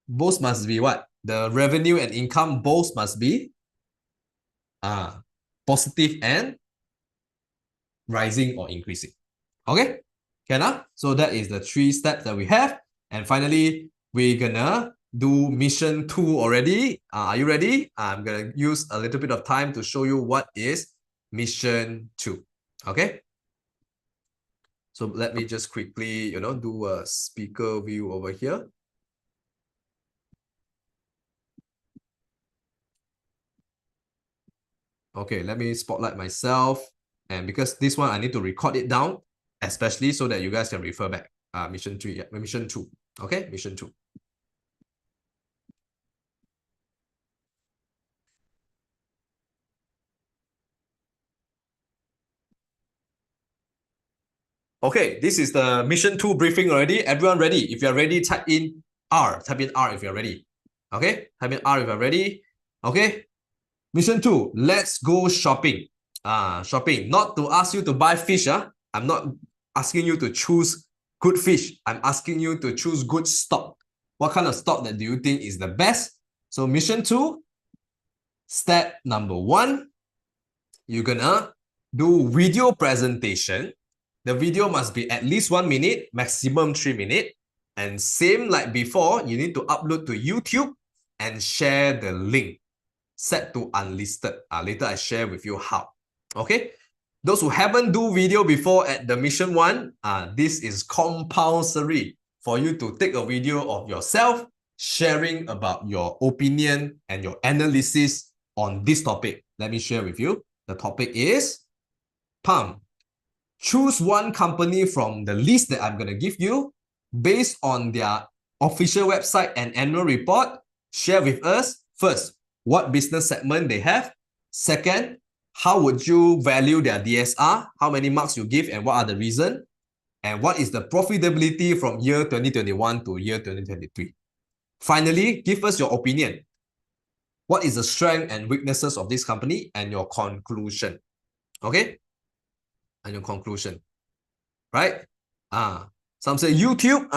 what? The revenue and income both must be positive and rising or increasing. Okay? Can? So that is the 3 steps that we have. And finally, we're gonna do mission 2 already. Are you ready? I'm gonna use a little bit of time to show you what is mission 2. Okay? So let me just quickly, do a speaker view over here. Okay, let me spotlight myself. And because this one, I need to record it down, especially so that you guys can refer back. Mission 3, mission 2. Okay, mission 2. Okay, this is the mission 2 briefing already. Everyone ready? If you're ready, type in R. Type in R if you're ready. Okay, type in R if you're ready. Okay, mission 2, let's go shopping. Shopping, not to ask you to buy fish. I'm not asking you to choose good fish. I'm asking you to choose good stock. What kind of stock that do you think is the best? So mission 2, step number 1, you're gonna do video presentation. The video must be at least 1 minute, maximum 3 minutes. And same like before, you need to upload to YouTube and share the link. Set to unlisted. Later I share with you how. Okay. Those who haven't do video before at the mission 1, this is compulsory for you to take a video of yourself sharing about your opinion and your analysis on this topic. Let me share with you. The topic is Palm. Choose one company from the list that I'm going to give you based on their official website and annual report. Share with us first what business segment they have. Second, how would you value their DSR? How many marks you give and what are the reasons? And what is the profitability from year 2021 to year 2023? Finally, give us your opinion. What is the strength and weaknesses of this company and your conclusion? Okay? And your conclusion. Right? Some say YouTube,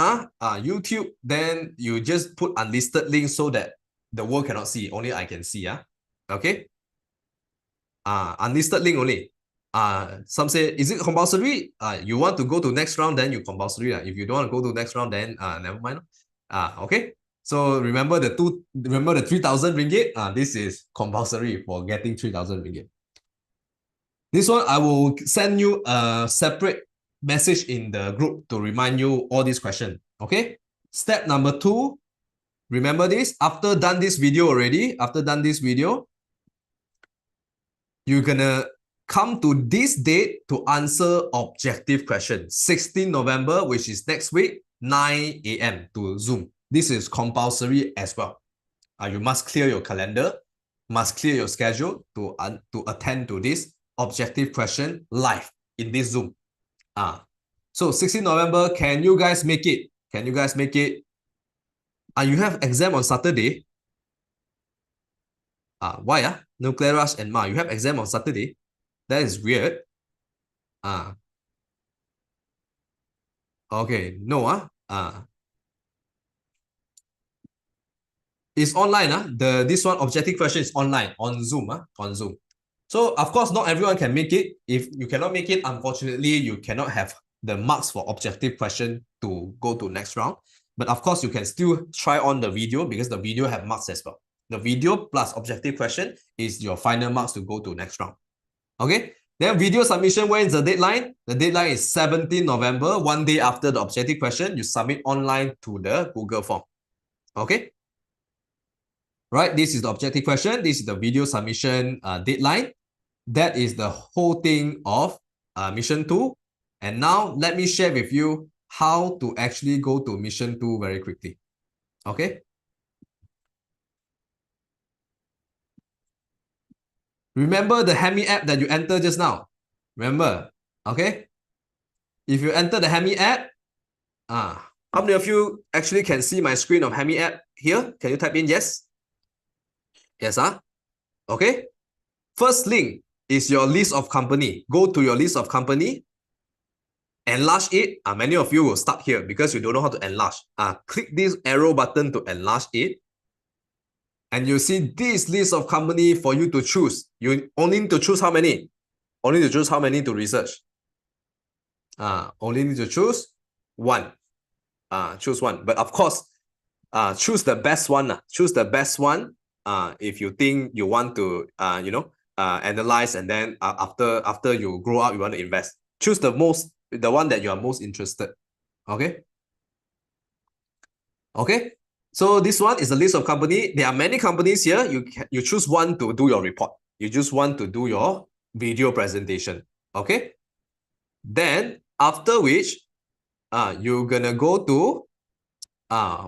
YouTube, then you just put unlisted links so that the world cannot see. Only I can see. Okay? Unlisted link only. Some say, is it compulsory? You want to go to next round, then you compulsory. If you don't want to go to next round, then never mind. Okay. So remember the 3,000 ringgit. This is compulsory for getting 3,000 ringgit. This one I will send you a separate message in the group to remind you all these questions. Okay. Step number 2. Remember this. After done this video already. After done this video, you're gonna come to this date to answer objective question. 16 November, which is next week, 9 a.m. to Zoom. This is compulsory as well. You must clear your calendar, must clear your schedule to attend to this objective question live in this Zoom. So 16 November, can you guys make it? Can you guys make it? You have exam on Saturday. Why? Nuclear Rush and Ma, you have exam on Saturday. That is weird. Okay, no. It's online. This one objective question is online on Zoom. On Zoom. So of course, not everyone can make it. If you cannot make it, unfortunately, you cannot have the marks for objective question to go to next round. But of course, you can still try on the video because the video have marks as well. The video plus objective question is your final marks to go to next round. Okay. Then video submission, when is the deadline? The deadline is 17 November, one day after the objective question. You submit online to the Google form. Okay. Right. This is the objective question. This is the video submission deadline. That is the whole thing of mission 2. And now let me share with you how to actually go to mission 2 very quickly. Okay. Remember the Hemi app that you entered just now? Remember? Okay. If you enter the Hemi app, how many of you actually can see my screen of Hemi app here? Can you type in yes? Yes, okay. First link is your list of company. Go to your list of company. Enlarge it. Many of you will start here because you don't know how to enlarge. Click this arrow button to enlarge it. And you see this list of company for you to choose. You only need to choose how many? Only to choose how many to research. Only need to choose one. Choose one. But of course, choose the best one. Choose the best one. If you think you want to, analyze, and then after you grow up, you want to invest. Choose the one that you are most interested. Okay. Okay. So this one is a list of company. There are many companies here. You choose one to do your report. You just want to do your video presentation. Okay. Then after which, you're gonna go to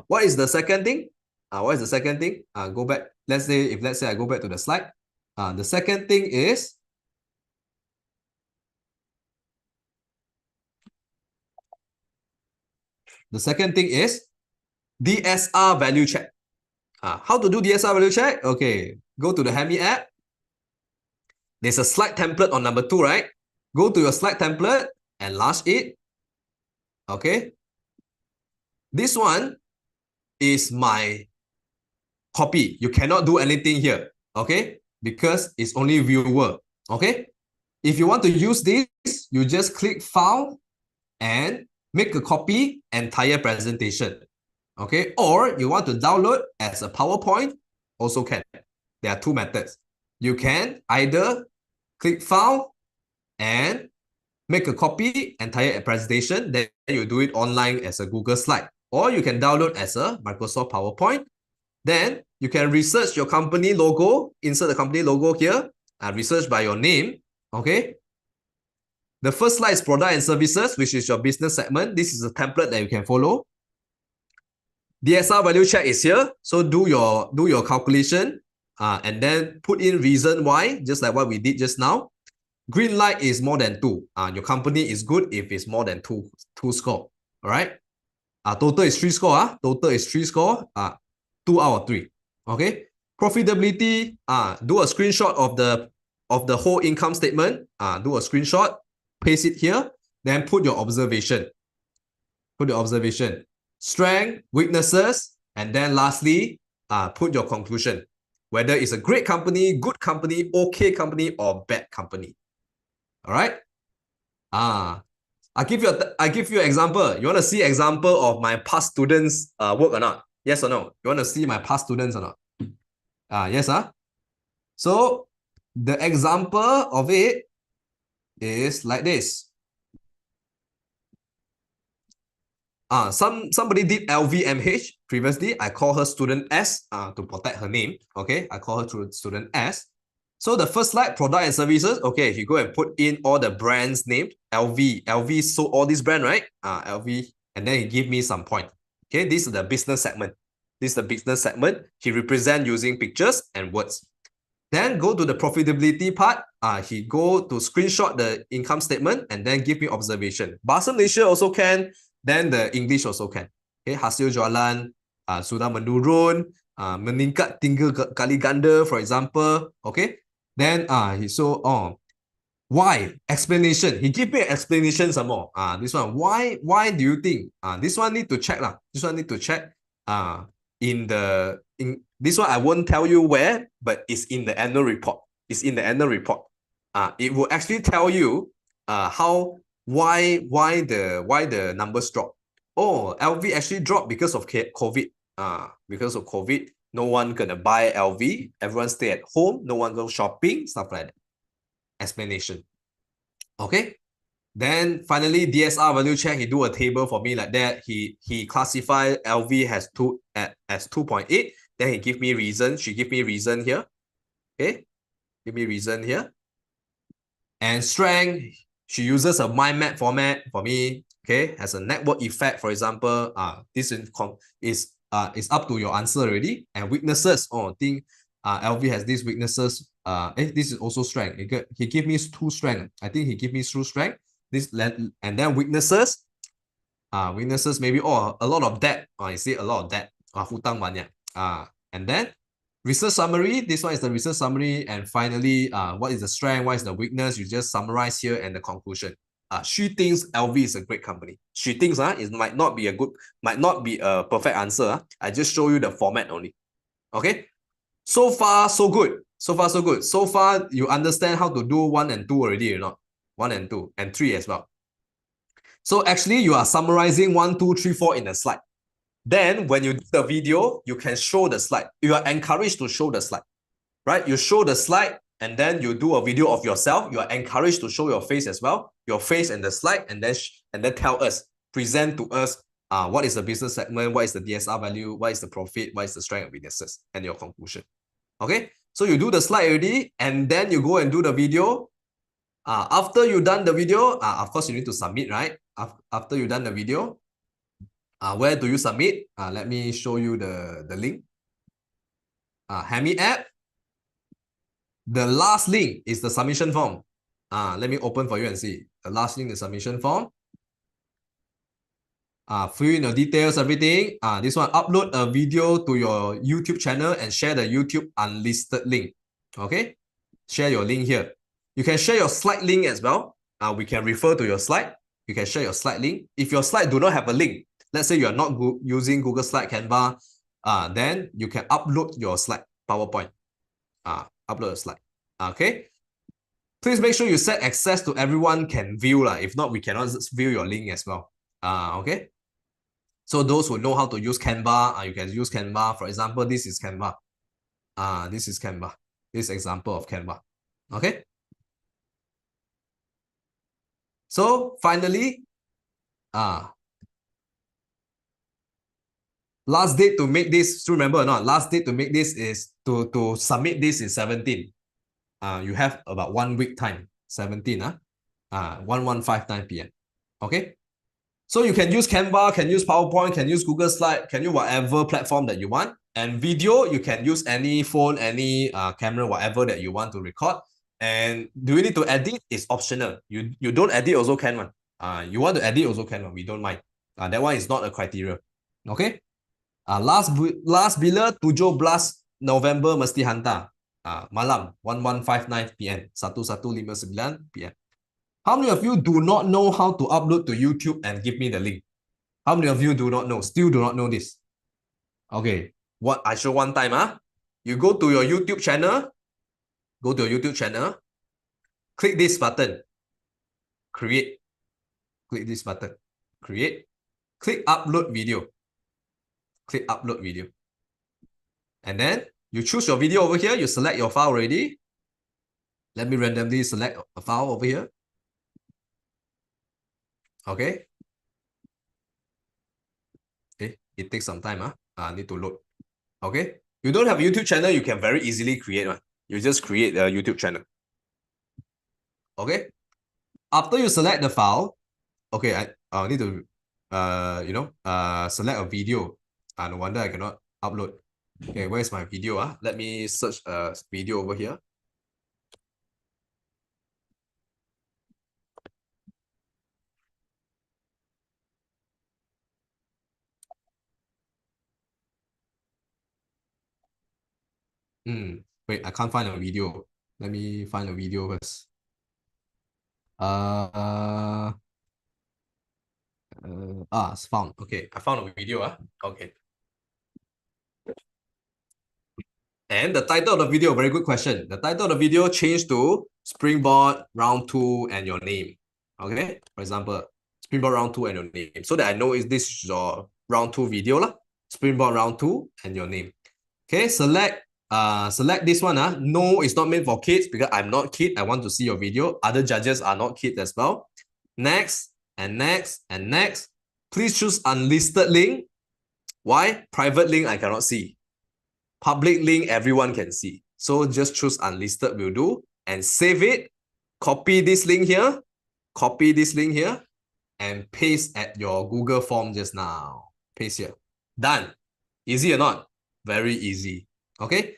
what is the second thing? What is the second thing? Go back. Let's say I go back to the slide. The second thing is DSR value check. How to do DSR value check? Okay, go to the Hemi app. There's a slide template on number 2, right? Go to your slide template, enlarge it. Okay. This one is my copy. You cannot do anything here. Okay. Because it's only viewer. Okay. If you want to use this, you just click File and make a copy, entire presentation. Okay, or you want to download as a PowerPoint, also can. There are two methods. You can either click File and make a copy, entire presentation, then you do it online as a Google slide. Or you can download as a Microsoft PowerPoint. Then you can research your company logo, insert the company logo here, and research by your name. Okay. The first slide is product and services, which is your business segment. This is a template that you can follow. DSR value check is here. So do your calculation and then put in reason why, just like what we did just now. Green light is more than 2. Your company is good if it's more than 2 score. All right. Total is 3 score. Total is 3 score. 2 out of 3. Okay. Profitability. Do a screenshot of the whole income statement. Do a screenshot. Paste it here. Then put your observation. Put your observation. Strength, weaknesses, and then lastly, put your conclusion. Whether it's a great company, good company, okay company, or bad company. All right. I give you an example. You want to see example of my past students' work or not? Yes or no? You want to see my past students or not? Yes, So the example of it is like this. Somebody did LVMH previously. I call her student S to protect her name. Okay, I call her student S. So the first slide, product and services. Okay, you go and put in all the brands named. LV sold all this brand, right? LV, and then he give me some point. Okay, this is the business segment. This is the business segment. He represent using pictures and words. Then go to the profitability part. He go to screenshot the income statement and then give me observation. Bahasa Malaysia also can. Then the English also can. Okay, hasil jualan sudah menurun, meningkat 3 kali ganda, for example. Okay. Then why? Explanation. He give me an explanation some more. This one. Why do you think? This one need to check lah. This one need to check. This one I won't tell you where, but it's in the annual report. It's in the annual report. It will actually tell you why the numbers drop. Oh, LV actually dropped because of COVID. Because of COVID, no one gonna buy LV. Everyone stay at home. No one go shopping. Stuff like that. Explanation. Okay. Then finally, DSR value check. He do a table for me like that. He classify LV as 2.8. Then he give me reason. She give me reason here. Okay. Give me reason here. And strength. She uses a mind map format for me. Okay. Has a network effect, for example. This is up to your answer already. And weaknesses. Oh, I think LV has these weaknesses. This is also strength. He give me 2 strength. I think he give me 2 strength. This and then weaknesses. Weaknesses maybe a lot of debt. I see a lot of debt. Hutang banyak. And then research summary. This one is the research summary. And finally, what is the strength? What is the weakness? You just summarize here and the conclusion. She thinks LV is a great company. She thinks it might not be a perfect answer. I just show you the format only. Okay. So far, so good. So far, so good. So far, you understand how to do 1 and 2 already, you know? 1 and 2 and 3 as well. So actually, you are summarizing 1, 2, 3, 4 in a slide. Then when you do the video, you can show the slide. You are encouraged to show the slide, right? You show the slide and then you do a video of yourself. You are encouraged to show your face as well, your face and the slide, and then tell us, present to us what is the business segment, what is the DSR value, what is the profit, what is the strength and weaknesses, and your conclusion. Okay, so you do the slide already, and then you go and do the video. After you done the video, of course you need to submit, right? After you done the video, where do you submit? Let me show you the link. Hemi app. The last link is the submission form. Let me open for you and see. The last link is submission form. Fill in your details, everything. This one, upload a video to your YouTube channel and share the YouTube unlisted link. Okay, share your link here. You can share your slide link as well. We can refer to your slide. You can share your slide link. If your slide do not have a link, let's say you are not using Google Slide Canva, then you can upload your slide PowerPoint. Upload a slide. Okay. Please make sure you set access to everyone can view. If not, we cannot view your link as well. Okay. So those who know how to use Canva, you can use Canva. For example, this is Canva. This is Canva. This example of Canva. Okay. So finally, last date to make this, still remember or not? Last date to make this is to submit this is 17. You have about 1 week time. 17, 1159 p.m. Okay. So you can use Canva, can use PowerPoint, can use Google Slide, can use whatever platform that you want. And video, you can use any phone, any camera, whatever that you want to record. And do you need to edit? It's optional. You don't edit also can one. You want to edit also can one. We don't mind. That one is not a criteria. Okay. Last bila 17 November mesti hantar. Malam 1159 p.m. 1159 p.m. How many of you do not know how to upload to YouTube and give me the link? How many of you do not know? Still do not know this? Okay. What I show one time, you go to your YouTube channel, click this button, create, click this button, create, click upload video, and then you choose your video over here, you select your file already. Let me randomly select a file over here. Okay. It takes some time, need to load. Okay, you don't have a YouTube channel, you can very easily create one. You just create a YouTube channel. Okay, after you select the file, okay, I need to select a video. No wonder I cannot upload. Okay, where's my video? Let me search a video over here. Wait, I can't find a video. Let me find a video first. It's found. Okay, I found a video. Okay. And the title of the video, very good question. The title of the video changed to Springboard Round 2 and your name. Okay, for example, Springboard Round 2 and your name. So that I know is this is your Round 2 video lah. Springboard Round 2 and your name. Okay, select this one. No, it's not meant for kids because I'm not kid. I want to see your video. Other judges are not kids as well. Next and next and next. Please choose unlisted link. Why? Private link I cannot see. Public link everyone can see. So just choose unlisted will do and save it. Copy this link here. Copy this link here and paste at your Google form just now. Paste here. Done. Easy or not? Very easy. Okay.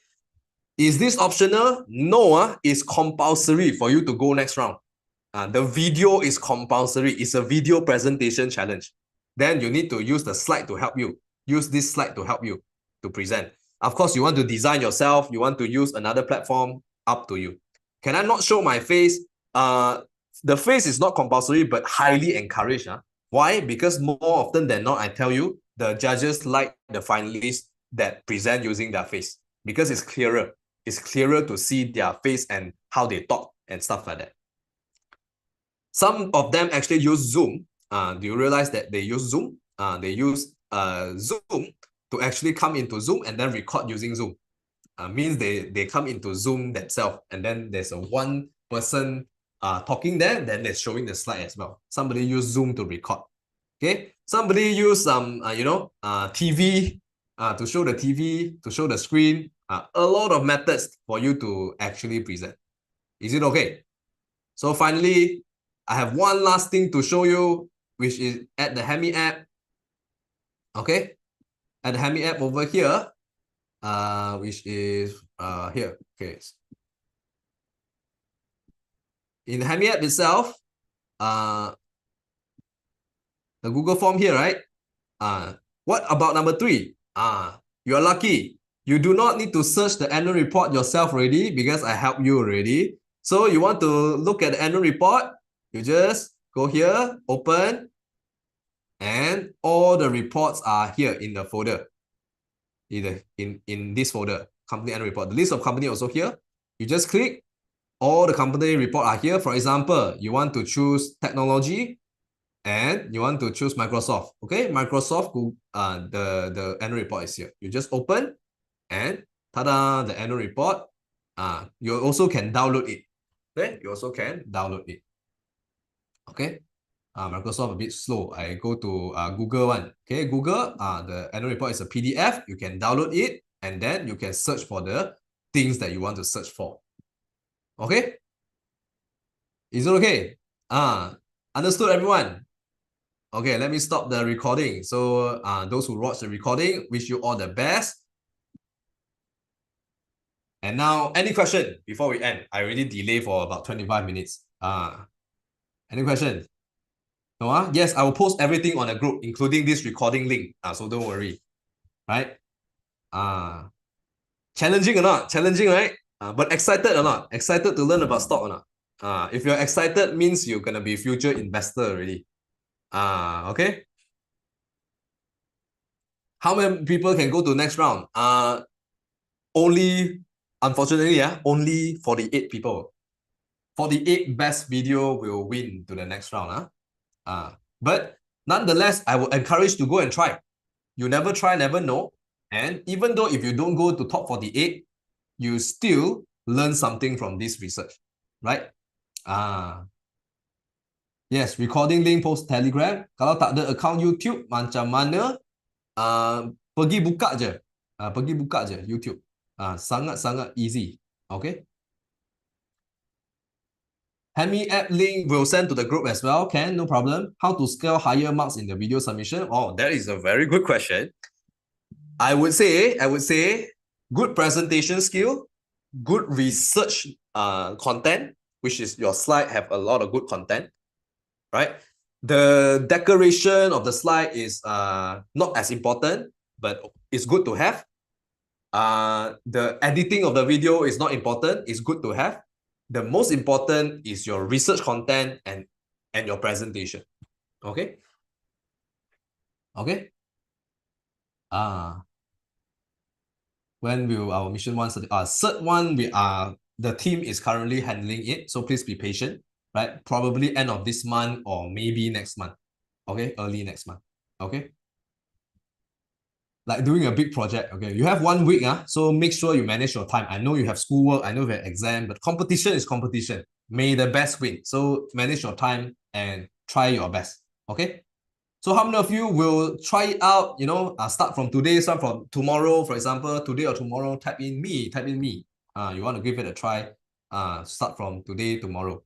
Is this optional? No, it's compulsory for you to go next round. The video is compulsory. It's a video presentation challenge. Then you need to use the slide to help you. Use this slide to help you to present. Of course, you want to design yourself. You want to use another platform. Up to you. Can I not show my face? The face is not compulsory, but highly encouraged. Why? Because more often than not, I tell you, the judges like the finalists that present using their face because it's clearer. It's clearer to see their face and how they talk and stuff like that. Some of them actually use Zoom. Do you realize that they use Zoom? They use Zoom to actually come into Zoom and then record using Zoom. Means they come into Zoom themselves and then there's a one person talking there, then they're showing the slide as well. Somebody use Zoom to record. Okay, somebody use TV to show the TV, to show the screen. A lot of methods for you to actually present. Is it okay? So finally, I have one last thing to show you, which is at the Hemi app. Okay, at the Hemi app over here, which is here. Okay. In the Hemi app itself, the Google form here, right? What about number 3? You're lucky. You do not need to search the annual report yourself already because I helped you already. So you want to look at the annual report, you just go here, open, and all the reports are here in the folder. Either in this folder, company annual report. The list of company also here. You just click, all the company report are here. For example, you want to choose technology. and you want to choose Microsoft. Okay, Microsoft, the annual report is here. You just open and ta-da, the annual report. You also can download it. Okay, you also can download it. Okay, Microsoft a bit slow. I go to Google one. Okay, Google, the annual report is a PDF. You can download it and then you can search for the things that you want to search for. Okay, is it okay? Understood, everyone? Okay, let me stop the recording. So those who watch the recording, wish you all the best. And now, any question before we end? I already delay for about 25 minutes. Any questions? No? Yes, I will post everything on the group, including this recording link. So don't worry. Right? Challenging or not? Challenging, right? But excited or not? Excited to learn about stock or not? If you're excited, means you're gonna be a future investor already. Okay. How many people can go to next round? Only, unfortunately, only 48 people. 48 best video will win to the next round. But nonetheless, I would encourage to go and try. You never try, never know. And even though if you don't go to top 48, you still learn something from this research, right? Yes, recording link post Telegram. Kalau tak ada account YouTube, macam mana? Pergi buka je. Pergi buka je YouTube. Sangat-sangat easy. Okay. Hemi app link will send to the group as well. Can, no problem. How to scale higher marks in the video submission? Oh, that is a very good question. I would say, good presentation skill, good research content, which is your slide have a lot of good content, right? The decoration of the slide is not as important, but it's good to have. The editing of the video is not important, it's good to have. The most important is your research content and your presentation. Okay? Okay? When will our mission one cert one, the team is currently handling it, so please be patient, right? Probably end of this month or maybe next month. Okay, early next month. Okay. Like doing a big project. Okay, you have 1 week, so make sure you manage your time. I know you have schoolwork, I know you have exam, but competition is competition. May the best win. So manage your time and try your best. Okay. So how many of you will try it out, start from today, start from tomorrow, for example, today or tomorrow, type in me. You want to give it a try, start from today, tomorrow.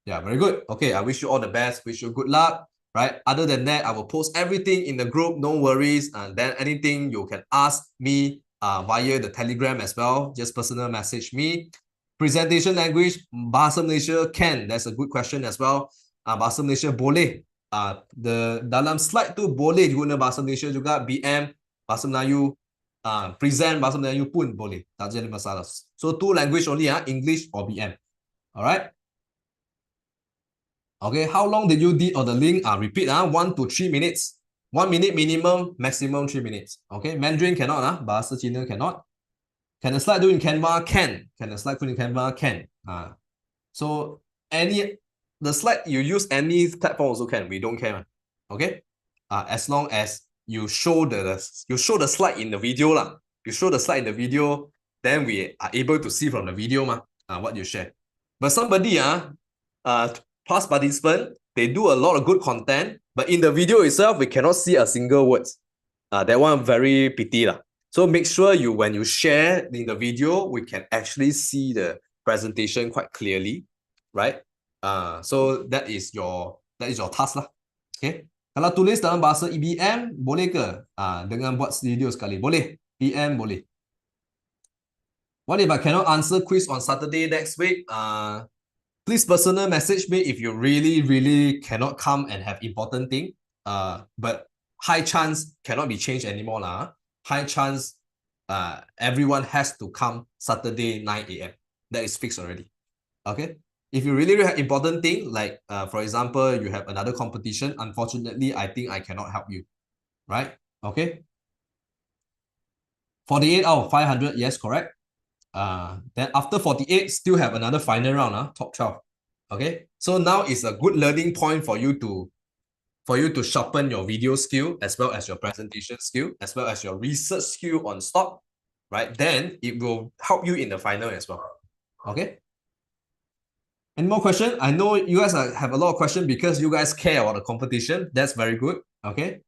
Yeah, very good. Okay, I wish you all the best, wish you good luck, right? Other than that, I will post everything in the group, no worries. And then anything you can ask me via the Telegram as well, just personal message me. Presentation language, Bahasa Malaysia can, that's a good question as well. Bahasa Malaysia boleh. Dalam slide tu boleh guna bahasa Malaysia juga, BM, bahasa Melayu, present bahasa Melayu pun boleh, tak jadi masalah. So 2 language only, English or BM. Alright. Okay, how long did you did on the link? Repeat, 1 to 3 minutes. 1 minute minimum, maximum 3 minutes. Okay, Mandarin cannot, bahasa Cina cannot. Can the slide do in Canva? Can. Can the slide put in Canva? Can. So the slide you use any platform also can. We don't care. Okay. As long as you show the slide in the video lah. You show the slide in the video, then we are able to see from the video what you share. But somebody past participant, they do a lot of good content, but in the video itself we cannot see a single words. That one very pity lah. So make sure when you share in the video, we can actually see the presentation quite clearly, right? So that is your task lah. Okay. Kalau tulis dalam bahasa EBM, boleh ke? Dengan buat video sekali. Boleh. PM boleh. What if I cannot answer quiz on Saturday next week? Please personal message me if you really cannot come and have important thing. But high chance cannot be changed anymore lah. High chance everyone has to come Saturday 9 AM. That is fixed already. Okay. If you really have important thing, like for example, you have another competition, unfortunately, I think I cannot help you. Right? Okay. 48 out of 500, yes, correct. Then after 48, still have another final round, top 12. Okay. So now is a good learning point for you to for you to sharpen your video skill as well as your presentation skill, as well as your research skill on stock, right? Then it will help you in the final as well. Okay. Any more question? I know you guys have a lot of questions because you guys care about the competition. That's very good. Okay.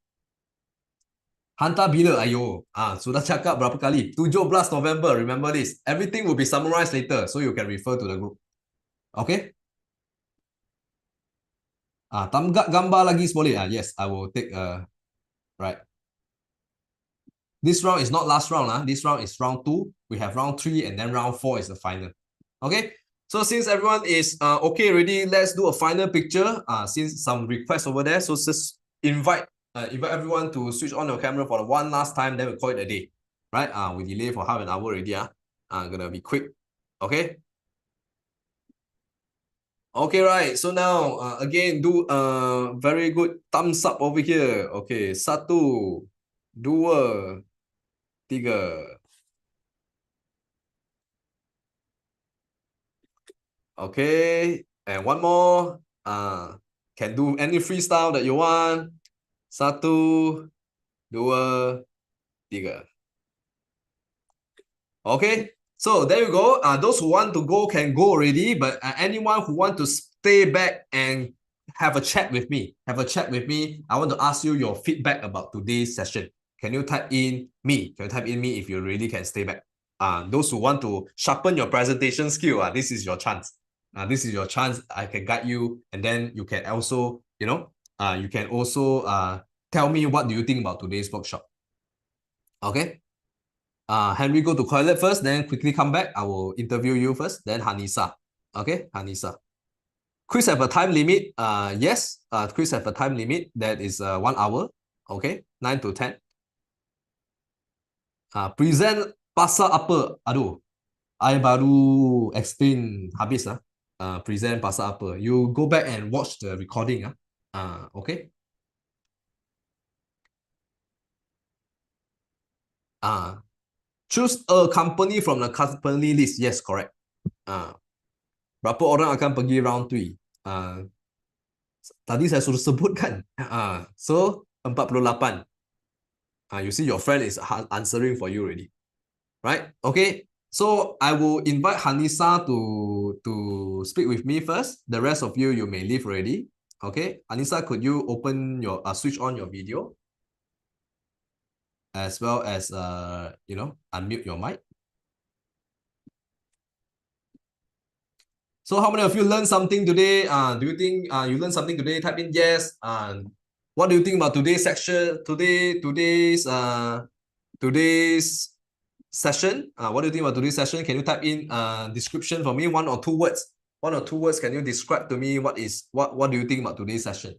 Hantar bila? Ayo. Sudah cakap berapa kali? 17 November. Remember this. Everything will be summarized later, so you can refer to the group. Okay. Tamgak gambar lagi boleh? Yes, I will take right. This round is not last round. This round is round 2. We have round 3 and then round 4 is the final. Okay. So since everyone is okay already, let's do a final picture. Since some requests over there, so just invite everyone to switch on your camera for the one last time. Then we call it a day, right? We delay for half an hour already. Gonna be quick. Okay. Okay, right. So now again, do very good thumbs up over here. Okay, 1, 2, 3. Okay, and one more. Can do any freestyle that you want. 1, 2, 3. Okay, so there you go. Those who want to go can go already, but anyone who want to stay back and have a chat with me, I want to ask you your feedback about today's session. Can you type in me? Can you type in me if you really can stay back? Those who want to sharpen your presentation skill, this is your chance. This is your chance. I can guide you, and then you can also, you can also tell me what do you think about today's workshop. Okay. Henry, go to toilet first, then quickly come back. I will interview you first, then Hanisa. Okay, Hanisa. Quiz have a time limit. Yes, quiz have a time limit. That is 1 hour. Okay, 9 to 10. Present pasal apa? Aduh, I baru explain habis lah. Present pasal apa? You go back and watch the recording. Okay. Choose a company from the company list. Yes, correct. Berapa orang akan pergi round 3? Tadi saya suruh sebut kan? So 48. You see your friend is answering for you already. Right? Okay. So I will invite Hanisa to speak with me first. The rest of you, you may leave already. Okay. Hanisa, could you open your switch on your video? As well as unmute your mic. So how many of you learned something today? Do you think you learned something today? Type in yes. What do you think about today's section? Today's session? What do you think about today's session? Can you type in description for me? 1 or 2 words. 1 or 2 words. Can you describe to me what do you think about today's session?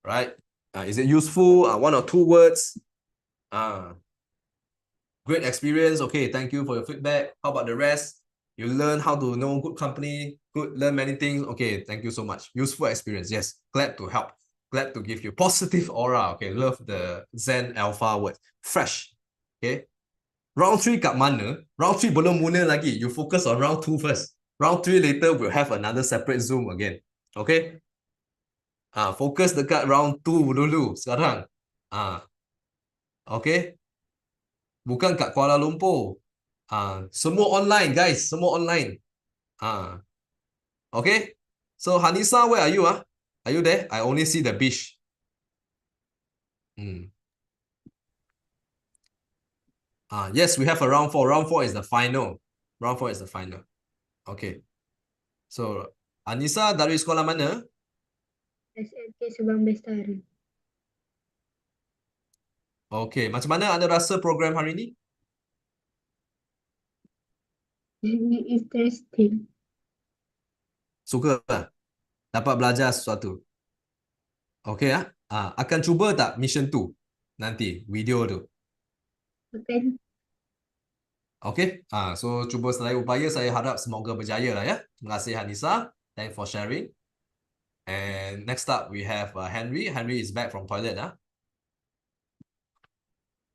Right? Is it useful? 1 or 2 words. Great experience. Okay, thank you for your feedback. How about the rest? You learn how to know good company, learn many things. Okay, thank you so much. Useful experience. Yes, glad to help. Glad to give you positive aura. Okay, love the Zen Alpha word. Fresh. Okay. Round 3 kat mana? Round 3 belum muna lagi. You focus on round 2 first. Round 3 later, we'll have another separate Zoom again. Okay? Focus dekat round 2 dulu sekarang. Okay? Bukan kat Kuala Lumpur. Semua online, guys. Semua online. Okay? So, Hanisa, where are you? Are you there? I only see the beach. Yes, we have a round 4. Round 4 is the final. Round 4 is the final. Okay. So, Anissa dari sekolah mana? SLK Subang Bestari. Okay, macam mana anda rasa program hari ini? Interesting. Suka tak? Dapat belajar sesuatu? Okay akan cuba tak mission 2 nanti video tu? Okay. Okay, so cuba selai upaya, saya harap semoga berjaya lah ya. Terima kasih Hanisa, thanks for sharing. And next up we have Henry. Henry is back from toilet.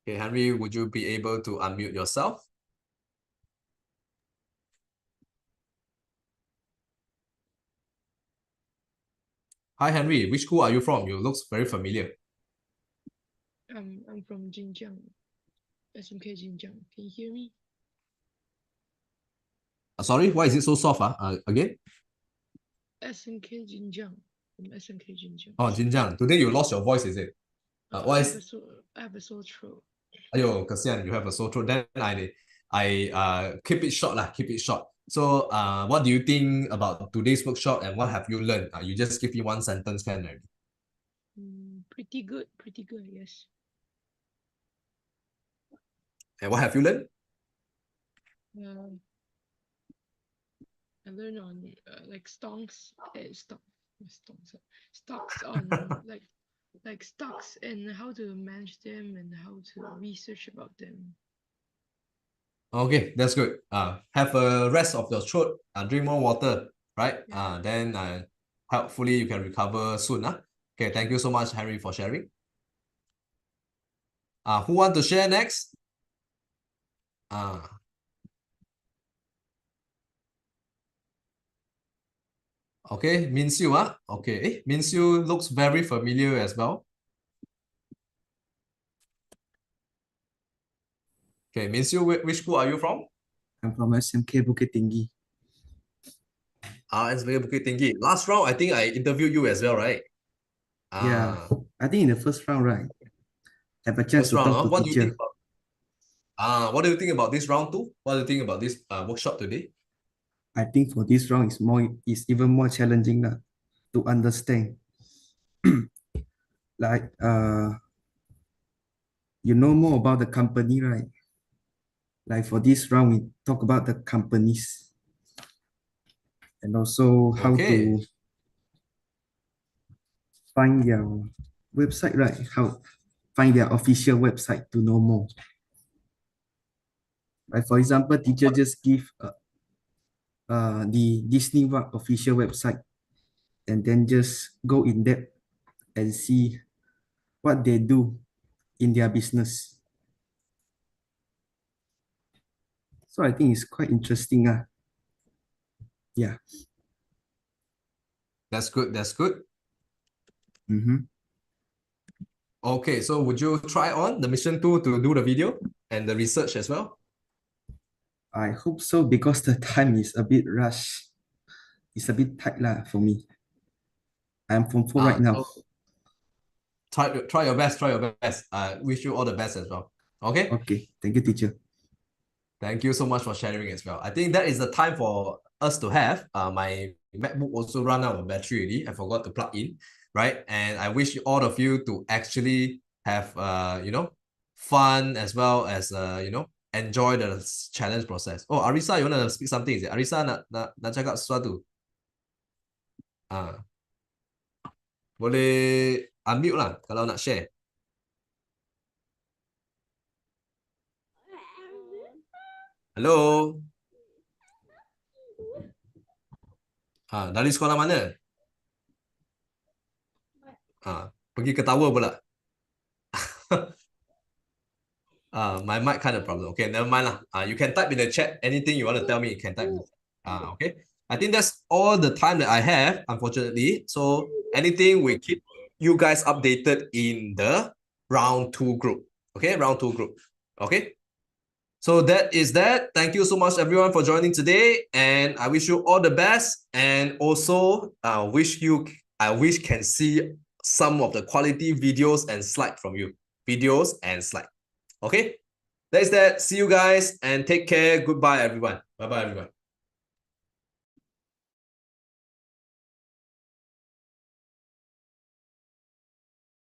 Okay, Henry, would you be able to unmute yourself? Hi, Henry. Which school are you from? You looks very familiar. I'm from Jinjiang, SMK Jinjiang. Can you hear me? Sorry, why is it so soft? Again? SMK Jinjiang, from SMK Jinjiang. Oh, Jinjiang. Today you lost your voice, is it? Why is I have a sore throat. Ayo, kasihan, you have a sore throat. Then I keep it short lah, keep it short. So what do you think about today's workshop and what have you learned? You just give me one sentence, can already. Pretty good, yes. And what have you learned? I learned on like stocks on like stocks and how to manage them and how to research about them. Okay, that's good. Have a rest of your throat. Drink more water, right? Yeah. Then hopefully you can recover soon. Okay, thank you so much, Harry, for sharing. Who want to share next? Okay, Min Siu, okay. Min Siu looks very familiar as well. Okay, Min Siu, which school are you from? I'm from SMK Bukit Tinggi. SMK Bukit Tinggi. Last round, I think I interviewed you as well, right? Yeah, I think in the first round, right? Have a chance First to round, talk to what do you teacher. think about? What do you think about this round two? What do you think about this workshop today? I think for this round is even more challenging to understand. Like you know more about the company, right? Like for this round, we talk about the companies and also how Okay. to find their website, right? How find their official website to know more. Like for example, teacher just give the Disney World official website and then just go in depth and see what they do in their business. So I think it's quite interesting. Yeah. That's good. That's good. Mm-hmm. Okay, so would you try on the mission 2 to do the video and the research as well? I hope so because the time is a bit rush. It's a bit tight for me. I'm from 4 right now. So try your best, try your best. Wish you all the best as well. Okay? Okay, thank you, teacher. Thank you so much for sharing as well. I think that is the time for us to have. My MacBook also run out of battery already. I forgot to plug in, right? And I wish all of you to actually have fun as well as enjoy the challenge process. Oh, Arisa, you wanna speak something? Is it? Arisa nak cakap sesuatu? Boleh unmute lah kalau nak share. Hello. Dari sekolah mana? Pergi ketawa pula. My mic kind of problem. Okay, never mind lah. You can type in the chat anything you want to tell me. You can type. Okay. I think that's all the time that I have, unfortunately. So anything we keep you guys updated in the round 2 group. Okay, round 2 group. Okay. So that is that. Thank you so much, everyone, for joining today. And I wish you all the best. And also, I wish can see some of the quality videos and slide from you. Videos and slide. Okay. That's that. See you guys and take care. Goodbye, everyone. Bye-bye, everyone.